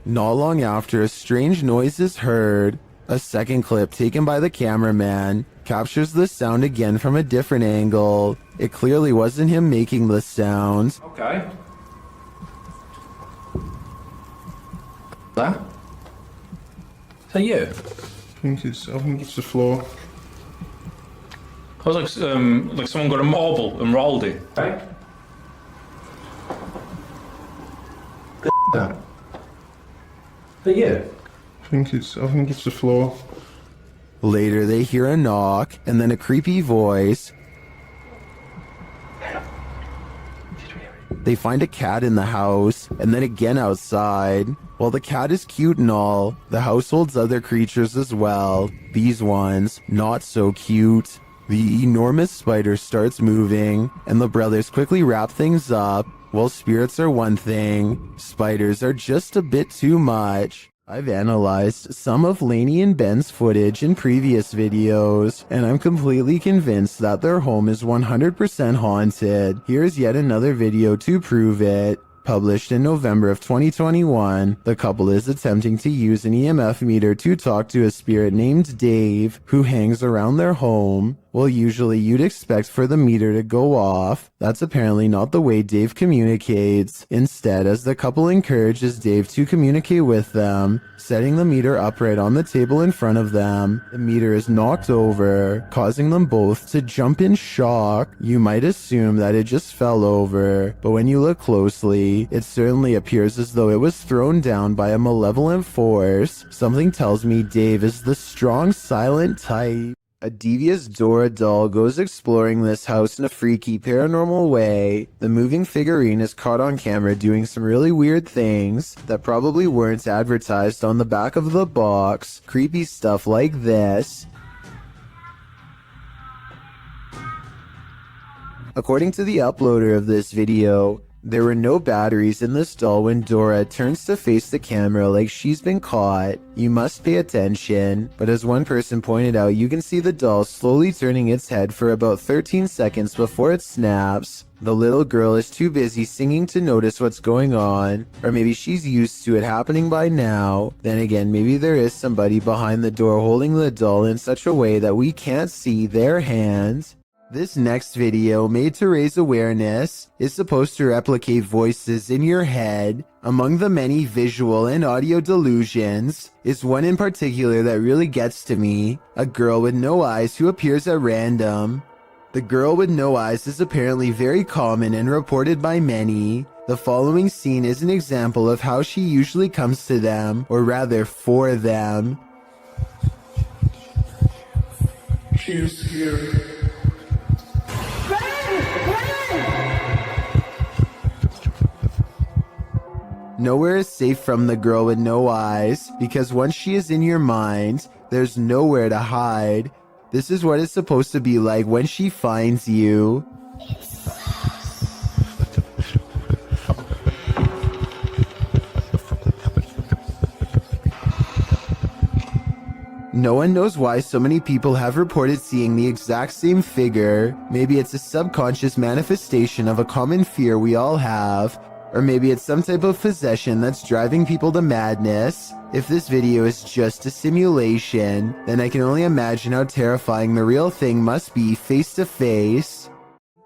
Not long after, a strange noise is heard. A second clip taken by the cameraman captures the sound again from a different angle. It clearly wasn't him making the sound. Okay. That? Is that you? I think it's the floor. I was like someone got a marble and rolled it. Right? That. Is that you? I think it's the floor. Later, they hear a knock and then a creepy voice. They find a cat in the house and then again outside. While the cat is cute and all, the house holds other creatures as well. These ones, not so cute. The enormous spider starts moving, and the brothers quickly wrap things up. While spirits are one thing, spiders are just a bit too much. I've analyzed some of Lainey and Ben's footage in previous videos, and I'm completely convinced that their home is 100% haunted. Here's yet another video to prove it. Published in November of 2021, the couple is attempting to use an EMF meter to talk to a spirit named Dave, who hangs around their home. Well, usually you'd expect for the meter to go off. That's apparently not the way Dave communicates. Instead, as the couple encourages Dave to communicate with them, setting the meter upright on the table in front of them, the meter is knocked over, causing them both to jump in shock. You might assume that it just fell over, but when you look closely, it certainly appears as though it was thrown down by a malevolent force. Something tells me Dave is the strong, silent type. A devious Dora doll goes exploring this house in a freaky paranormal way. The moving figurine is caught on camera doing some really weird things that probably weren't advertised on the back of the box. Creepy stuff like this. According to the uploader of this video, there were no batteries in this doll when Dora turns to face the camera like she's been caught. You must pay attention, but as one person pointed out, you can see the doll slowly turning its head for about 13 seconds before it snaps. The little girl is too busy singing to notice what's going on, or maybe she's used to it happening by now. Then again, maybe there is somebody behind the door holding the doll in such a way that we can't see their hands. This next video, made to raise awareness, is supposed to replicate voices in your head. Among the many visual and audio delusions is one in particular that really gets to me. A girl with no eyes who appears at random. The girl with no eyes is apparently very common and reported by many. The following scene is an example of how she usually comes to them, or rather for them. She is here. Nowhere is safe from the girl with no eyes, because once she is in your mind, there's nowhere to hide. This is what it's supposed to be like when she finds you. No one knows why so many people have reported seeing the exact same figure. Maybe it's a subconscious manifestation of a common fear we all have. Or maybe it's some type of possession that's driving people to madness. If this video is just a simulation, then I can only imagine how terrifying the real thing must be face to face.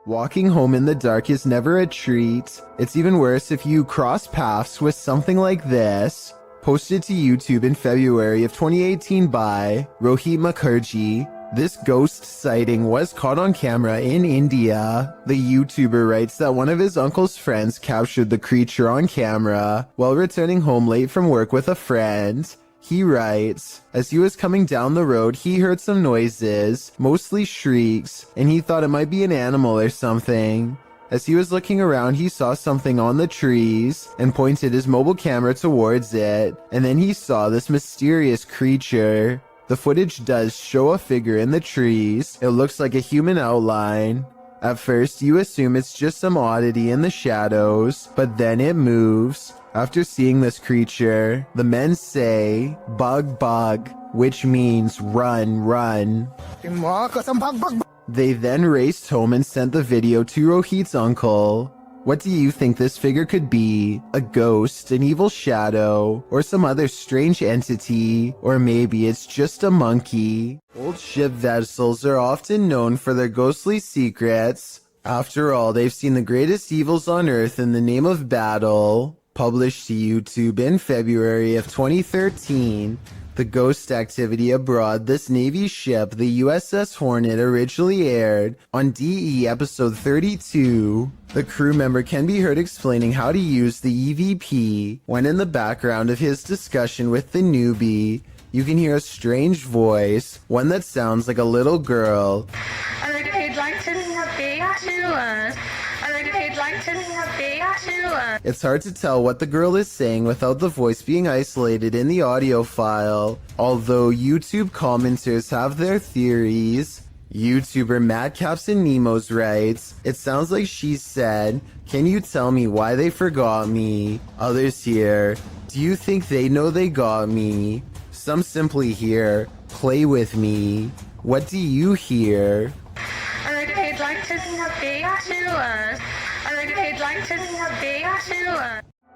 Walking home in the dark is never a treat. It's even worse if you cross paths with something like this. Posted to YouTube in February of 2018 by Rohit Mukherjee. This ghost sighting was caught on camera in India. The YouTuber writes that one of his uncle's friends captured the creature on camera while returning home late from work with a friend. He writes, as he was coming down the road, he heard some noises, mostly shrieks, and he thought it might be an animal or something. As he was looking around, he saw something on the trees and pointed his mobile camera towards it, and then he saw this mysterious creature. The footage does show a figure in the trees. It looks like a human outline. At first, you assume it's just some oddity in the shadows, but then it moves. After seeing this creature, the men say, "Bug, bug," which means run, run. They then raced home and sent the video to Rohit's uncle. What do you think this figure could be? A ghost, an evil shadow, or some other strange entity? Or maybe it's just a monkey? Old ship vessels are often known for their ghostly secrets. After all, they've seen the greatest evils on Earth in the name of battle. Published to YouTube in February of 2013, the ghost activity abroad, this Navy ship, the USS Hornet, originally aired on DE episode 32. The crew member can be heard explaining how to use the EVP, when in the background of his discussion with the newbie, you can hear a strange voice, one that sounds like a little girl. It's hard to tell what the girl is saying without the voice being isolated in the audio file, although YouTube commenters have their theories. YouTuber Matt Capson Nemos writes, it sounds like she said, "Can you tell me why they forgot me?" Others here, "Do you think they know they got me?" Some simply hear, "Play with me." What do you hear?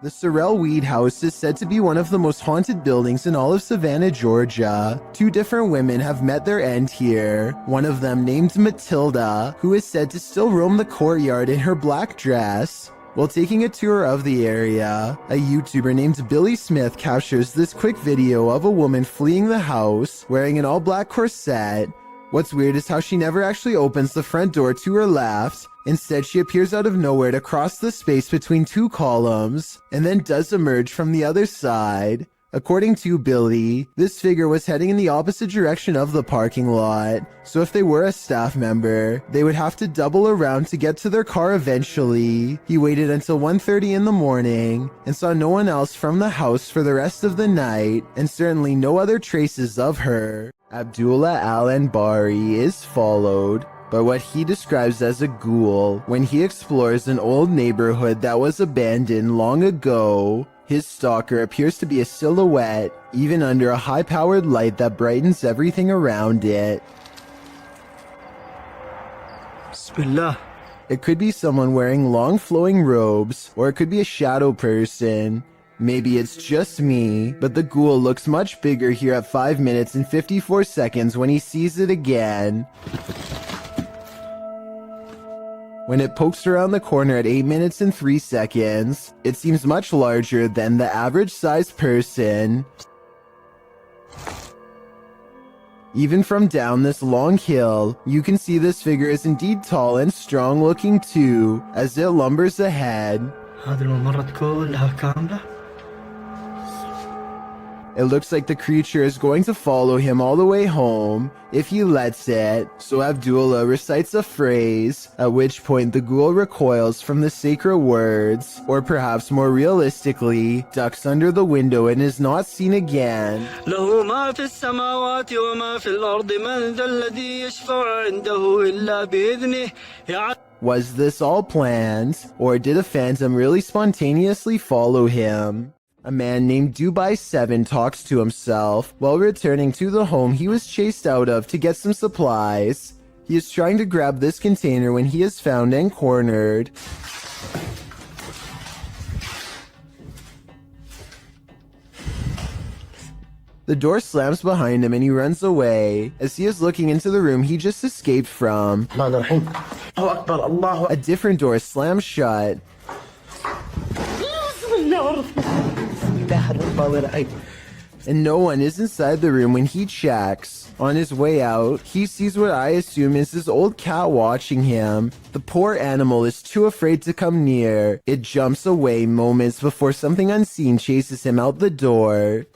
The Sorrel Weed House is said to be one of the most haunted buildings in all of Savannah, Georgia. 2 different women have met their end here. One of them named Matilda, who is said to still roam the courtyard in her black dress. While taking a tour of the area, a YouTuber named Billy Smith captures this quick video of a woman fleeing the house wearing an all-black corset. What's weird is how she never actually opens the front door to her left. Instead, she appears out of nowhere to cross the space between 2 columns, and then does emerge from the other side. According to Billy, this figure was heading in the opposite direction of the parking lot, so if they were a staff member, they would have to double around to get to their car eventually. He waited until 1:30 in the morning, and saw no one else from the house for the rest of the night, and certainly no other traces of her. Abdullah Al-Anbari is followed by what he describes as a ghoul when he explores an old neighborhood that was abandoned long ago. His stalker appears to be a silhouette, even under a high-powered light that brightens everything around it. Bismillah. It could be someone wearing long flowing robes, or it could be a shadow person. Maybe it's just me, but the ghoul looks much bigger here at 5 minutes and 54 seconds when he sees it again. When it pokes around the corner at 8 minutes and 3 seconds, it seems much larger than the average sized person. Even from down this long hill, you can see this figure is indeed tall and strong looking too, as it lumbers ahead. It looks like the creature is going to follow him all the way home, if he lets it, so Abdullah recites a phrase, at which point the ghoul recoils from the sacred words, or perhaps more realistically, ducks under the window and is not seen again. له ما في السماوات وما في الأرض من ذا الذي يشفع عنده إلا بإذنه. Was this all planned, or did a phantom really spontaneously follow him? A man named Dubai7 talks to himself while returning to the home he was chased out of to get some supplies. He is trying to grab this container when he is found and cornered. The door slams behind him and he runs away as he is looking into the room he just escaped from. A different door slams shut. And no one is inside the room when he checks. On his way out, he sees what I assume is his old cat watching him. The poor animal is too afraid to come near. It jumps away moments before something unseen chases him out the door.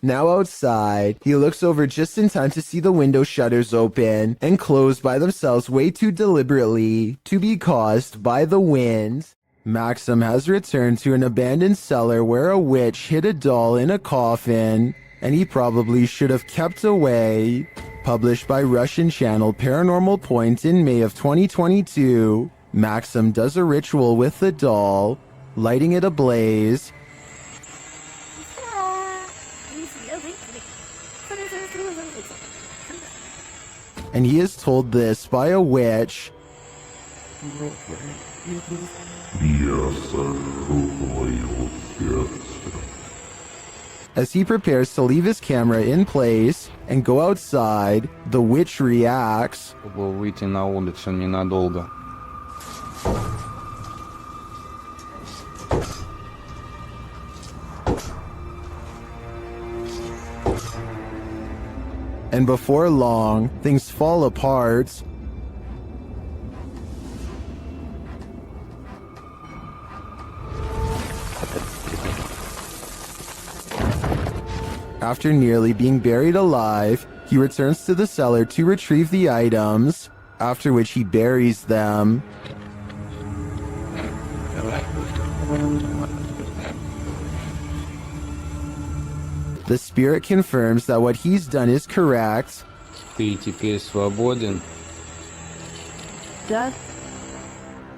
Now outside, he looks over just in time to see the window shutters open and close by themselves way too deliberately to be caused by the wind. Maxim has returned to an abandoned cellar where a witch hid a doll in a coffin, and he probably should have kept away. Published by Russian channel Paranormal Point in May of 2022, Maxim does a ritual with the doll, lighting it ablaze. And he is told this by a witch. As he prepares to leave his camera in place and go outside, the witch reacts. Выйти на улицу ненадолго. And before long, things fall apart. After nearly being buried alive, he returns to the cellar to retrieve the items, after which he buries them. The spirit confirms that what he's done is correct. Ты теперь свободен.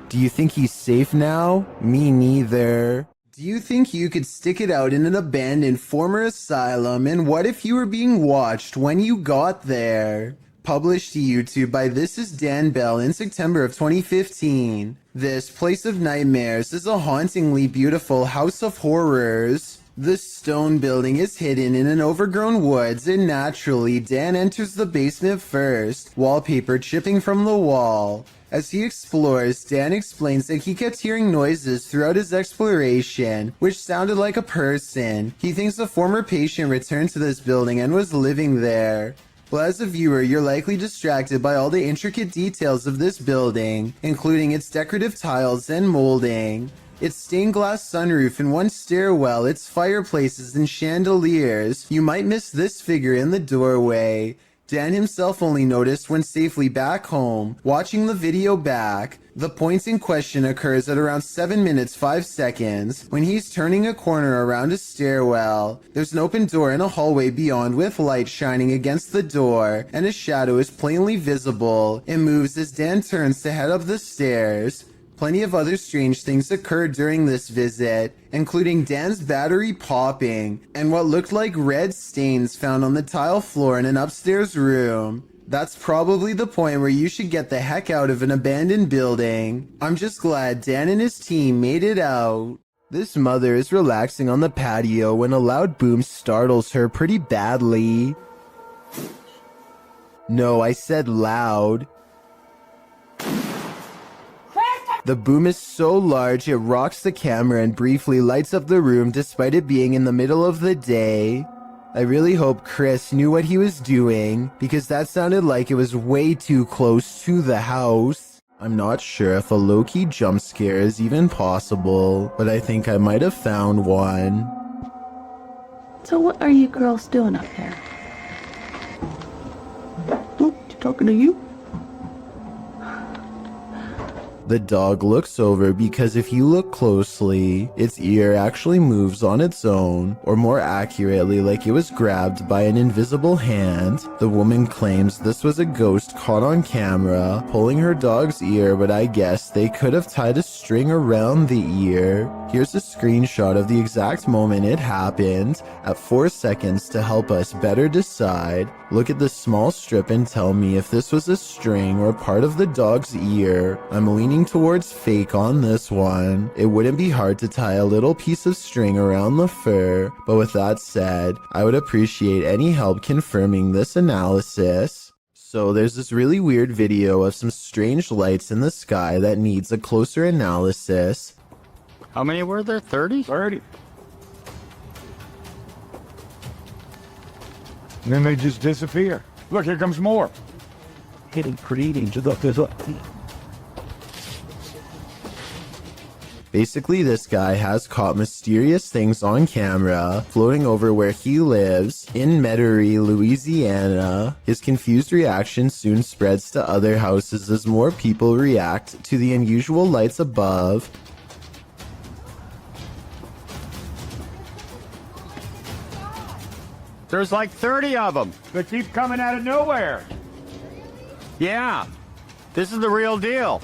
Do you think he's safe now? Me neither. Do you think you could stick it out in an abandoned former asylum, and what if you were being watched when you got there? Published to YouTube by This Is Dan Bell in September of 2015. This Place of Nightmares is a hauntingly beautiful house of horrors. The stone building is hidden in an overgrown woods, and naturally, Dan enters the basement first, wallpaper chipping from the wall. As he explores, Dan explains that he kept hearing noises throughout his exploration, which sounded like a person. He thinks a former patient returned to this building and was living there. Well, as a viewer, you're likely distracted by all the intricate details of this building, including its decorative tiles and molding. Its stained glass sunroof and one stairwell, its fireplaces and chandeliers. You might miss this figure in the doorway. Dan himself only noticed when safely back home, watching the video back. The point in question occurs at around 7 minutes 5 seconds, when he's turning a corner around a stairwell. There's an open door in a hallway beyond with light shining against the door, and a shadow is plainly visible. It moves as Dan turns to head up the stairs. Plenty of other strange things occurred during this visit, including Dan's battery popping, and what looked like red stains found on the tile floor in an upstairs room. That's probably the point where you should get the heck out of an abandoned building. I'm just glad Dan and his team made it out. This mother is relaxing on the patio when a loud boom startles her pretty badly. No, I said loud. The boom is so large it rocks the camera and briefly lights up the room despite it being in the middle of the day. I really hope Chris knew what he was doing, because that sounded like it was way too close to the house. I'm not sure if a low-key jump scare is even possible, but I think I might have found one. So what are you girls doing up there? Look, talking to you? The dog looks over because if you look closely, its ear actually moves on its own, or more accurately, like it was grabbed by an invisible hand. The woman claims this was a ghost caught on camera, pulling her dog's ear, but I guess they could have tied a string around the ear. Here's a screenshot of the exact moment it happened, at 4 seconds to help us better decide. Look at the small strip and tell me if this was a string or part of the dog's ear. I'm leaning towards fake on this one. It wouldn't be hard to tie a little piece of string around the fur, but with that said, I would appreciate any help confirming this analysis. So there's this really weird video of some strange lights in the sky that needs a closer analysis. How many were there? 30? 30. And then they just disappear. Look, here comes more. Hitting creating to the Basically, this guy has caught mysterious things on camera floating over where he lives in Metairie, Louisiana. His confused reaction soon spreads to other houses as more people react to the unusual lights above. There's like 30 of them. They keep coming out of nowhere. Yeah, this is the real deal.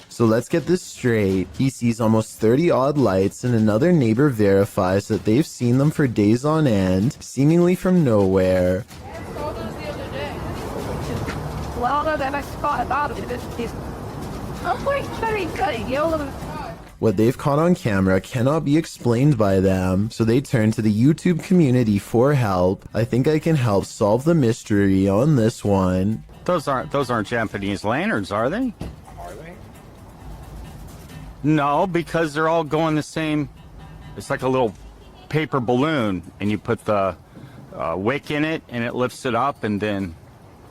So let's get this straight. He sees almost 30 odd lights, and another neighbor verifies that they've seen them for days on end, seemingly from nowhere. Well, then I saw about it. What they've caught on camera cannot be explained by them, so they turn to the YouTube community for help. I think I can help solve the mystery on this one. Those aren't Japanese lanterns, are they? Are they? No, because they're all going the same. It's like a little paper balloon, and you put the wick in it, and it lifts it up, and then...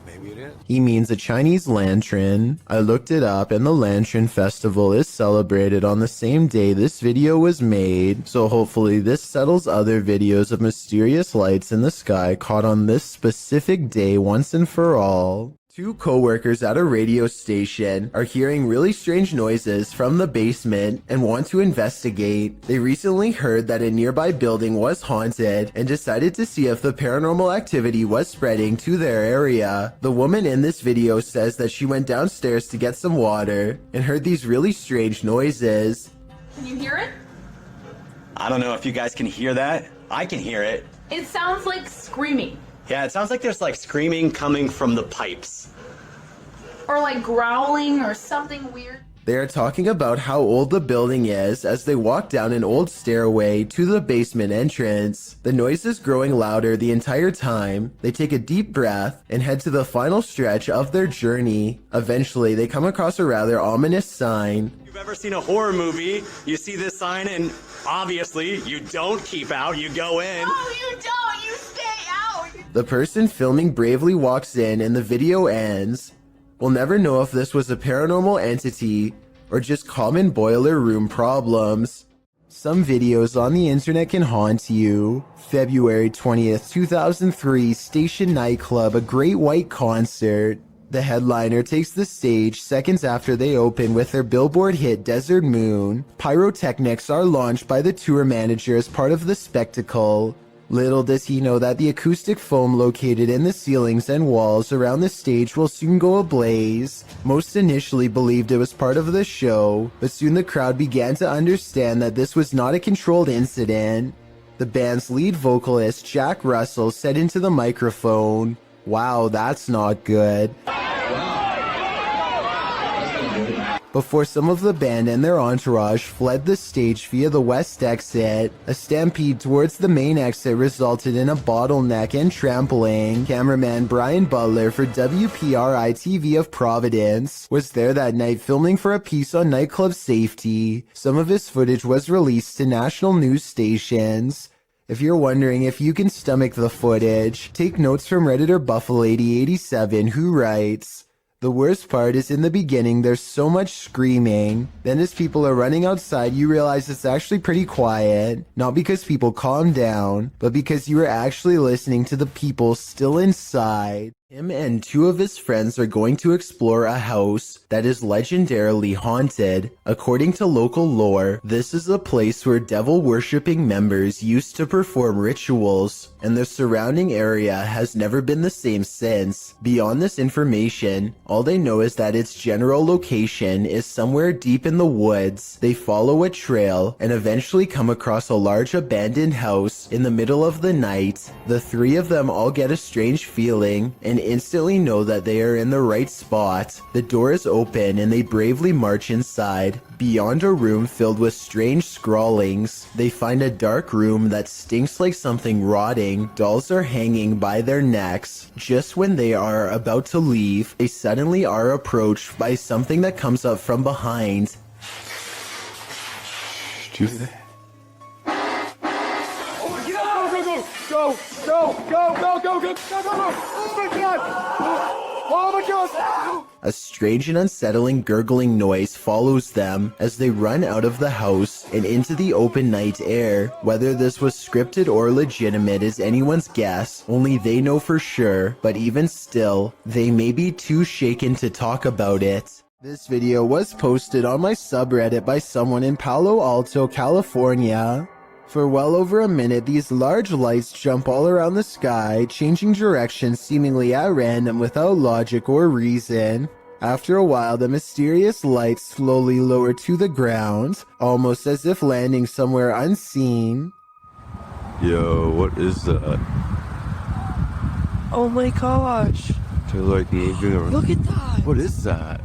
Maybe it is. He means a Chinese lantern. I looked it up, and the Lantern Festival is celebrated on the same day this video was made, so hopefully this settles other videos of mysterious lights in the sky caught on this specific day once and for all. Two co-workers at a radio station are hearing really strange noises from the basement and want to investigate. They recently heard that a nearby building was haunted and decided to see if the paranormal activity was spreading to their area. The woman in this video says that she went downstairs to get some water and heard these really strange noises. Can you hear it? I don't know if you guys can hear that. I can hear it. It sounds like screaming. Yeah, it sounds like there's like screaming coming from the pipes. Or like growling or something weird. They are talking about how old the building is as they walk down an old stairway to the basement entrance. The noise is growing louder the entire time. They take a deep breath and head to the final stretch of their journey. Eventually, they come across a rather ominous sign. If you've ever seen a horror movie, you see this sign and obviously you don't keep out, you go in. No, you don't. You stay out. The person filming bravely walks in and the video ends. We'll never know if this was a paranormal entity or just common boiler room problems. Some videos on the internet can haunt you. February 20th, 2003, Station Nightclub, a Great White concert. The headliner takes the stage seconds after they open with their Billboard hit Desert Moon. Pyrotechnics are launched by the tour manager as part of the spectacle. Little does he know that the acoustic foam located in the ceilings and walls around the stage will soon go ablaze. Most initially believed it was part of the show, but soon the crowd began to understand that this was not a controlled incident. The band's lead vocalist, Jack Russell, said into the microphone, "Wow, that's not good," before some of the band and their entourage fled the stage via the west exit. A stampede towards the main exit resulted in a bottleneck and trampling. Cameraman Brian Butler for WPRI-TV of Providence was there that night filming for a piece on nightclub safety. Some of his footage was released to national news stations. If you're wondering if you can stomach the footage, take notes from Redditor Buffalady87, who writes, "The worst part is in the beginning there's so much screaming. Then as people are running outside you realize it's actually pretty quiet. Not because people calm down, but because you are actually listening to the people still inside." Him and two of his friends are going to explore a house that is legendarily haunted. According to local lore, this is a place where devil-worshipping members used to perform rituals, and the surrounding area has never been the same since. Beyond this information, all they know is that its general location is somewhere deep in the woods. They follow a trail and eventually come across a large abandoned house in the middle of the night. The three of them all get a strange feeling and instantly know that they are in the right spot. The door is open and they bravely march inside. Beyond a room filled with strange scrawlings, they find a dark room that stinks like something rotting. Dolls are hanging by their necks. Just when they are about to leave, they suddenly are approached by something that comes up from behind. Did you hear that? Go! Oh my God! Oh my God! A strange and unsettling gurgling noise follows them as they run out of the house and into the open night air. Whether this was scripted or legitimate is anyone's guess, only they know for sure, but even still, they may be too shaken to talk about it. This video was posted on my subreddit by someone in Palo Alto, California. For well over a minute, these large lights jump all around the sky, changing direction seemingly at random without logic or reason. After a while, the mysterious lights slowly lower to the ground, almost as if landing somewhere unseen. Yo, what is that? Oh my gosh. They're like moving around. Look at that. What is that?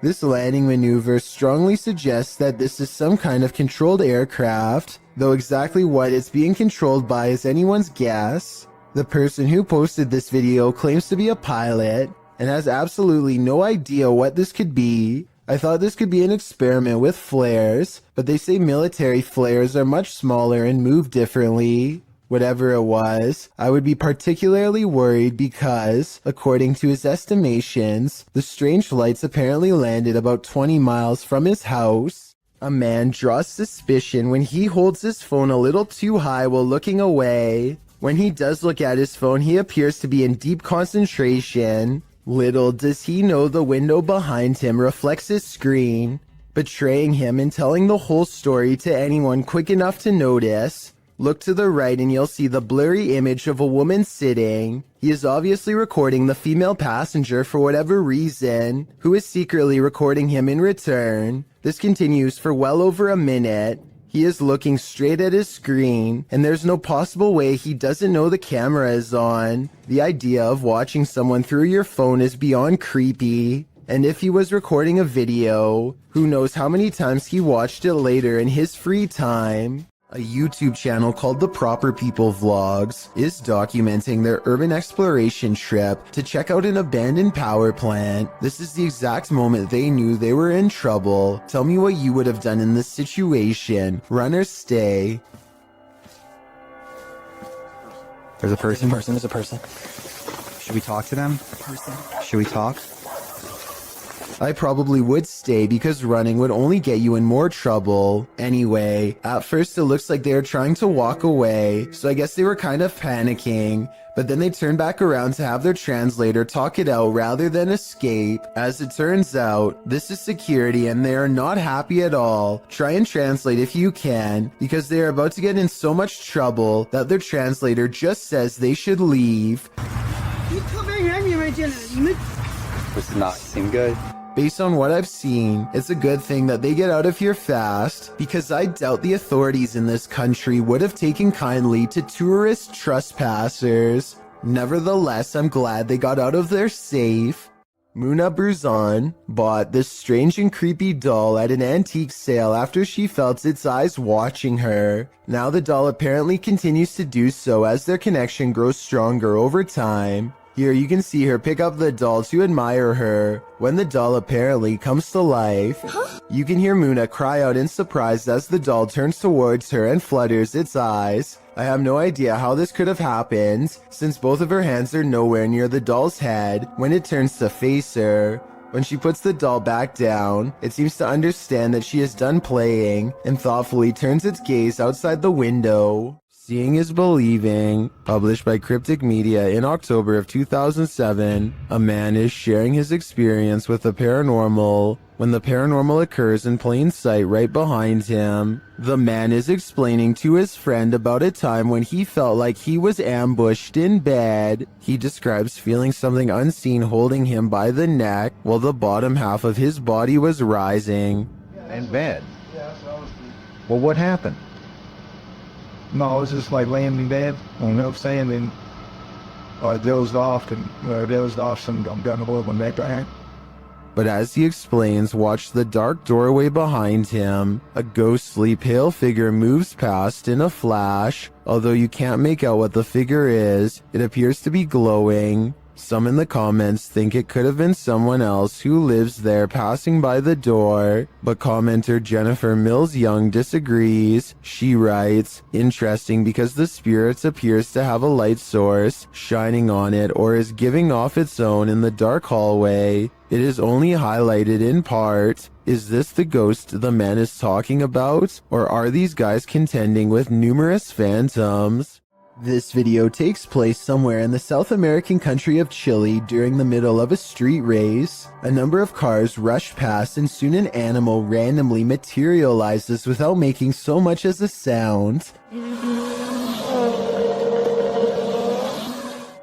This landing maneuver strongly suggests that this is some kind of controlled aircraft, though exactly what it's being controlled by is anyone's guess. The person who posted this video claims to be a pilot and has absolutely no idea what this could be. I thought this could be an experiment with flares, but they say military flares are much smaller and move differently. Whatever it was, I would be particularly worried because, according to his estimations, the strange lights apparently landed about 20 miles from his house. A man draws suspicion when he holds his phone a little too high while looking away. When he does look at his phone, he appears to be in deep concentration. Little does he know the window behind him reflects his screen, betraying him and telling the whole story to anyone quick enough to notice. Look to the right and you'll see the blurry image of a woman sitting. He is obviously recording the female passenger for whatever reason, who is secretly recording him in return. This continues for well over a minute. He is looking straight at his screen, and there's no possible way he doesn't know the camera is on. The idea of watching someone through your phone is beyond creepy. And if he was recording a video, who knows how many times he watched it later in his free time. A YouTube channel called The Proper People Vlogs is documenting their urban exploration trip to check out an abandoned power plant. This is the exact moment they knew they were in trouble. Tell me what you would have done in this situation. Run or stay. There's a person. There's a person. Should we talk to them? Should we talk? I probably would stay because running would only get you in more trouble. Anyway, at first it looks like they were trying to walk away, so I guess they were kind of panicking. But then they turned back around to have their translator talk it out rather than escape. As it turns out, this is security and they are not happy at all. Try and translate if you can, because they are about to get in so much trouble that their translator just says they should leave. Does not seem good. Based on what I've seen, it's a good thing that they get out of here fast, because I doubt the authorities in this country would have taken kindly to tourist trespassers. Nevertheless, I'm glad they got out of there safe. Muna Bruzan bought this strange and creepy doll at an antique sale after she felt its eyes watching her. Now the doll apparently continues to do so as their connection grows stronger over time. Here you can see her pick up the doll to admire her. When the doll apparently comes to life, you can hear Muna cry out in surprise as the doll turns towards her and flutters its eyes. I have no idea how this could have happened, since both of her hands are nowhere near the doll's head when it turns to face her. When she puts the doll back down, it seems to understand that she is done playing and thoughtfully turns its gaze outside the window. Seeing is Believing, published by Cryptic Media in October of 2007, a man is sharing his experience with the paranormal when the paranormal occurs in plain sight right behind him. The man is explaining to his friend about a time when he felt like he was ambushed in bed. He describes feeling something unseen holding him by the neck while the bottom half of his body was rising. In bed? Well, what happened? No, I was just like laying in bed, you know what I'm saying, and I dozed off, and I'm done a little bit back. But as he explains, watch the dark doorway behind him. A ghostly pale figure moves past in a flash. Although you can't make out what the figure is, it appears to be glowing. Some in the comments think it could have been someone else who lives there passing by the door, but commenter Jennifer Mills Young disagrees. She writes, "Interesting because the spirit appears to have a light source shining on it or is giving off its own in the dark hallway. It is only highlighted in part. Is this the ghost the man is talking about, or are these guys contending with numerous phantoms?" This video takes place somewhere in the South American country of Chile during the middle of a street race. A number of cars rush past and soon an animal randomly materializes without making so much as a sound.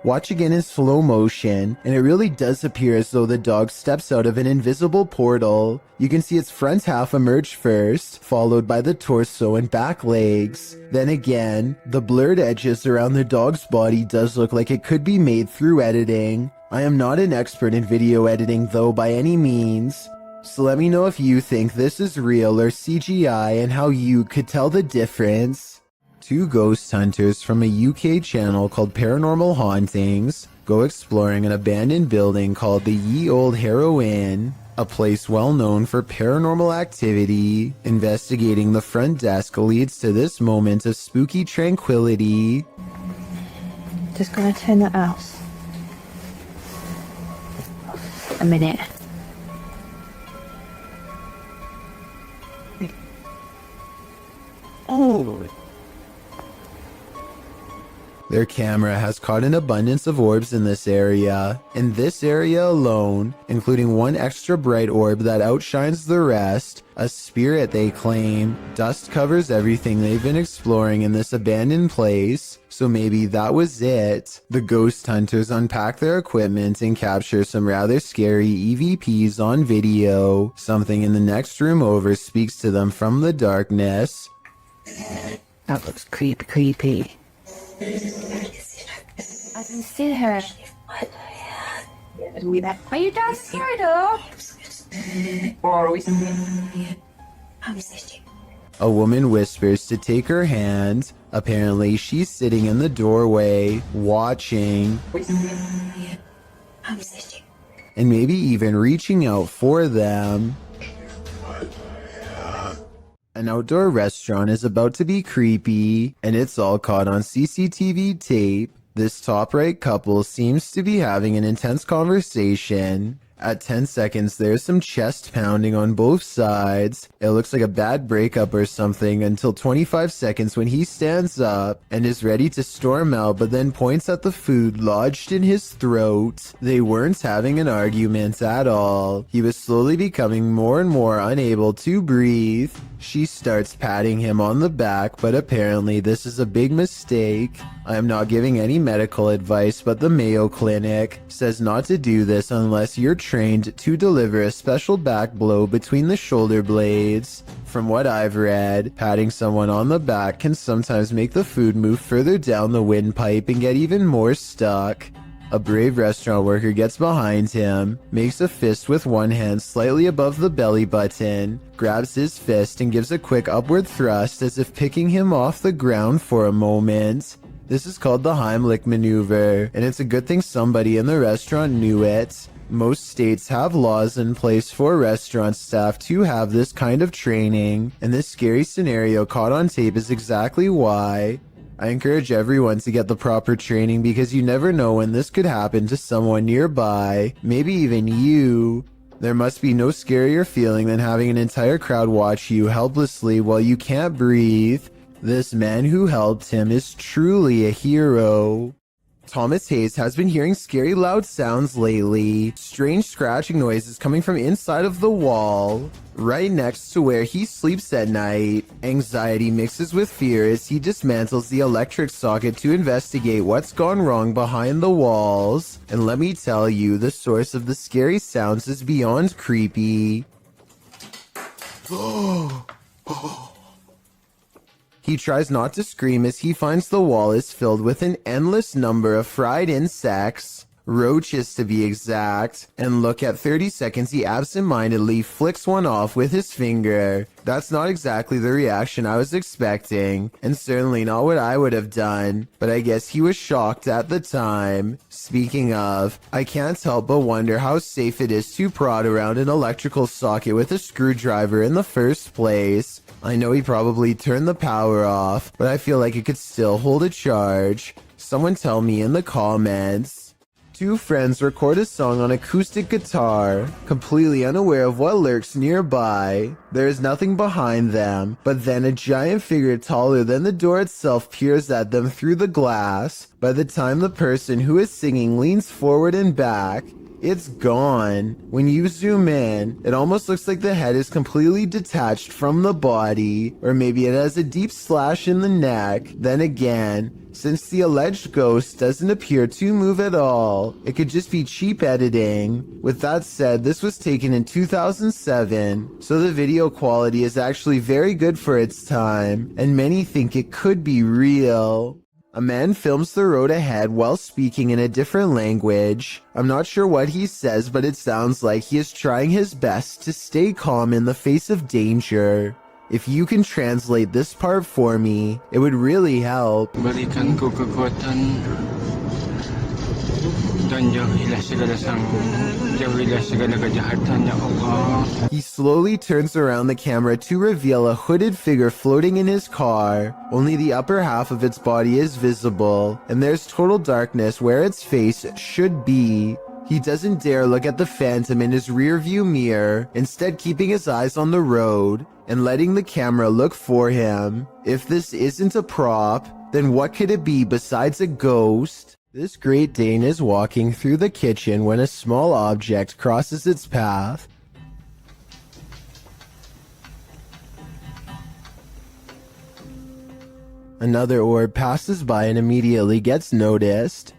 Watch again in slow motion, and it really does appear as though the dog steps out of an invisible portal. You can see its front half emerge first, followed by the torso and back legs. Then again, the blurred edges around the dog's body does look like it could be made through editing. I am not an expert in video editing though by any means. So let me know if you think this is real or CGI and how you could tell the difference. Two ghost hunters from a UK channel called Paranormal Hauntings go exploring an abandoned building called the Ye Old Harrow Inn, a place well known for paranormal activity. Investigating the front desk leads to this moment of spooky tranquility. Just gonna turn that off. A minute. Oh. Their camera has caught an abundance of orbs in this area. In this area alone, including one extra bright orb that outshines the rest, a spirit they claim. Dust covers everything they've been exploring in this abandoned place, so maybe that was it. The ghost hunters unpack their equipment and capture some rather scary EVPs on video. Something in the next room over speaks to them from the darkness. That looks creepy. I can see her. Are you that scared of? A woman whispers to take her hand. Apparently, she's sitting in the doorway, watching, and maybe even reaching out for them. An outdoor restaurant is about to be creepy, and it's all caught on CCTV tape. This top right couple seems to be having an intense conversation. At 10 seconds, there's some chest pounding on both sides. It looks like a bad breakup or something until 25 seconds when he stands up and is ready to storm out, but then points at the food lodged in his throat. They weren't having an argument at all. He was slowly becoming more and more unable to breathe. She starts patting him on the back, but apparently this is a big mistake. I am not giving any medical advice, but the Mayo Clinic says not to do this unless you're trained to deliver a special back blow between the shoulder blades. From what I've read, patting someone on the back can sometimes make the food move further down the windpipe and get even more stuck. A brave restaurant worker gets behind him, makes a fist with one hand slightly above the belly button, grabs his fist and gives a quick upward thrust as if picking him off the ground for a moment. This is called the Heimlich maneuver, and it's a good thing somebody in the restaurant knew it. Most states have laws in place for restaurant staff to have this kind of training, and this scary scenario caught on tape is exactly why. I encourage everyone to get the proper training because you never know when this could happen to someone nearby, maybe even you. There must be no scarier feeling than having an entire crowd watch you helplessly while you can't breathe. This man who helped him is truly a hero. Thomas Hayes has been hearing scary loud sounds lately. Strange scratching noises coming from inside of the wall, right next to where he sleeps at night. Anxiety mixes with fear as he dismantles the electric socket to investigate what's gone wrong behind the walls. And let me tell you, the source of the scary sounds is beyond creepy. He tries not to scream as he finds the wall is filled with an endless number of fried insects, roaches to be exact, and look, at 30 seconds he absentmindedly flicks one off with his finger. That's not exactly the reaction I was expecting, and certainly not what I would have done, but I guess he was shocked at the time. Speaking of, I can't help but wonder how safe it is to prod around an electrical socket with a screwdriver in the first place. I know he probably turned the power off, but I feel like it could still hold a charge. Someone tell me in the comments. Two friends record a song on acoustic guitar, completely unaware of what lurks nearby. There is nothing behind them, but then a giant figure taller than the door itself peers at them through the glass. By the time the person who is singing leans forward and back, it's gone. When you zoom in, it almost looks like the head is completely detached from the body, or maybe it has a deep slash in the neck. Then again, since the alleged ghost doesn't appear to move at all, it could just be cheap editing. With that said, this was taken in 2007, so the video quality is actually very good for its time, and many think it could be real. A man films the road ahead while speaking in a different language. I'm not sure what he says, but it sounds like he is trying his best to stay calm in the face of danger. If you can translate this part for me, it would really help. Balikan ko kekuatan dan jauhilah segala jauhilah segala kejahatan ya Allah. He slowly turns around the camera to reveal a hooded figure floating in his car. Only the upper half of its body is visible, and there's total darkness where its face should be. He doesn't dare look at the phantom in his rearview mirror, instead keeping his eyes on the road and letting the camera look for him. If this isn't a prop, then what could it be besides a ghost? This Great Dane is walking through the kitchen when a small object crosses its path. Another orb passes by and immediately gets noticed.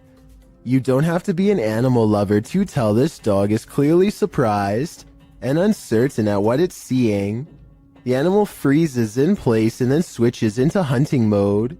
You don't have to be an animal lover to tell this dog is clearly surprised and uncertain at what it's seeing. The animal freezes in place and then switches into hunting mode,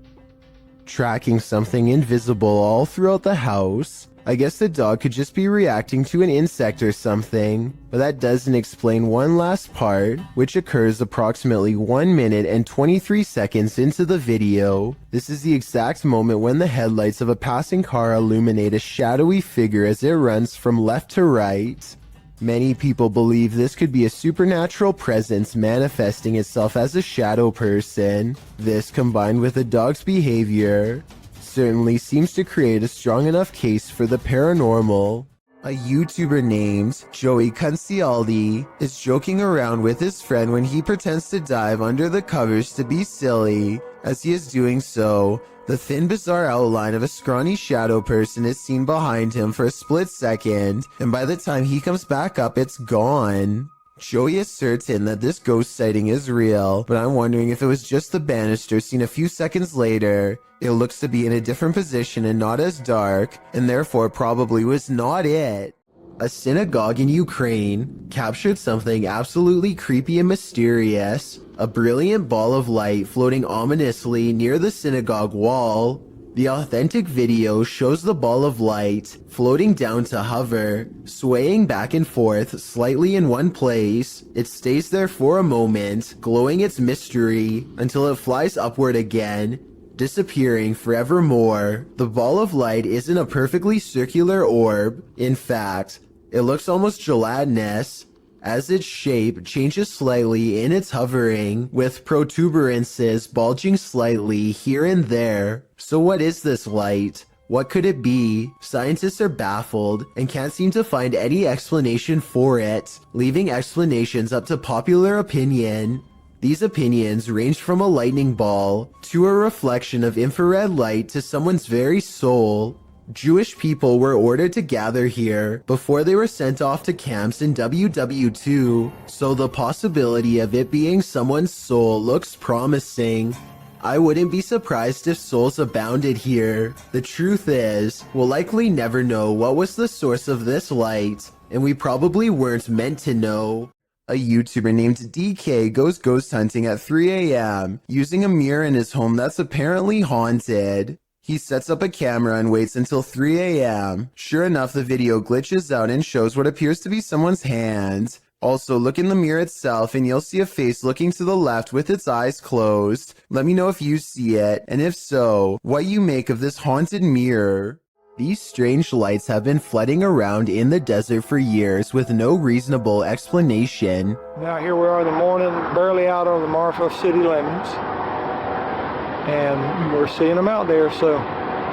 tracking something invisible all throughout the house. I guess the dog could just be reacting to an insect or something, but that doesn't explain one last part, which occurs approximately 1 minute and 23 seconds into the video. This is the exact moment when the headlights of a passing car illuminate a shadowy figure as it runs from left to right. Many people believe this could be a supernatural presence manifesting itself as a shadow person. This, combined with the dog's behavior, certainly seems to create a strong enough case for the paranormal. A YouTuber named Joey Cuncialdi is joking around with his friend when he pretends to dive under the covers to be silly. As he is doing so, the thin, bizarre outline of a scrawny shadow person is seen behind him for a split second, and by the time he comes back up, it's gone. Joey is certain that this ghost sighting is real, but I'm wondering if it was just the banister seen a few seconds later. It looks to be in a different position and not as dark, and therefore probably was not it. A synagogue in Ukraine captured something absolutely creepy and mysterious. A brilliant ball of light floating ominously near the synagogue wall. The authentic video shows the ball of light floating down to hover, swaying back and forth slightly in one place. It stays there for a moment, glowing its mystery, until it flies upward again, disappearing forevermore. The ball of light isn't a perfectly circular orb. In fact, it looks almost gelatinous, as its shape changes slightly in its hovering, with protuberances bulging slightly here and there. So what is this light? What could it be? Scientists are baffled and can't seem to find any explanation for it, leaving explanations up to popular opinion. These opinions range from a lightning ball to a reflection of infrared light to someone's very soul. Jewish people were ordered to gather here before they were sent off to camps in WW2, so the possibility of it being someone's soul looks promising. I wouldn't be surprised if souls abounded here. The truth is, we'll likely never know what was the source of this light, and we probably weren't meant to know. A YouTuber named DK goes ghost hunting at 3 a.m. using a mirror in his home that's apparently haunted. He sets up a camera and waits until 3 a.m. Sure enough, the video glitches out and shows what appears to be someone's hand. Also, look in the mirror itself and you'll see a face looking to the left with its eyes closed. Let me know if you see it, and if so, what you make of this haunted mirror. These strange lights have been flooding around in the desert for years with no reasonable explanation. Now here we are in the morning, barely out on the Marfa City limits. And we're seeing them out there, so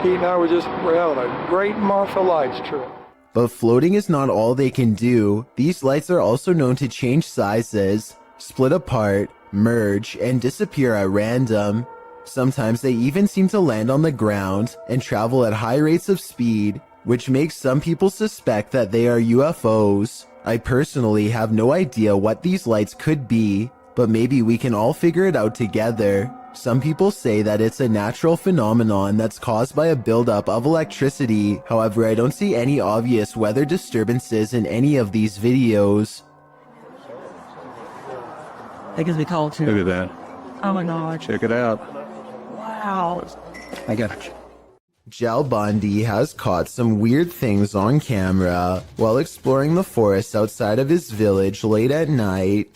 Pete and I we're having a great Marfa Lights trip. But floating is not all they can do. These lights are also known to change sizes, split apart, merge, and disappear at random. Sometimes they even seem to land on the ground and travel at high rates of speed, which makes some people suspect that they are UFOs. I personally have no idea what these lights could be, but maybe we can all figure it out together. Some people say that it's a natural phenomenon that's caused by a buildup of electricity. However, I don't see any obvious weather disturbances in any of these videos. That gives me call too. Look at that. Oh my god. Check it out. Wow. I got it. Jal Bondi has caught some weird things on camera while exploring the forest outside of his village late at night.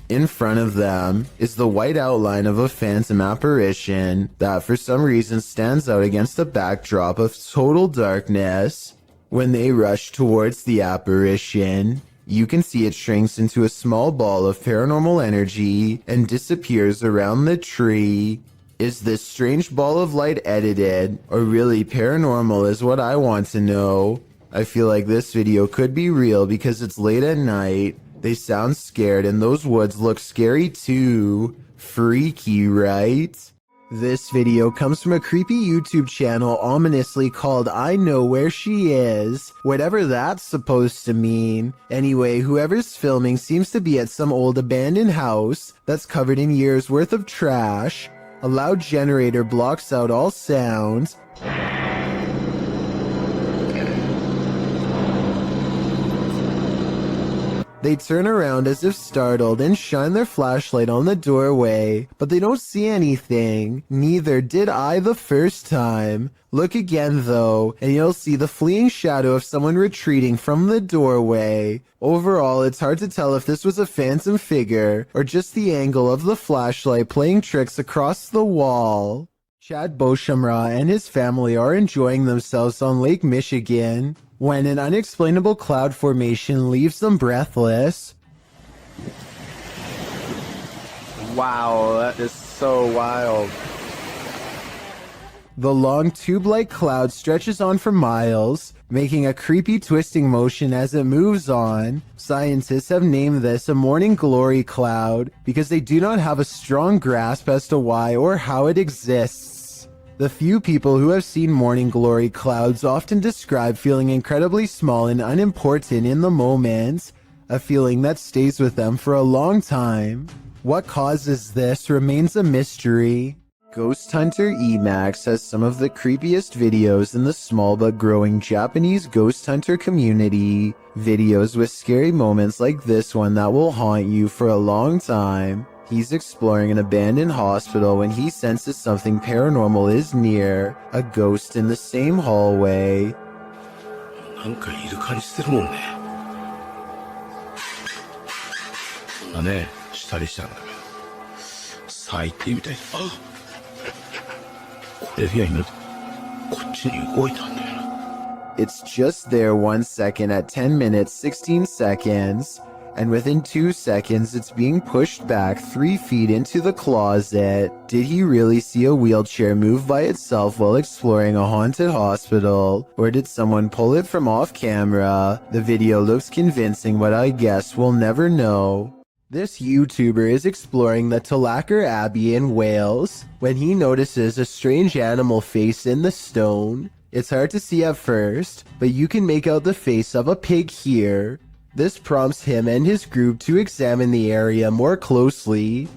In front of them is the white outline of a phantom apparition that for some reason stands out against a backdrop of total darkness. When they rush towards the apparition, you can see it shrinks into a small ball of paranormal energy and disappears around the tree. Is this strange ball of light edited, or really paranormal is what I want to know. I feel like this video could be real because it's late at night. They sound scared and those woods look scary too. Freaky, right? This video comes from a creepy YouTube channel ominously called I Know Where She Is, whatever that's supposed to mean. Anyway, whoever's filming seems to be at some old abandoned house that's covered in years worth of trash. A loud generator blocks out all sounds. They turn around as if startled and shine their flashlight on the doorway, but they don't see anything. Neither did I the first time. Look again though, and you'll see the fleeing shadow of someone retreating from the doorway. Overall, it's hard to tell if this was a phantom figure or just the angle of the flashlight playing tricks across the wall. Chad Beauchamra and his family are enjoying themselves on Lake Michigan when an unexplainable cloud formation leaves them breathless. Wow, that is so wild. The long tube-like cloud stretches on for miles, making a creepy twisting motion as it moves on. Scientists have named this a morning glory cloud because they do not have a strong grasp as to why or how it exists. The few people who have seen morning glory clouds often describe feeling incredibly small and unimportant in the moment, a feeling that stays with them for a long time. What causes this remains a mystery. Ghost Hunter Emax has some of the creepiest videos in the small but growing Japanese ghost hunter community. Videos with scary moments like this one that will haunt you for a long time. He's exploring an abandoned hospital when he senses something paranormal is near, a ghost in the same hallway. なんかいる感じしてるもんね。そんなね、したりしたんだけど。最低みたいな。あ、これで今、こっちに動いたんだよな。 It's just there 1 second at 10 minutes 16 seconds. And within 2 seconds, it's being pushed back 3 feet into the closet. Did he really see a wheelchair move by itself while exploring a haunted hospital? Or did someone pull it from off camera? The video looks convincing, but I guess we'll never know. This YouTuber is exploring the Tulacker Abbey in Wales when he notices a strange animal face in the stone. It's hard to see at first, but you can make out the face of a pig here. This prompts him and his group to examine the area more closely,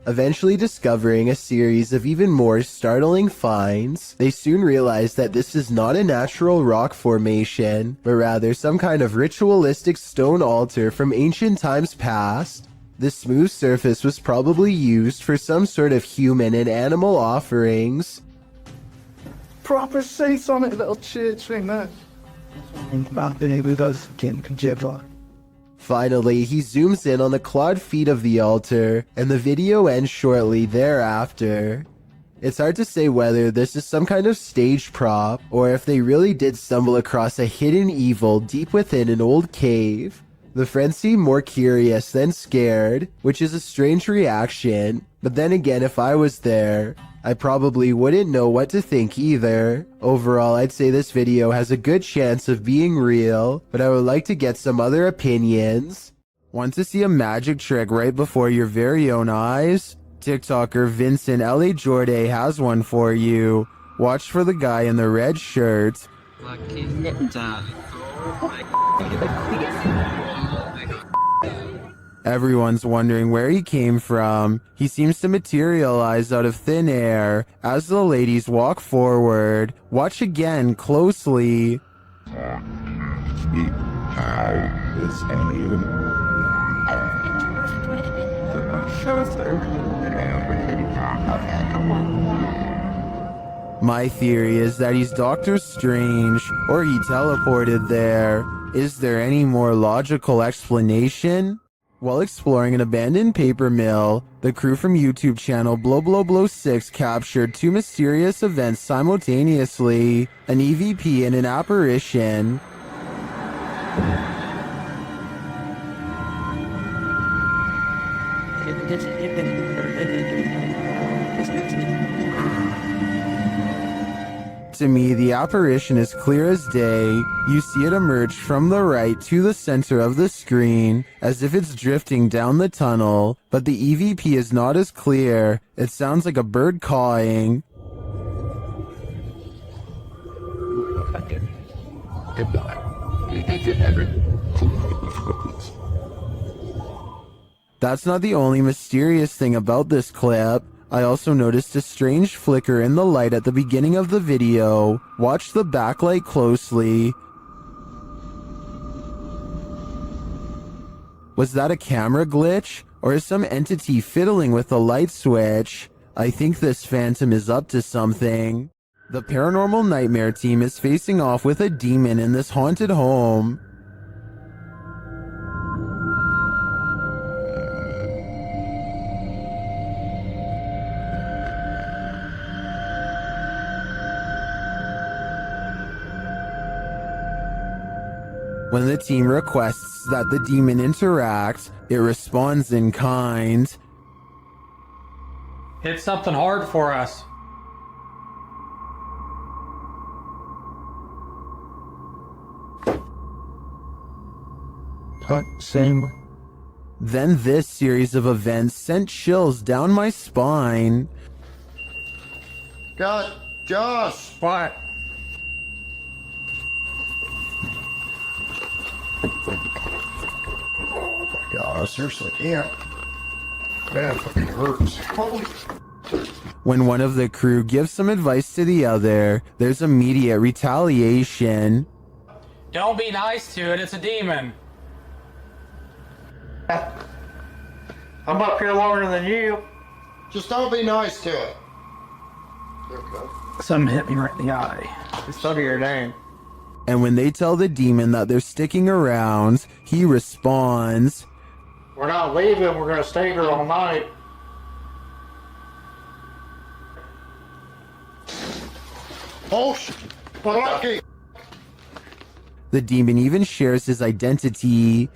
eventually discovering a series of even more startling finds. They soon realize that this is not a natural rock formation, but rather some kind of ritualistic stone altar from ancient times past. The smooth surface was probably used for some sort of human and animal offerings. Proper seats on it, little church thing there. Finally, he zooms in on the clawed feet of the altar, and the video ends shortly thereafter. It's hard to say whether this is some kind of stage prop, or if they really did stumble across a hidden evil deep within an old cave. The friends seem more curious than scared, which is a strange reaction, but then again, if I was there, I probably wouldn't know what to think either. Overall, I'd say this video has a good chance of being real, but I would like to get some other opinions. Want to see a magic trick right before your very own eyes? TikToker Vincent L.A. Jordan has one for you. Watch for the guy in the red shirt. Everyone's wondering where he came from. He seems to materialize out of thin air as the ladies walk forward. Watch again closely. My theory is that he's Doctor Strange, or he teleported there. Is there any more logical explanation? While exploring an abandoned paper mill, the crew from YouTube channel Blow6 captured 2 mysterious events simultaneously, an EVP and an apparition. To me, the apparition is clear as day. You see it emerge from the right to the center of the screen, as if it's drifting down the tunnel, but the EVP is not as clear. It sounds like a bird cawing. That's not the only mysterious thing about this clip. I also noticed a strange flicker in the light at the beginning of the video. Watch the backlight closely. Was that a camera glitch? Or is some entity fiddling with the light switch? I think this phantom is up to something. The Paranormal Nightmare team is facing off with a demon in this haunted home. When the team requests that the demon interact, it responds in kind. Hit something hard for us. Same. Then this series of events sent chills down my spine. God, Josh! What? God, I seriously can't. Man, it fucking hurts. Holy. When one of the crew gives some advice to the other, there's immediate retaliation. Don't be nice to it, it's a demon. I'm up here longer than you. Just don't be nice to it. Something hit me right in the eye. It's under your name. And when they tell the demon that they're sticking around, he responds, We're not leaving, we're gonna stay here all night. Oh shit! Lucky. The demon even shares his identity.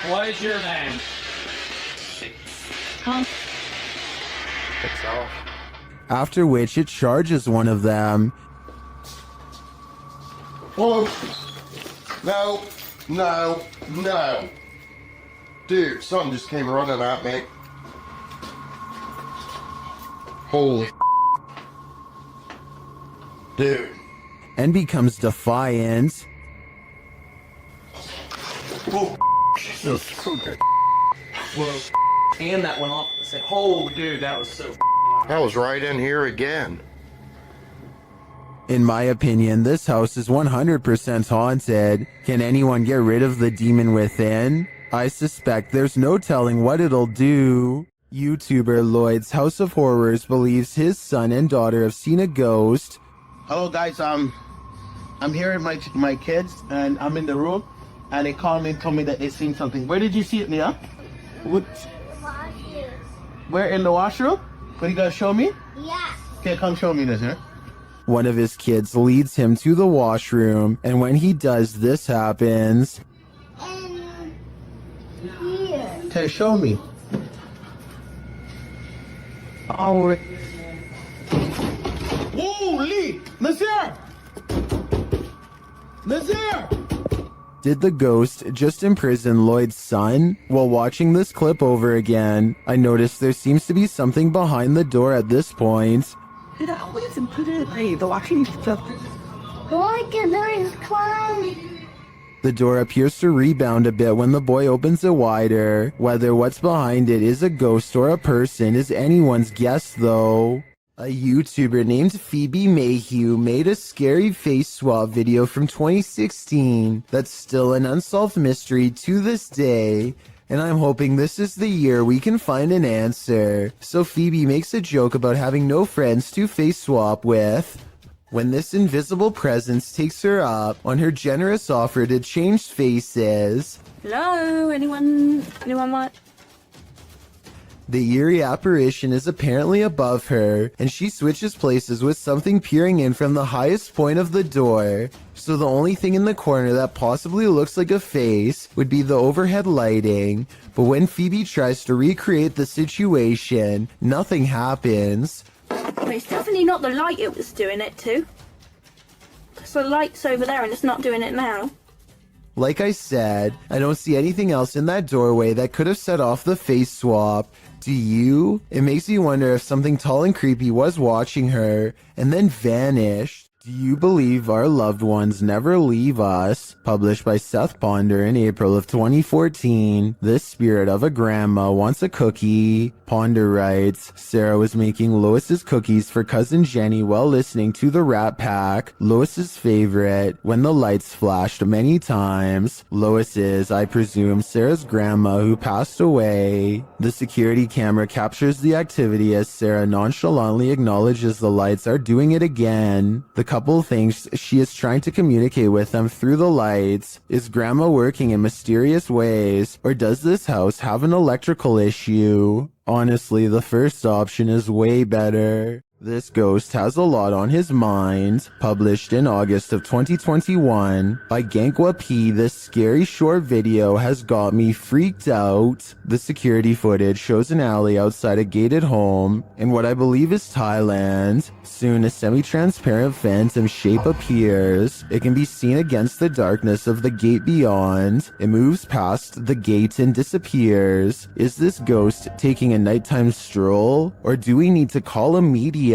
What is your name? Huh? After which it charges one of them. Whoa! No! No! No! Dude, something just came running at me. Holy dude. And becomes defiant. Whoa. Whoa. And that went off. I said, oh, dude, that was so That was right in here again. In my opinion, this house is 100% haunted. Can anyone get rid of the demon within? I suspect there's no telling what it'll do. YouTuber Lloyd's House of Horrors believes his son and daughter have seen a ghost. Hello guys, I'm here with my kids and I'm in the room and they called me and told me that they seen something. Where did you see it, Nia? What? Where, in the washroom? What, you gonna show me? Yeah. Okay, come show me this, huh? One of his kids leads him to the washroom, and when he does, this happens. Here. Okay, show me. Oh, holy! Nazir! Nazir! Did the ghost just imprison Lloyd's son? While watching this clip over again, I noticed there seems to be something behind the door at this point. Did I always put it in the washing stuff? Look at there's clowns. The door appears to rebound a bit when the boy opens it wider. Whether what's behind it is a ghost or a person is anyone's guess though. A YouTuber named Phoebe Mayhew made a scary face swap video from 2016 that's still an unsolved mystery to this day, and I'm hoping this is the year we can find an answer. So Phoebe makes a joke about having no friends to face swap with. When this invisible presence takes her up on her generous offer to change faces. Hello, anyone want? The eerie apparition is apparently above her, and she switches places with something peering in from the highest point of the door. So the only thing in the corner that possibly looks like a face would be the overhead lighting. But when Phoebe tries to recreate the situation, nothing happens. But it's definitely not the light it was doing it to. the light's over there and it's not doing it now. Like I said, I don't see anything else in that doorway that could have set off the face swap. Do you? It makes me wonder if something tall and creepy was watching her and then vanished. Do you believe our loved ones never leave us? Published by Seth Ponder in April of 2014. The spirit of a grandma wants a cookie. Ponder writes, Sarah was making Lois's cookies for cousin Jenny while listening to the Rat Pack, Lois's favorite, when the lights flashed many times. Lois is, I presume, Sarah's grandma who passed away. The security camera captures the activity as Sarah nonchalantly acknowledges the lights are doing it again. The couple thinks she is trying to communicate with them through the lights. Is grandma working in mysterious ways, or does this house have an electrical issue? Honestly, the first option is way better. This ghost has a lot on his mind. Published in August of 2021 by Gankwa P, this scary short video has got me freaked out. The security footage shows an alley outside a gated home in what I believe is Thailand. Soon a semi-transparent phantom shape appears. It can be seen against the darkness of the gate beyond. It moves past the gate and disappears. Is this ghost taking a nighttime stroll, or do we need to call a medium?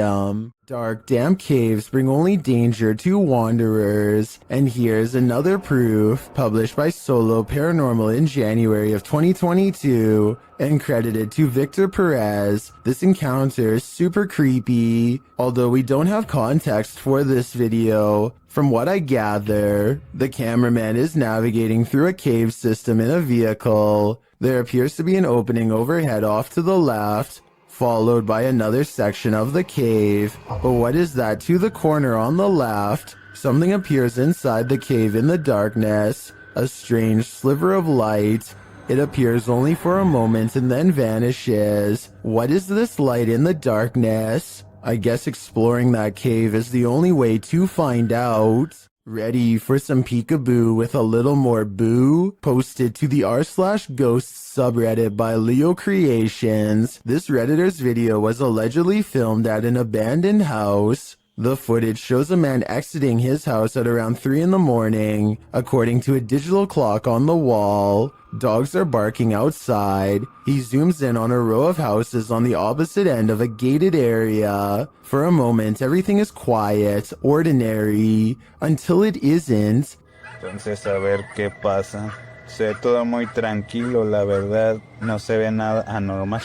Dark, damp caves bring only danger to wanderers. And here's another proof, published by Solo Paranormal in January of 2022 and credited to Victor Perez. This encounter is super creepy, although we don't have context for this video. From what I gather, the cameraman is navigating through a cave system in a vehicle. There appears to be an opening overhead off to the left, followed by another section of the cave. But what is that to the corner on the left? Something appears inside the cave in the darkness, a strange sliver of light. It appears only for a moment and then vanishes. What is this light in the darkness? I guess exploring that cave is the only way to find out. Ready for some peekaboo with a little more boo? Posted to the r/ghosts subreddit by Leo Creations. This Redditor's video was allegedly filmed at an abandoned house. The footage shows a man exiting his house at around 3 in the morning. According to a digital clock on the wall, dogs are barking outside. He zooms in on a row of houses on the opposite end of a gated area. For a moment, everything is quiet, ordinary, until it isn't. Entonces, a ver qué pasa. Se ve todo muy tranquilo, la verdad. No se ve nada anormal.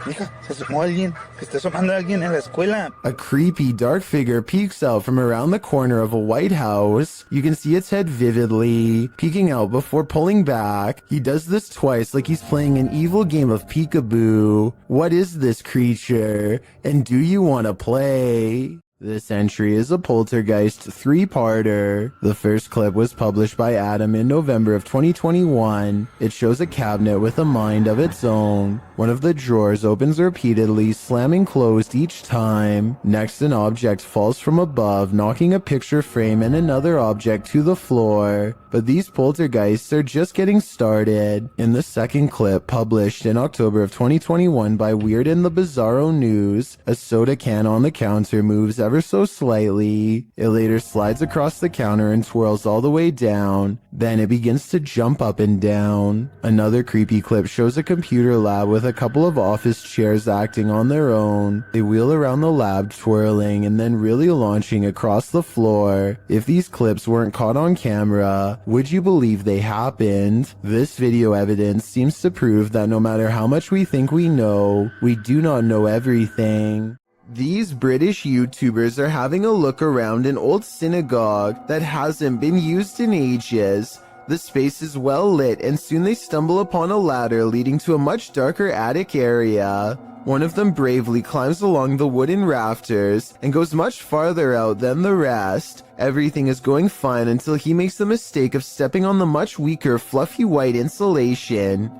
Mija, se asomó alguien. Se está asomando alguien en la escuela. A creepy dark figure peeks out from around the corner of a white house. You can see its head vividly, peeking out before pulling back. He does this twice like he's playing an evil game of peekaboo. What is this creature? And do you want to play? This entry is a Poltergeist 3-parter. The first clip was published by Adam in November of 2021. It shows a cabinet with a mind of its own. One of the drawers opens repeatedly, slamming closed each time. Next, an object falls from above, knocking a picture frame and another object to the floor. But these poltergeists are just getting started. In the second clip, published in October of 2021 by Weird and the Bizarro News, a soda can on the counter moves ever so slightly. It later slides across the counter and twirls all the way down. Then it begins to jump up and down. Another creepy clip shows a computer lab with a couple of office chairs acting on their own. They wheel around the lab, twirling and then really launching across the floor. If these clips weren't caught on camera, would you believe they happened? This video evidence seems to prove that no matter how much we think we know, we do not know everything. These British YouTubers are having a look around an old synagogue that hasn't been used in ages. The space is well lit and soon they stumble upon a ladder leading to a much darker attic area. One of them bravely climbs along the wooden rafters and goes much farther out than the rest. Everything is going fine until he makes the mistake of stepping on the much weaker fluffy white insulation.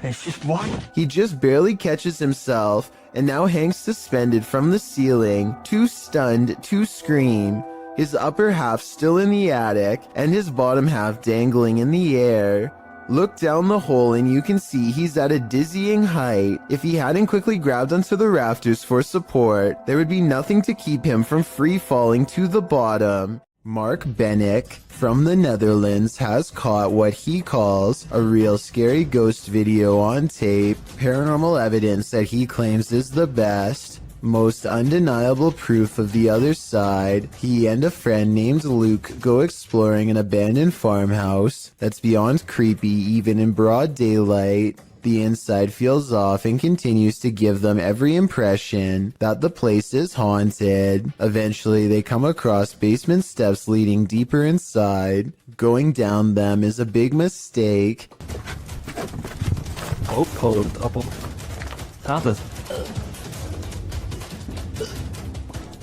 It's just one. He just barely catches himself and now hangs suspended from the ceiling, too stunned to scream. His upper half still in the attic and his bottom half dangling in the air. Look down the hole and you can see he's at a dizzying height. If he hadn't quickly grabbed onto the rafters for support, there would be nothing to keep him from free falling to the bottom. Mark Bennick from the Netherlands has caught what he calls a real scary ghost video on tape, paranormal evidence that he claims is the best, most undeniable proof of the other side. He and a friend named Luke go exploring an abandoned farmhouse that's beyond creepy even in broad daylight. The inside feels off and continues to give them every impression that the place is haunted. Eventually, they come across basement steps leading deeper inside. Going down them is a big mistake.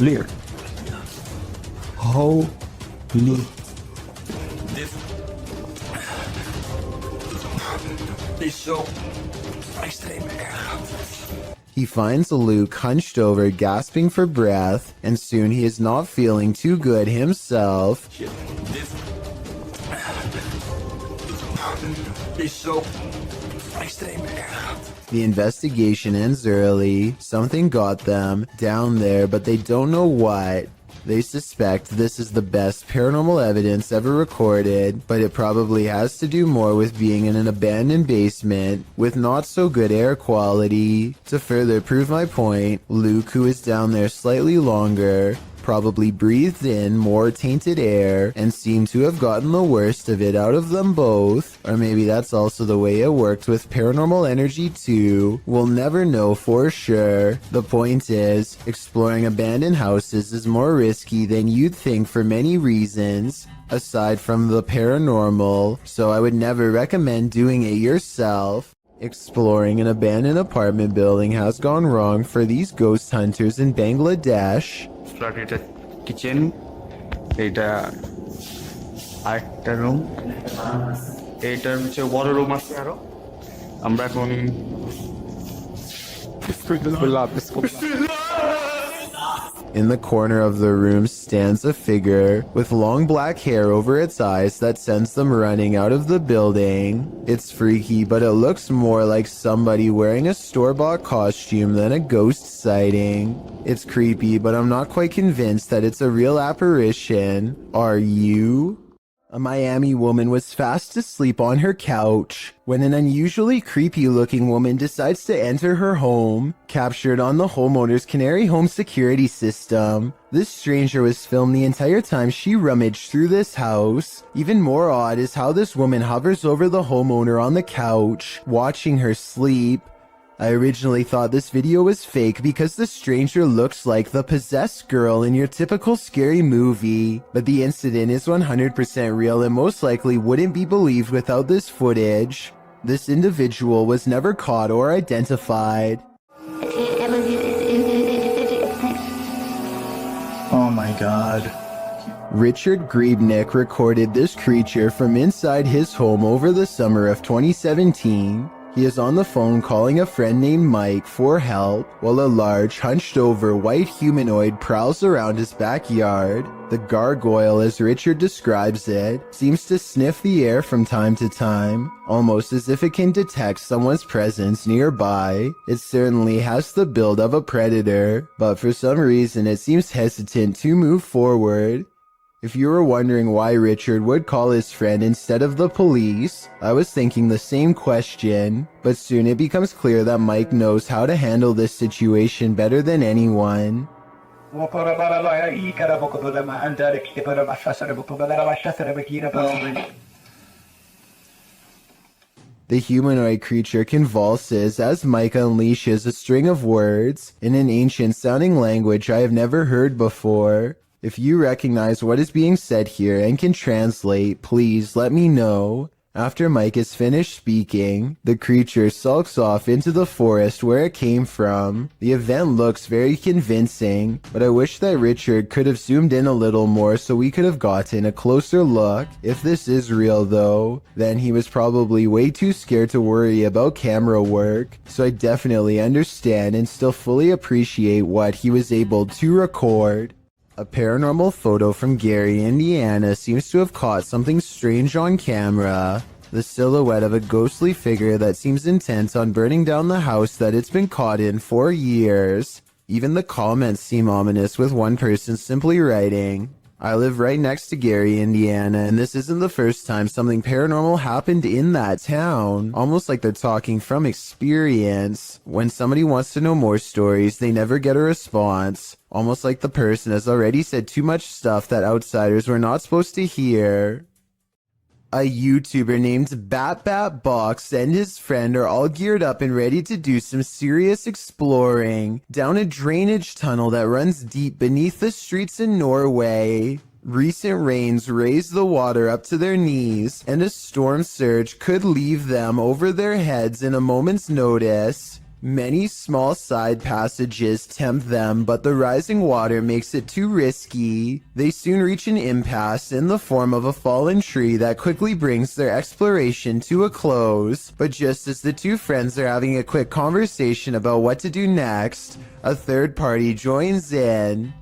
Lear. Holy. This so extreme. He finds Luke hunched over, gasping for breath, and soon he is not feeling too good himself. This so extreme. The investigation ends early. Something got them down there, but they don't know what. They suspect this is the best paranormal evidence ever recorded, but it probably has to do more with being in an abandoned basement with not so good air quality. To further prove my point, Luke, who is down there slightly longer, probably breathed in more tainted air and seemed to have gotten the worst of it out of them both. Or maybe that's also the way it worked with paranormal energy too. We'll never know for sure. The point is, exploring abandoned houses is more risky than you'd think for many reasons, aside from the paranormal, so I would never recommend doing it yourself. Exploring an abandoned apartment building has gone wrong for these ghost hunters in Bangladesh. এটা kitchen, এইটা আরেকটা room, এইটার হচ্ছে বড় room আছে আরো। আমরা এখন In the corner of the room stands a figure with long black hair over its eyes that sends them running out of the building. It's freaky, but it looks more like somebody wearing a store-bought costume than a ghost sighting. It's creepy, but I'm not quite convinced that it's a real apparition. Are you? A Miami woman was fast asleep on her couch when an unusually creepy-looking woman decides to enter her home, captured on the homeowner's Canary home security system. This stranger was filmed the entire time she rummaged through this house. Even more odd is how this woman hovers over the homeowner on the couch, watching her sleep. I originally thought this video was fake because the stranger looks like the possessed girl in your typical scary movie, but the incident is 100% real and most likely wouldn't be believed without this footage. This individual was never caught or identified. Oh my god. Richard Griebnick recorded this creature from inside his home over the summer of 2017. He is on the phone calling a friend named Mike for help while a large, hunched-over white humanoid prowls around his backyard. The gargoyle, as Richard describes it, seems to sniff the air from time to time, almost as if it can detect someone's presence nearby. It certainly has the build of a predator, but for some reason it seems hesitant to move forward. If you were wondering why Richard would call his friend instead of the police, I was thinking the same question, but soon it becomes clear that Mike knows how to handle this situation better than anyone. The humanoid creature convulses as Mike unleashes a string of words in an ancient-sounding language I have never heard before. If you recognize what is being said here and can translate, please let me know. After Mike is finished speaking, the creature sulks off into the forest where it came from. The event looks very convincing, but I wish that Richard could have zoomed in a little more so we could have gotten a closer look. If this is real though, then he was probably way too scared to worry about camera work, so I definitely understand and still fully appreciate what he was able to record. A paranormal photo from Gary, Indiana seems to have caught something strange on camera. the silhouette of a ghostly figure that seems intent on burning down the house that it's been caught in for years. Even the comments seem ominous, with one person simply writing, "I live right next to Gary, Indiana, and this isn't the first time something paranormal happened in that town." Almost like they're talking from experience. When somebody wants to know more stories, they never get a response. Almost like the person has already said too much stuff that outsiders were not supposed to hear. A YouTuber named BatBatBox and his friend are all geared up and ready to do some serious exploring down a drainage tunnel that runs deep beneath the streets in Norway. Recent rains raised the water up to their knees, and a storm surge could leave them over their heads in a moment's notice. Many small side passages tempt them, but the rising water makes it too risky. They soon reach an impasse in the form of a fallen tree that quickly brings their exploration to a close. But just as the two friends are having a quick conversation about what to do next, a third party joins in.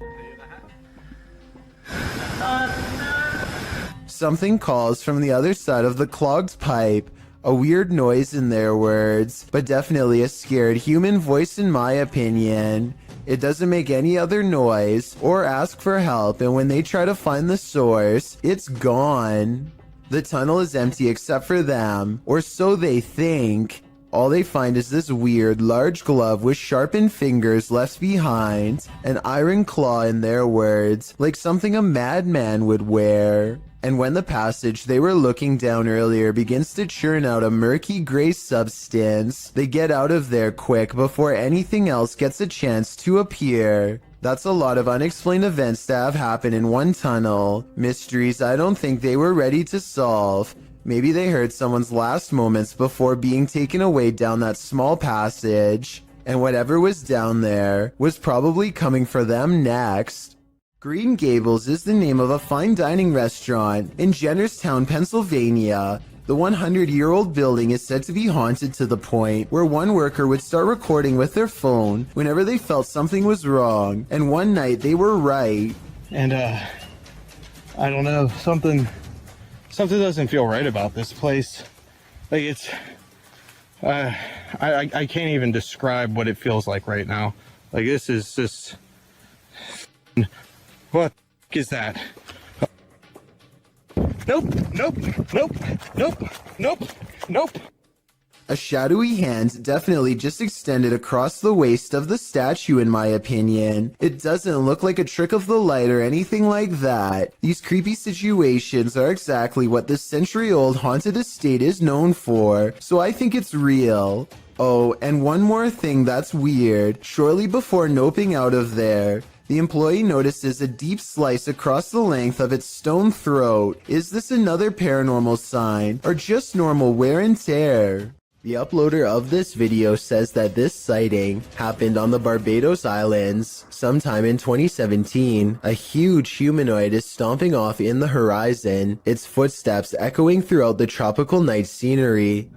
Something calls from the other side of the clogged pipe. A weird noise in their words, but definitely a scared human voice in my opinion. It doesn't make any other noise or ask for help, and when they try to find the source, it's gone. The tunnel is empty except for them, or so they think. All they find is this weird, large glove with sharpened fingers left behind, an iron claw in their words, like something a madman would wear. And when the passage they were looking down earlier begins to churn out a murky gray substance, they get out of there quick before anything else gets a chance to appear. That's a lot of unexplained events to have happen in one tunnel. Mysteries I don't think they were ready to solve. Maybe they heard someone's last moments before being taken away down that small passage, and whatever was down there was probably coming for them next. Green Gables is the name of a fine dining restaurant in Jennerstown, Pennsylvania. The 100-year-old building is said to be haunted to the point where one worker would start recording with their phone whenever they felt something was wrong, and one night they were right. And I don't know, something doesn't feel right about this place. Like it's I can't even describe what it feels like right now. Like this is just, what is that? Nope. A shadowy hand definitely just extended across the waist of the statue in my opinion. It doesn't look like a trick of the light or anything like that. These creepy situations are exactly what this century-old haunted estate is known for, so I think it's real. Oh, and one more thing that's weird. Shortly before noping out of there, the employee notices a deep slice across the length of its stone throat. Is this another paranormal sign, or just normal wear and tear? The uploader of this video says that this sighting happened on the Barbados Islands sometime in 2017. A huge humanoid is stomping off in the horizon, its footsteps echoing throughout the tropical night scenery.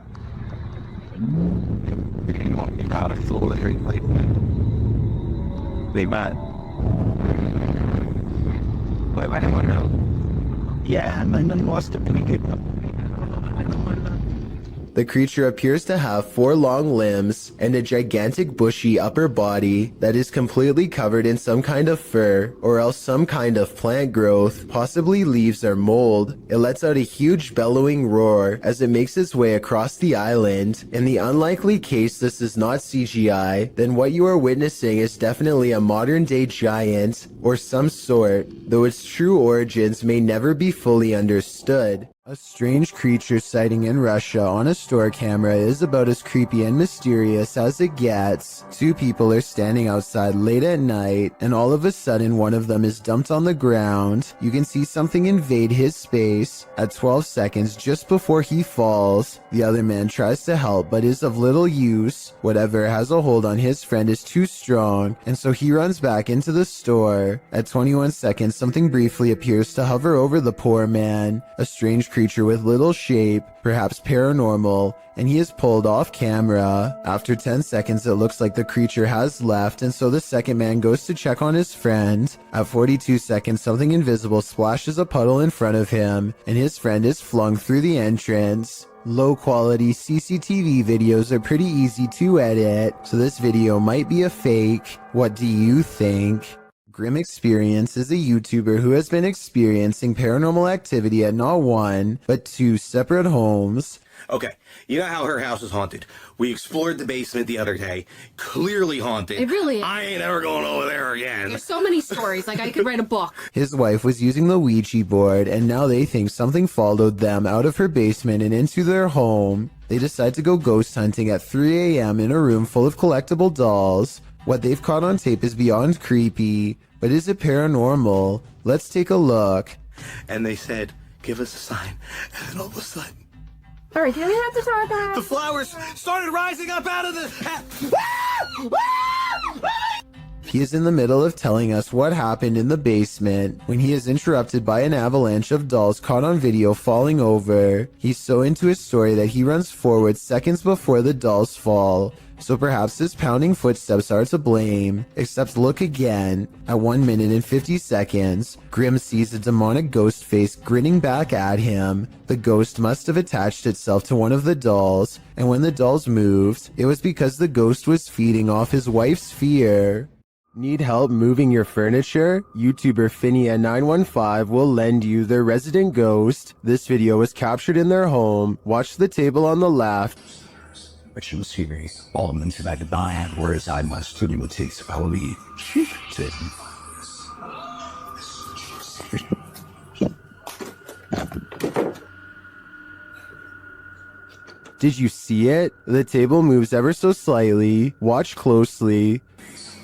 The creature appears to have 4 long limbs and a gigantic bushy upper body that is completely covered in some kind of fur or else some kind of plant growth, possibly leaves or mold. It lets out a huge bellowing roar as it makes its way across the island. In the unlikely case this is not CGI, then what you are witnessing is definitely a modern day giant or some sort, though its true origins may never be fully understood. A strange creature sighting in Russia on a store camera is about as creepy and mysterious as it gets. 2 people are standing outside late at night, and all of a sudden one of them is dumped on the ground. You can see something invade his space. At 12 seconds just before he falls, the other man tries to help but is of little use. Whatever has a hold on his friend is too strong, and so he runs back into the store. At 21 seconds, something briefly appears to hover over the poor man. A strange creature with little shape, perhaps paranormal, and he is pulled off camera. After 10 seconds it looks like the creature has left, and so the second man goes to check on his friend. At 42 seconds something invisible splashes a puddle in front of him, and his friend is flung through the entrance. Low quality CCTV videos are pretty easy to edit, so this video might be a fake. What do you think? Grim Experience is a YouTuber who has been experiencing paranormal activity at not one, but two separate homes. Okay, you know how her house is haunted. We explored the basement the other day. Clearly haunted. It really is. I ain't ever going over there again. There's so many stories, like I could write a book. His wife was using the Ouija board, and now they think something followed them out of her basement and into their home. They decide to go ghost hunting at 3 a.m. in a room full of collectible dolls. What they've caught on tape is beyond creepy, but is it paranormal? Let's take a look. And they said, give us a sign. And then all of a sudden, All right, do we have to talk about the flowers started rising up out of the... He is in the middle of telling us what happened in the basement when he is interrupted by an avalanche of dolls caught on video falling over. He's so into his story that he runs forward seconds before the dolls fall. So perhaps his pounding footsteps are to blame. Except look again. At 1 minute and 50 seconds, Grim sees a demonic ghost face grinning back at him. The ghost must have attached itself to one of the dolls, and when the dolls moved, it was because the ghost was feeding off his wife's fear. Need help moving your furniture? YouTuber Finia915 will lend you their resident ghost. This video was captured in their home. Watch the table on the left. Which was here, all of them to that divine, whereas I must to you takes our lead. Did you see it? The table moves ever so slightly. Watch closely.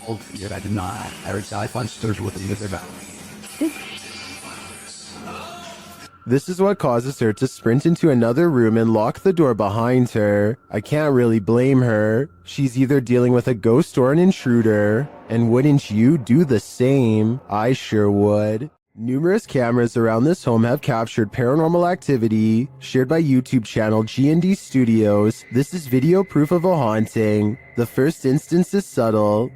I did not. I find stirred with the other This is what causes her to sprint into another room and lock the door behind her. I can't really blame her. She's either dealing with a ghost or an intruder. And wouldn't you do the same? I sure would. Numerous cameras around this home have captured paranormal activity, shared by YouTube channel G&D Studios. This is video proof of a haunting. The first instance is subtle.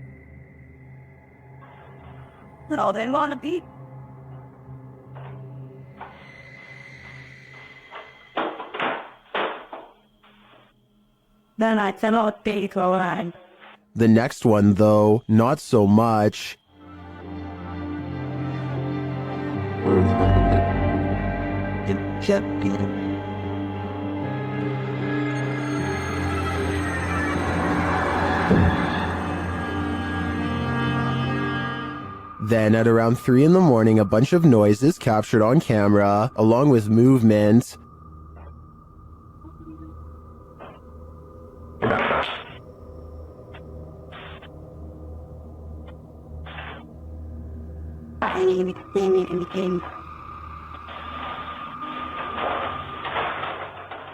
No, they want to be. Then I cannot be going. The next one, though, not so much. Then at around 3 in the morning, a bunch of noise is captured on camera, along with movement.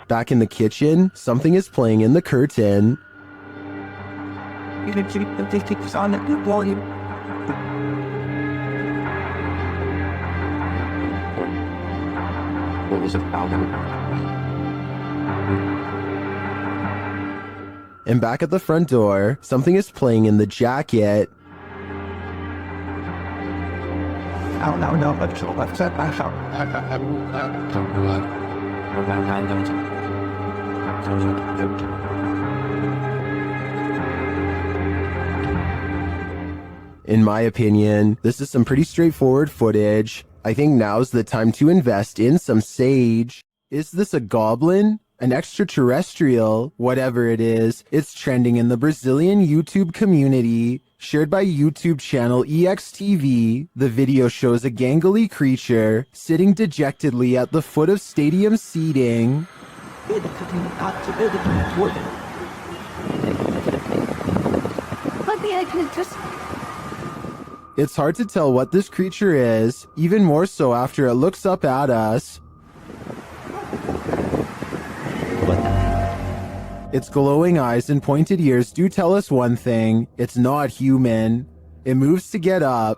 Back in the kitchen, something is playing in the curtain. You can keep the 50% on the volume. What was about him? And back at the front door, something is playing in the jacket. Oh, no, let's set that up. In my opinion, this is some pretty straightforward footage. I think now's the time to invest in some sage. Is this a goblin? An extraterrestrial? Whatever it is, it's trending in the Brazilian YouTube community. Shared by YouTube channel EXTV, the video shows a gangly creature sitting dejectedly at the foot of stadium seating. It's hard to tell what this creature is, even more so after it looks up at us. Its glowing eyes and pointed ears do tell us one thing: it's not human. It moves to get up.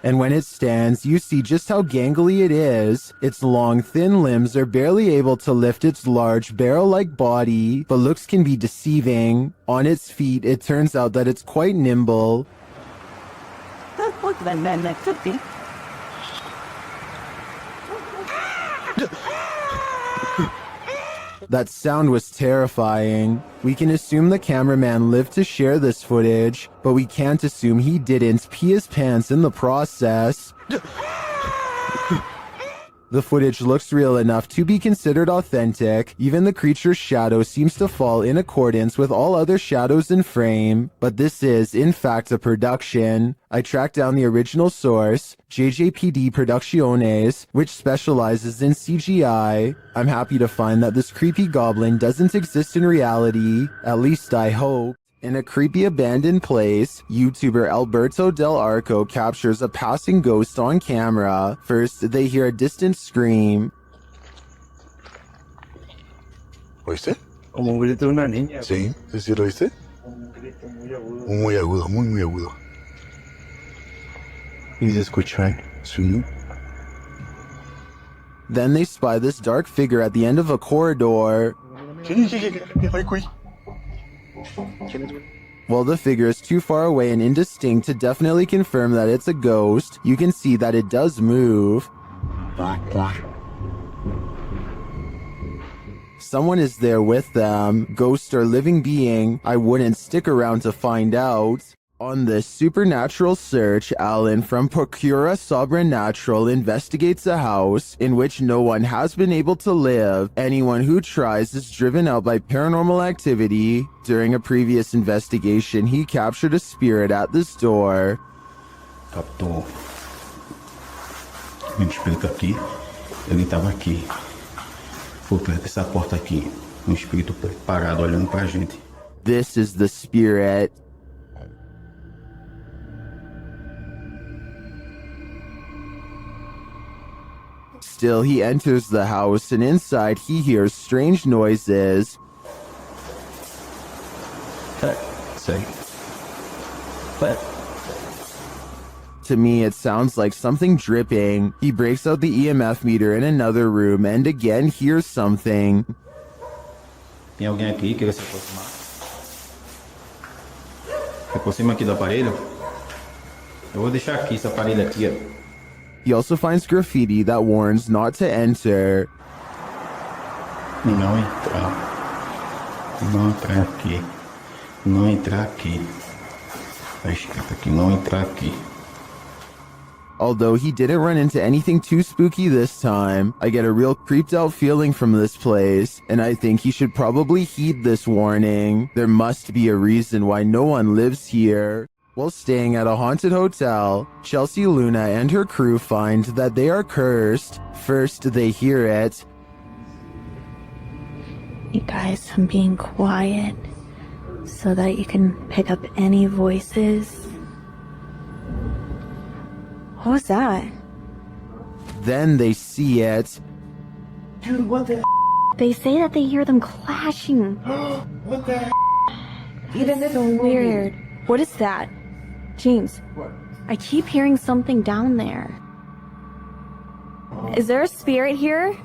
And when it stands, you see just how gangly it is. Its long, thin limbs are barely able to lift its large, barrel-like body, but looks can be deceiving. On its feet, it turns out that it's quite nimble. That sound was terrifying. We can assume the cameraman lived to share this footage, but we can't assume he didn't pee his pants in the process. The footage looks real enough to be considered authentic. Even the creature's shadow seems to fall in accordance with all other shadows in frame, but this is, in fact, a production. I tracked down the original source, JJPD Producciones, which specializes in CGI. I'm happy to find that this creepy goblin doesn't exist in reality, at least I hope. In a creepy abandoned place, YouTuber Alberto Del Arco captures a passing ghost on camera. First, they hear a distant scream. ¿Oíste? Como un grito de una niña. Sí, ¿sí lo oíste? Muy agudo, muy agudo. ¿Y se escucha? Sí. Then they spy this dark figure at the end of a corridor. While the figure is too far away and indistinct to definitely confirm that it's a ghost, you can see that it does move. Someone is there with them, ghost or living being. I wouldn't stick around to find out. On this supernatural search, Alan from Procura Sobrenatural investigates a house in which no one has been able to live. Anyone who tries is driven out by paranormal activity. During a previous investigation, he captured a spirit at this door. Captou um espírito aqui. Ele estava aqui, por perto dessa porta aqui. Espírito parado olhando pra gente. This is the spirit. Still, he enters the house, and inside he hears strange noises. What? To me, it sounds like something dripping. He breaks out the EMF meter in another room and again hears something. Tem alguém aqui que queira se aproximar? Se aproxima aqui do aparelho. Eu vou deixar aqui esse aparelho aqui, ó. He also finds graffiti that warns not to enter. Não entrar. Não entrar aqui. Não entrar aqui. Tá escrito aqui, não entrar aqui. Although he didn't run into anything too spooky this time, I get a real creeped out feeling from this place, and I think he should probably heed this warning. There must be a reason why no one lives here. While staying at a haunted hotel, Chelsea Luna and her crew find that they are cursed. First, they hear it. You guys, I'm being quiet so that you can pick up any voices. What was that? Then they see it. Dude, what the They say that they hear them clashing. What the It is so weird. What is that? James, What? I keep hearing something down there. Is there a spirit here?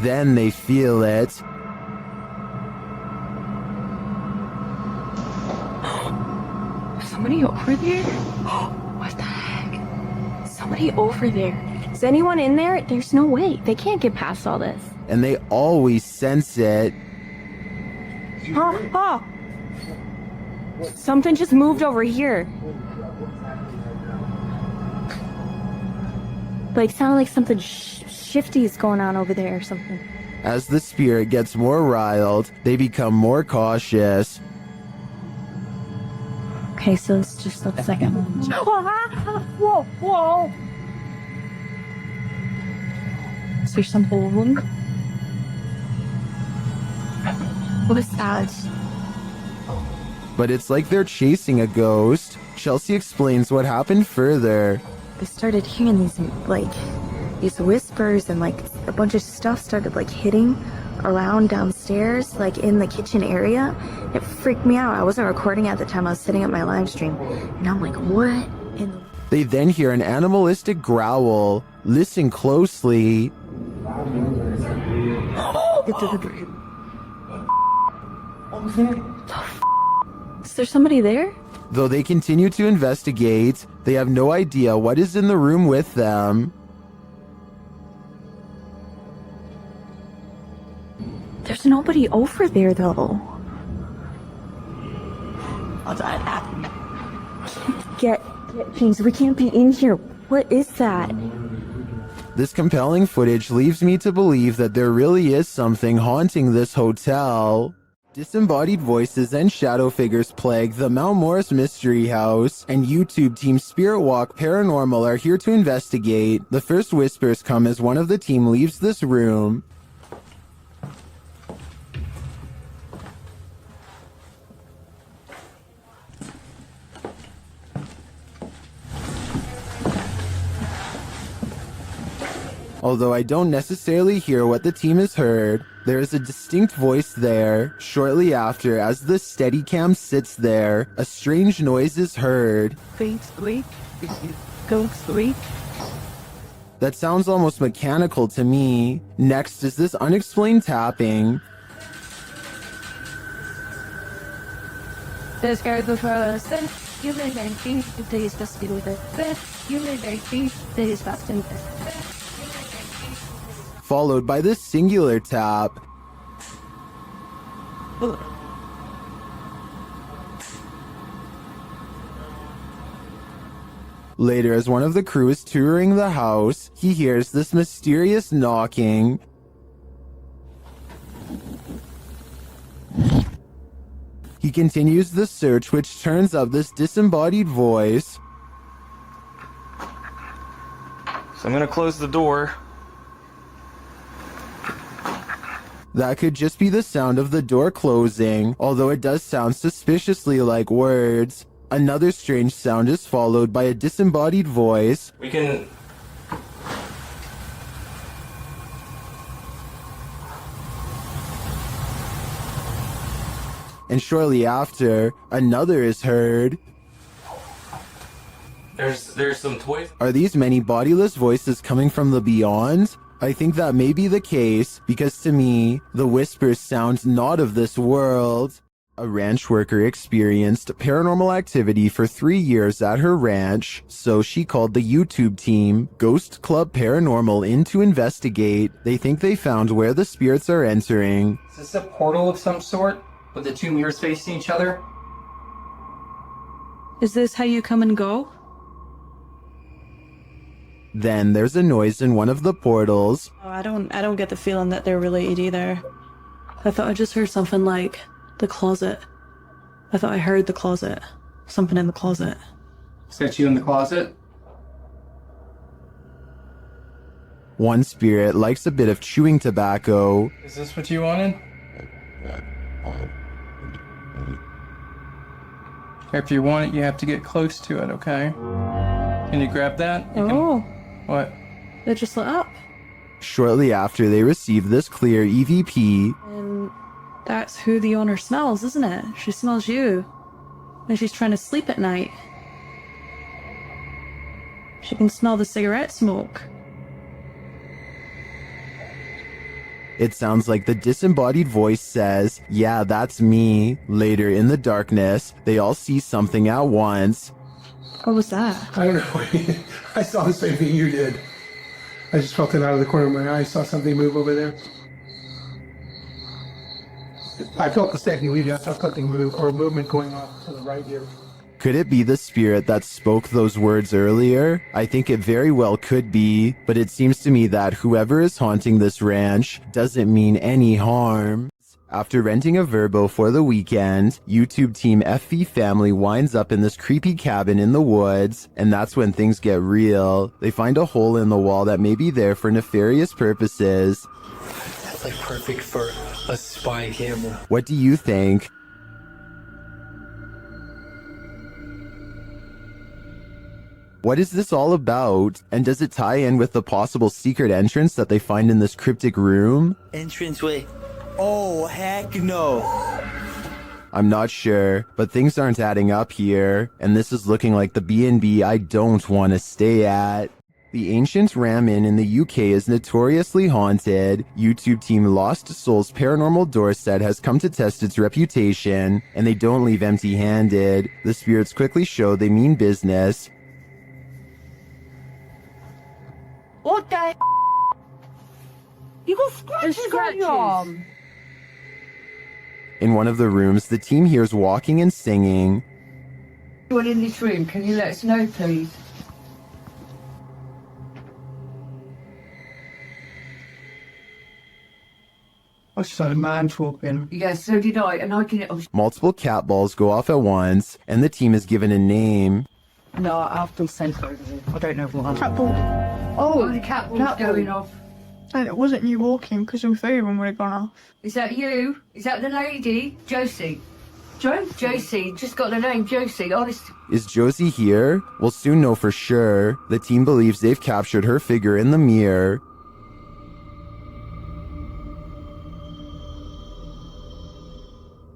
Then they feel it. Somebody over there? What the heck? Somebody over there. Is anyone in there? There's no way. They can't get past all this. And they always sense it. Oh! Something just moved over here. Like, sounded like something shifty is going on over there or something. As the spirit gets more riled, they become more cautious. Okay, so it's just a second. Whoa, whoa! Is there something? What is that? But it's like they're chasing a ghost. Chelsea explains what happened further. I started hearing these whispers, and a bunch of stuff started hitting around downstairs, in the kitchen area. It freaked me out. I wasn't recording at the time. I was setting up my live stream, and I'm like, what in the... They then hear an animalistic growl. Listen closely. Is there somebody there? Though they continue to investigate, they have no idea what is in the room with them. There's nobody over there though. Get things. We can't be in here. What is that? This compelling footage leaves me to believe that there really is something haunting this hotel. Disembodied voices and shadow figures plague the Mount Morris Mystery House, and YouTube team Spirit Walk Paranormal are here to investigate. The first whispers come as one of the team leaves this room. Although I don't necessarily hear what the team has heard, there is a distinct voice there. Shortly after, as the Steadicam sits there, a strange noise is heard. Faint squeak. Go squeak. That sounds almost mechanical to me. Next is this unexplained tapping. This guy before us, then you may very think that he's just deal with it. Then you may very think that he's fast in this. Followed by this singular tap. Later, as one of the crew is touring the house, he hears this mysterious knocking. He continues the search, which turns up this disembodied voice. So I'm gonna close the door. That could just be the sound of the door closing, although it does sound suspiciously like words. Another strange sound is followed by a disembodied voice. We can... And shortly after, another is heard. There's some toys. Are these many bodiless voices coming from the beyond? I think that may be the case, because to me, the whispers sound not of this world. A ranch worker experienced paranormal activity for 3 years at her ranch, so she called the YouTube team, Ghost Club Paranormal, in to investigate. They think they found where the spirits are entering. Is this a portal of some sort, with the two mirrors facing each other? Is this how you come and go? Then there's a noise in one of the portals. Oh, I don't get the feeling that they're related either. I thought I just heard something like the closet. I thought I heard the closet. Something in the closet. Is that you in the closet? One spirit likes a bit of chewing tobacco. Is this what you wanted? If you want it, you have to get close to it, okay? Can you grab that? What? It just lit up. Shortly after, they receive this clear EVP. And that's who the owner smells, isn't it? She smells you. And she's trying to sleep at night. She can smell the cigarette smoke. It sounds like the disembodied voice says, "Yeah, that's me." Later in the darkness, they all see something at once. What was that? I don't know. I saw the same thing you did. I just felt it out of the corner of my eye. I saw something move over there. I felt the second leave. I saw something move, or a movement going off to the right here. Could it be the spirit that spoke those words earlier? I think it very well could be, but it seems to me that whoever is haunting this ranch doesn't mean any harm. After renting a Verbo for the weekend, YouTube team FV Family winds up in this creepy cabin in the woods, and that's when things get real. They find a hole in the wall that may be there for nefarious purposes. That's like perfect for a spy camera. What do you think? What is this all about? And does it tie in with the possible secret entrance that they find in this cryptic room? Entranceway. Oh, heck no. I'm not sure, but things aren't adding up here, and this is looking like the B&B I don't want to stay at. The ancient Ram Inn in the UK is notoriously haunted. YouTube team Lost Souls Paranormal Dorset has come to test its reputation, and they don't leave empty-handed. The spirits quickly show they mean business. What the? You go scratch his arm. In one of the rooms, the team hears walking and singing. Anyone in this room, can you let us know, please? I saw a man talking. Yeah, so did I, and I can... Multiple cat balls go off at once, and the team is given a name. No, I've been sent over there. I don't know what. Cat ball. Oh, the cat ball's going off. And it wasn't you walking, because your phone would have gone off. Is that you? Is that the lady? Josie. Josie, just got the name Josie, honest. Is Josie here? We'll soon know for sure. The team believes they've captured her figure in the mirror.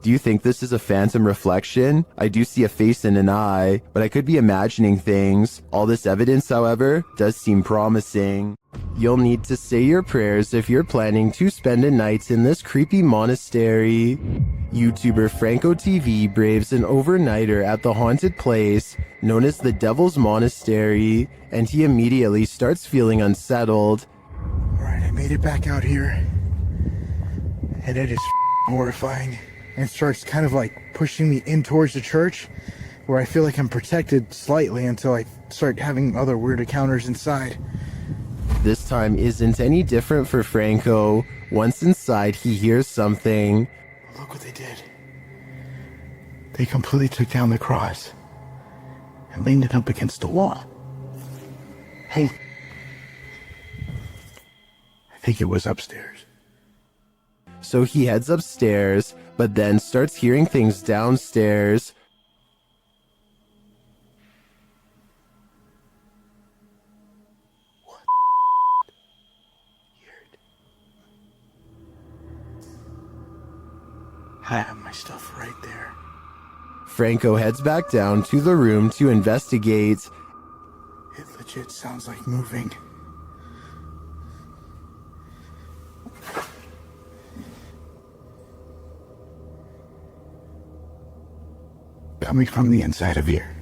Do you think this is a phantom reflection? I do see a face and an eye, but I could be imagining things. All this evidence, however, does seem promising. You'll need to say your prayers if you're planning to spend a night in this creepy monastery. YouTuber Franco TV braves an overnighter at the haunted place known as the Devil's Monastery, and he immediately starts feeling unsettled. Alright, I made it back out here. And it is horrifying. And it starts kind of like pushing me in towards the church, where I feel like I'm protected slightly until I start having other weird encounters inside. This time isn't any different for Franco. Once inside, he hears something. Look what they did. They completely took down the cross and leaned it up against the wall. Hey, I think it was upstairs. So he heads upstairs, but then starts hearing things downstairs. What? Weird. I have my stuff right there. Franco heads back down to the room to investigate. It legit sounds like moving. Coming from the inside of here.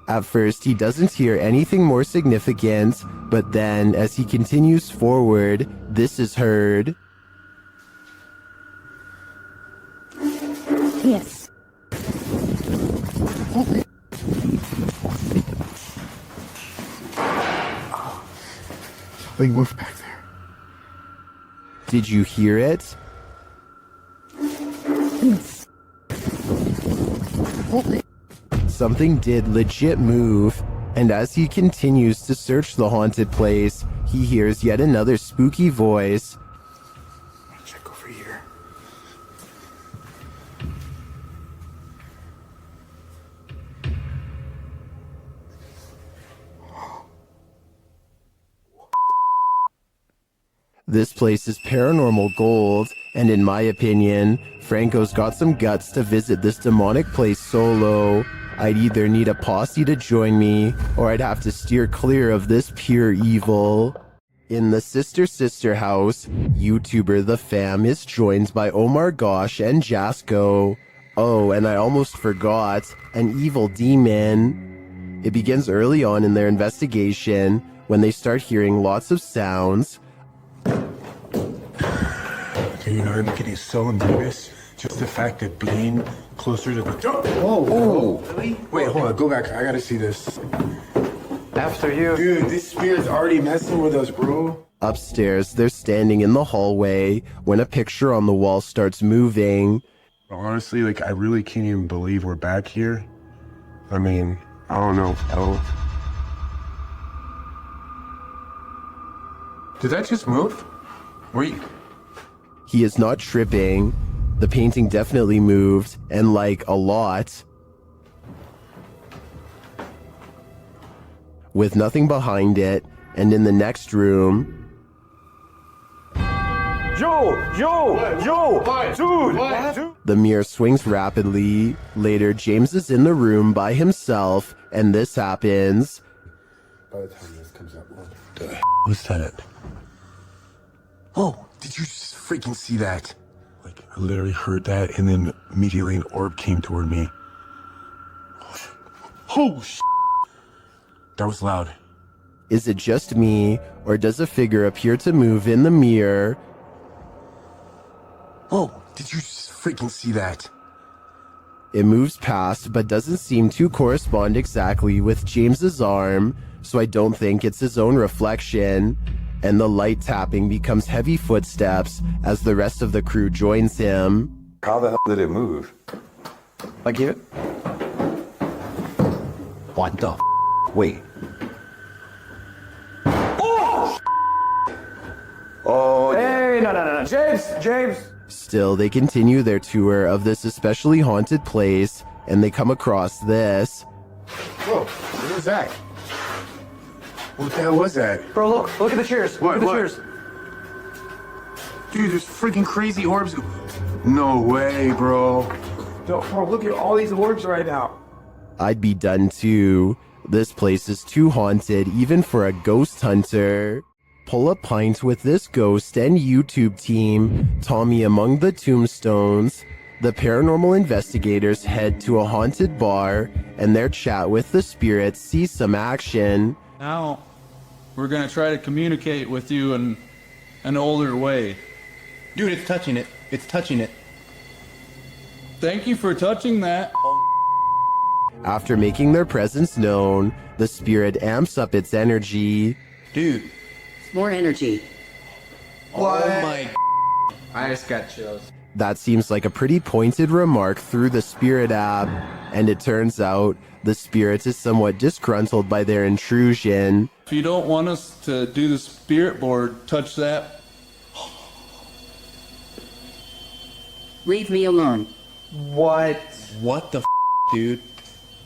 At first, he doesn't hear anything more significant, but then, as he continues forward, this is heard. Yes. Something moved back there. Did you hear it? Yes. Something did legit move, and as he continues to search the haunted place, he hears yet another spooky voice. I'll check over here. This place is paranormal gold, and in my opinion, Franco's got some guts to visit this demonic place solo. I'd either need a posse to join me, or I'd have to steer clear of this pure evil. In the Sister house, YouTuber The Fam is joined by Omar Gosh and Jasco. Oh, and I almost forgot, an evil demon. It begins early on in their investigation, when they start hearing lots of sounds. Okay, you know, I'm getting so nervous. Just the fact of being closer to the... Whoa. Really? Wait, hold on. Go back. I gotta see this. After you. Dude, this spirit's already messing with us, bro. Upstairs, they're standing in the hallway when a picture on the wall starts moving. Honestly, like, I really can't even believe we're back here. I mean, I don't know. Did that just move? Wait. He is not tripping. The painting definitely moved, and like a lot. With nothing behind it, and in the next room... Dude! The mirror swings rapidly. Later, James is in the room by himself, and this happens. By the time this comes up, What's that? oh, did you just freaking see that? Like, I literally heard that, and then immediately an orb came toward me. Oh, that was loud. Is it just me, or does a figure appear to move in the mirror? Oh, Did you freaking see that? It moves past, but doesn't seem to correspond exactly with James's arm, so I don't think it's his own reflection. And the light tapping becomes heavy footsteps as the rest of the crew joins him. How the hell did it move? Like it? What the Wait. Oh, hey, no. James. Still, they continue their tour of this especially haunted place, and they come across this. Whoa, what was that? What the hell was that? Bro, look at the chairs. What? Look at the chairs. Dude, there's freaking crazy orbs. No way, bro. Bro, look at all these orbs right now. I'd be done too. This place is too haunted even for a ghost hunter. Pull a pint with this ghost and YouTube team, Tommy among the tombstones. The paranormal investigators head to a haunted bar, and their chat with the spirits sees some action. Now, we're gonna try to communicate with you in an older way. Dude, it's touching it. It's touching it. Thank you for touching that. After making their presence known, the spirit amps up its energy. Dude. More energy. What? Oh my. I just got chills. That seems like a pretty pointed remark through the spirit app, and it turns out the spirit is somewhat disgruntled by their intrusion. If you don't want us to do the spirit board, touch that. Leave me alone. What the dude?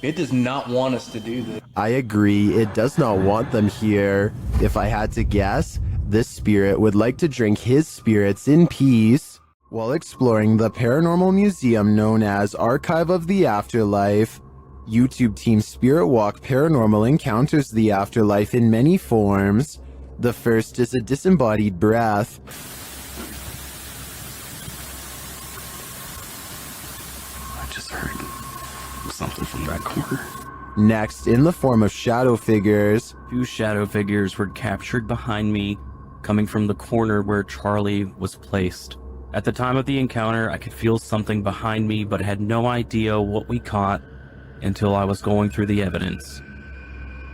It does not want us to do this. I agree, it does not want them here. If I had to guess, this spirit would like to drink his spirits in peace. While exploring the paranormal museum known as Archive of the Afterlife, YouTube team Spirit Walk Paranormal encounters the afterlife in many forms. The first is a disembodied breath. I just heard something from that corner. Next, in the form of shadow figures. 2 shadow figures were captured behind me, coming from the corner where Charlie was placed. At the time of the encounter, I could feel something behind me, but had no idea what we caught until I was going through the evidence.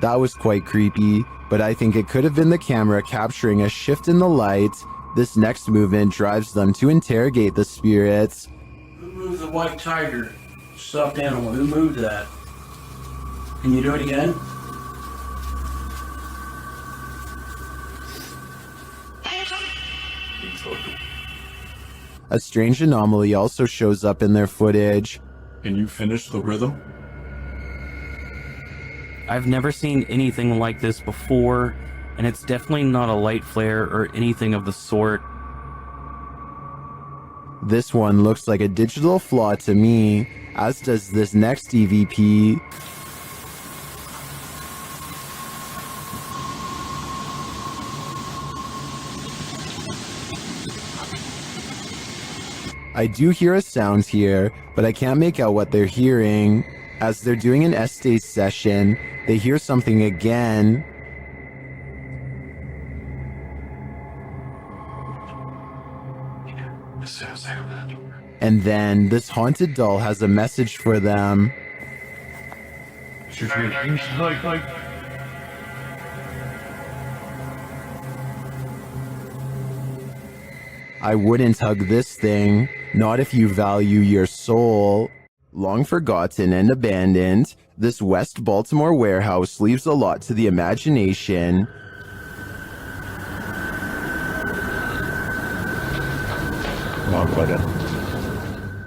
That was quite creepy, but I think it could have been the camera capturing a shift in the light. This next movement drives them to interrogate the spirits. Who moved the white tiger? Stuffed animal. Who moved that? Can you do it again? A strange anomaly also shows up in their footage. Can you finish the rhythm? I've never seen anything like this before, and it's definitely not a light flare or anything of the sort. This one looks like a digital flaw to me, as does this next EVP. I do hear a sound here, but I can't make out what they're hearing. As they're doing an S-Stage session, they hear something again. And then this haunted doll has a message for them. I wouldn't hug this thing, not if you value your soul. Long forgotten and abandoned, this West Baltimore warehouse leaves a lot to the imagination.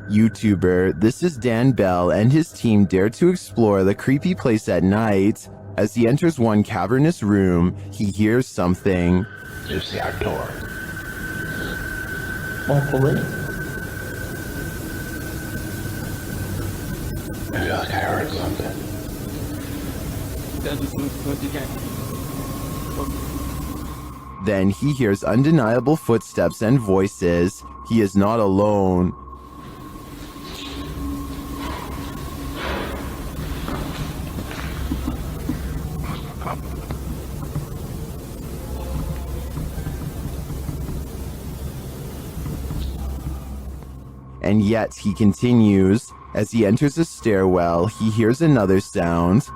YouTuber, this is Dan Bell and his team dare to explore the creepy place at night. As he enters one cavernous room, he hears something. There's the outdoor. I feel like I heard something. Then he hears undeniable footsteps and voices. He is not alone. And yet he continues. As he enters a stairwell, he hears another sound.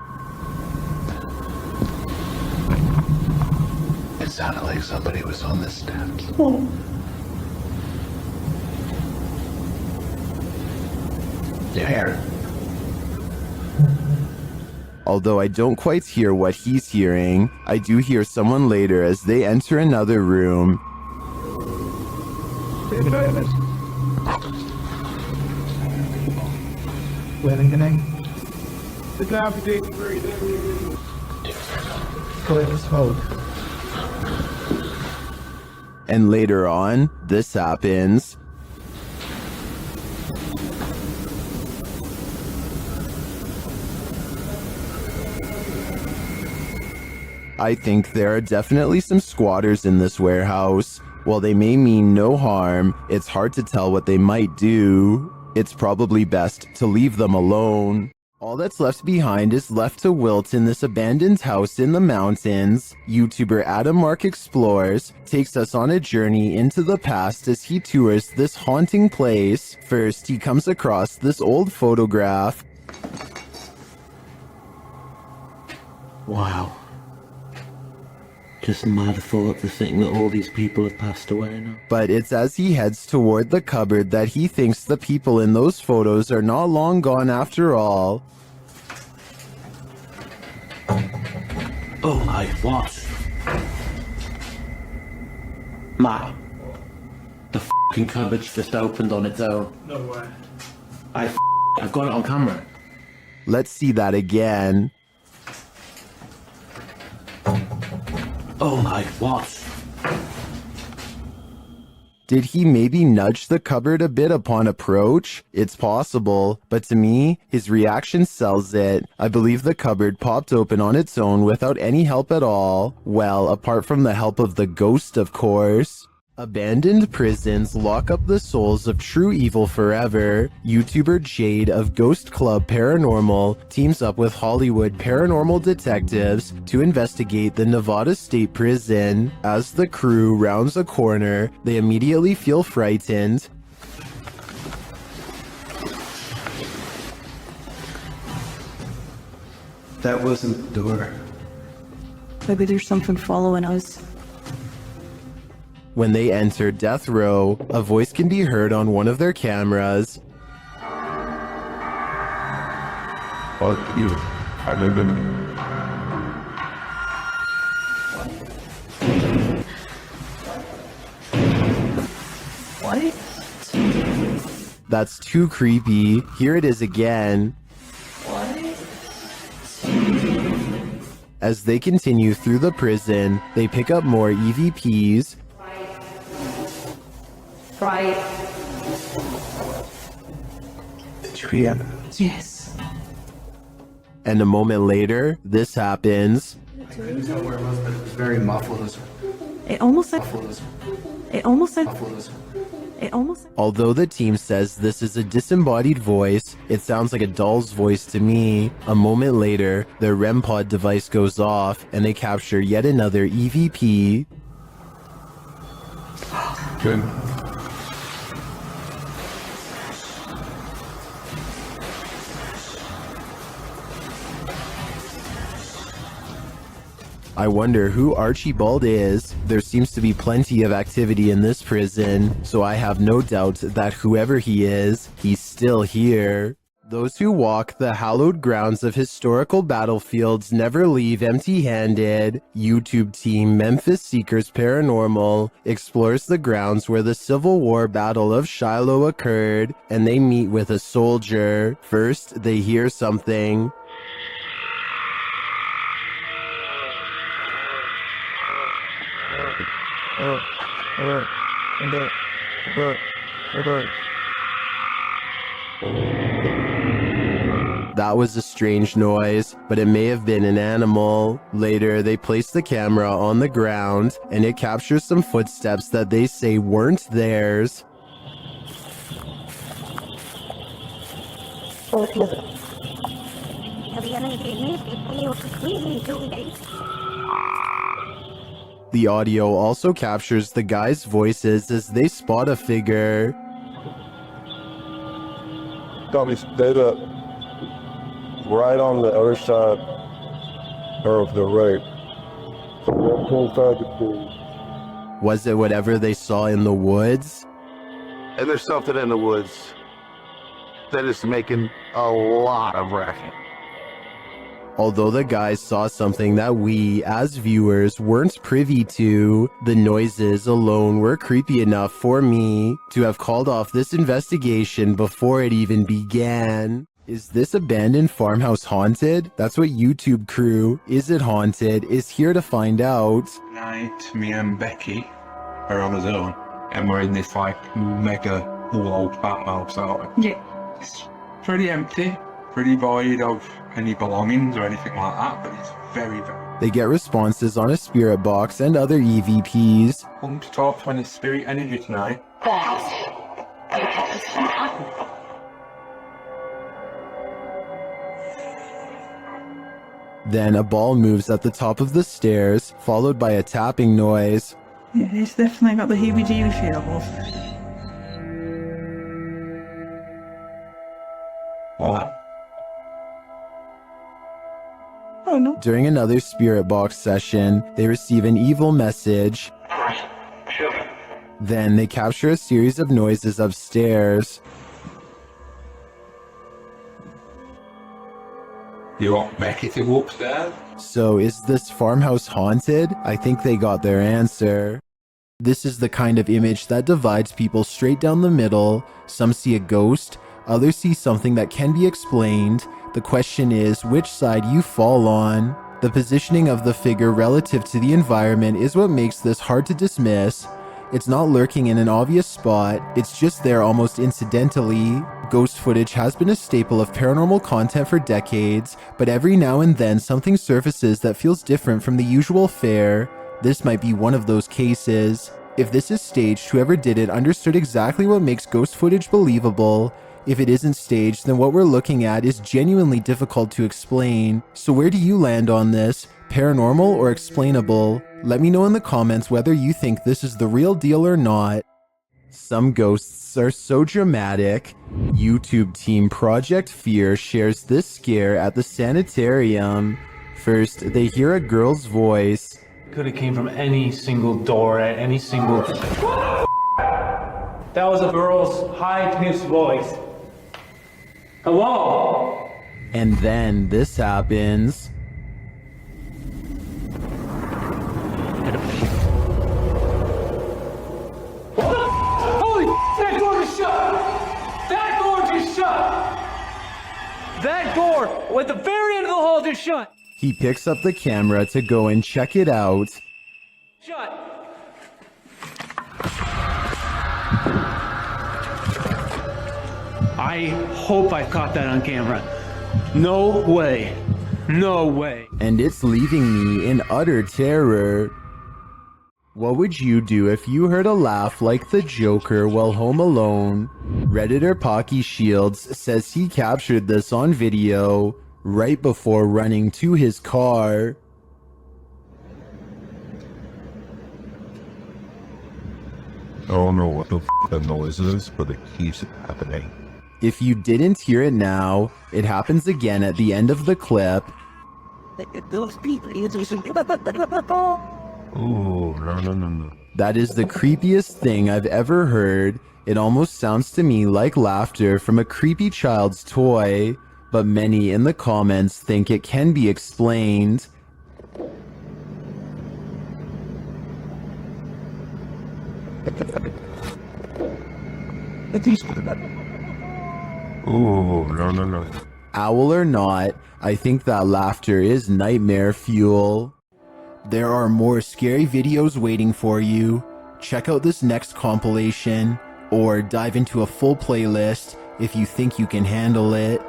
It sounded like somebody was on the steps. You hear it? Although I don't quite hear what he's hearing, I do hear someone later as they enter another room. And later on, this happens. I think there are definitely some squatters in this warehouse. While they may mean no harm, it's hard to tell what they might do. It's probably best to leave them alone. All that's left behind is left to wilt in this abandoned house in the mountains. YouTuber Adam Mark Explores takes us on a journey into the past as he tours this haunting place. First, he comes across this old photograph. Wow. Just mad thought to think that all these people have passed away now. But it's as he heads toward the cupboard that he thinks the people in those photos are not long gone after all. Oh my, what? Matt, the f***ing cupboard's just opened on its own. No way. I've got it on camera. Let's see that again. Oh my, what? Did he maybe nudge the cupboard a bit upon approach? It's possible, but to me, his reaction sells it. I believe the cupboard popped open on its own without any help at all. Well, apart from the help of the ghost, of course. Abandoned prisons lock up the souls of true evil forever. YouTuber Jade of Ghost Club Paranormal teams up with Hollywood paranormal detectives to investigate the Nevada State Prison. As the crew rounds a corner, they immediately feel frightened. That wasn't the door. Maybe there's something following us. When they enter death row, a voice can be heard on one of their cameras. Fuck you. I live in What? That's too creepy. Here it is again. As they continue through the prison, they pick up more EVPs. Right. Yeah. Yes. And a moment later, this happens. I couldn't tell where it was, but it was very muffled. It almost like... Although the team says this is a disembodied voice, it sounds like a doll's voice to me. A moment later, their REM pod device goes off and they capture yet another EVP. Good. I wonder who Archibald is. There seems to be plenty of activity in this prison, so I have no doubt that whoever he is, he's still here. Those who walk the hallowed grounds of historical battlefields never leave empty-handed. YouTube team Memphis Seekers Paranormal explores the grounds where the Civil War Battle of Shiloh occurred, and they meet with a soldier. First, they hear something. That was a strange noise, but it may have been an animal. Later, they place the camera on the ground, and it captures some footsteps that they say weren't theirs. The audio also captures the guys' voices as they spot a figure. Got me dead up. Right on the other side of the right. Was it whatever they saw in the woods? And there's something in the woods that is making a lot of racket. Although the guys saw something that we, as viewers, weren't privy to, the noises alone were creepy enough for me to have called off this investigation before it even began. Is this abandoned farmhouse haunted? That's what YouTube crew, Is It Haunted, is here to find out. Tonight, me and Becky are on our own, and we're in this like mega old farmhouse, aren't we? Yeah. It's pretty empty, pretty void of any belongings or anything like that, but it's very, very... They get responses on a spirit box and other EVPs. Welcome to talk to any spirit energy tonight. Then a ball moves at the top of the stairs, followed by a tapping noise. Yeah, it's definitely got the heebie-jeebie feels. What? Oh no. During another spirit box session, they receive an evil message. Then they capture a series of noises upstairs. You want Becky to go upstairs? So is this farmhouse haunted? I think they got their answer. This is the kind of image that divides people straight down the middle. Some see a ghost, others see something that can be explained. The question is which side you fall on. The positioning of the figure relative to the environment is what makes this hard to dismiss. It's not lurking in an obvious spot, it's just there almost incidentally. Ghost footage has been a staple of paranormal content for decades, but every now and then something surfaces that feels different from the usual fare. This might be one of those cases. If this is staged, whoever did it understood exactly what makes ghost footage believable. If it isn't staged, then what we're looking at is genuinely difficult to explain. So where do you land on this? Paranormal or explainable? Let me know in the comments whether you think this is the real deal or not. Some ghosts are so dramatic. YouTube team Project Fear shares this scare at the sanitarium. First, they hear a girl's voice. Could have came from any single door at any single... That was a girl's high-pitched voice. Hello? And then this happens. Holy, that door is shut! That door just shut! That door at the very end of the hall just shut! He picks up the camera to go and check it out. Shut! I hope I caught that on camera. No way. No way. And it's leaving me in utter terror. What would you do if you heard a laugh like the Joker while home alone? Redditor Pocky Shields says he captured this on video right before running to his car. I don't know what the that noise is, but it keeps happening. If you didn't hear it now, it happens again at the end of the clip. Oh, no. That is the creepiest thing I've ever heard. It almost sounds to me like laughter from a creepy child's toy, but many in the comments think it can be explained. Oh, no. Owl or not, I think that laughter is nightmare fuel. There are more scary videos waiting for you. Check out this next compilation, or dive into a full playlist if you think you can handle it.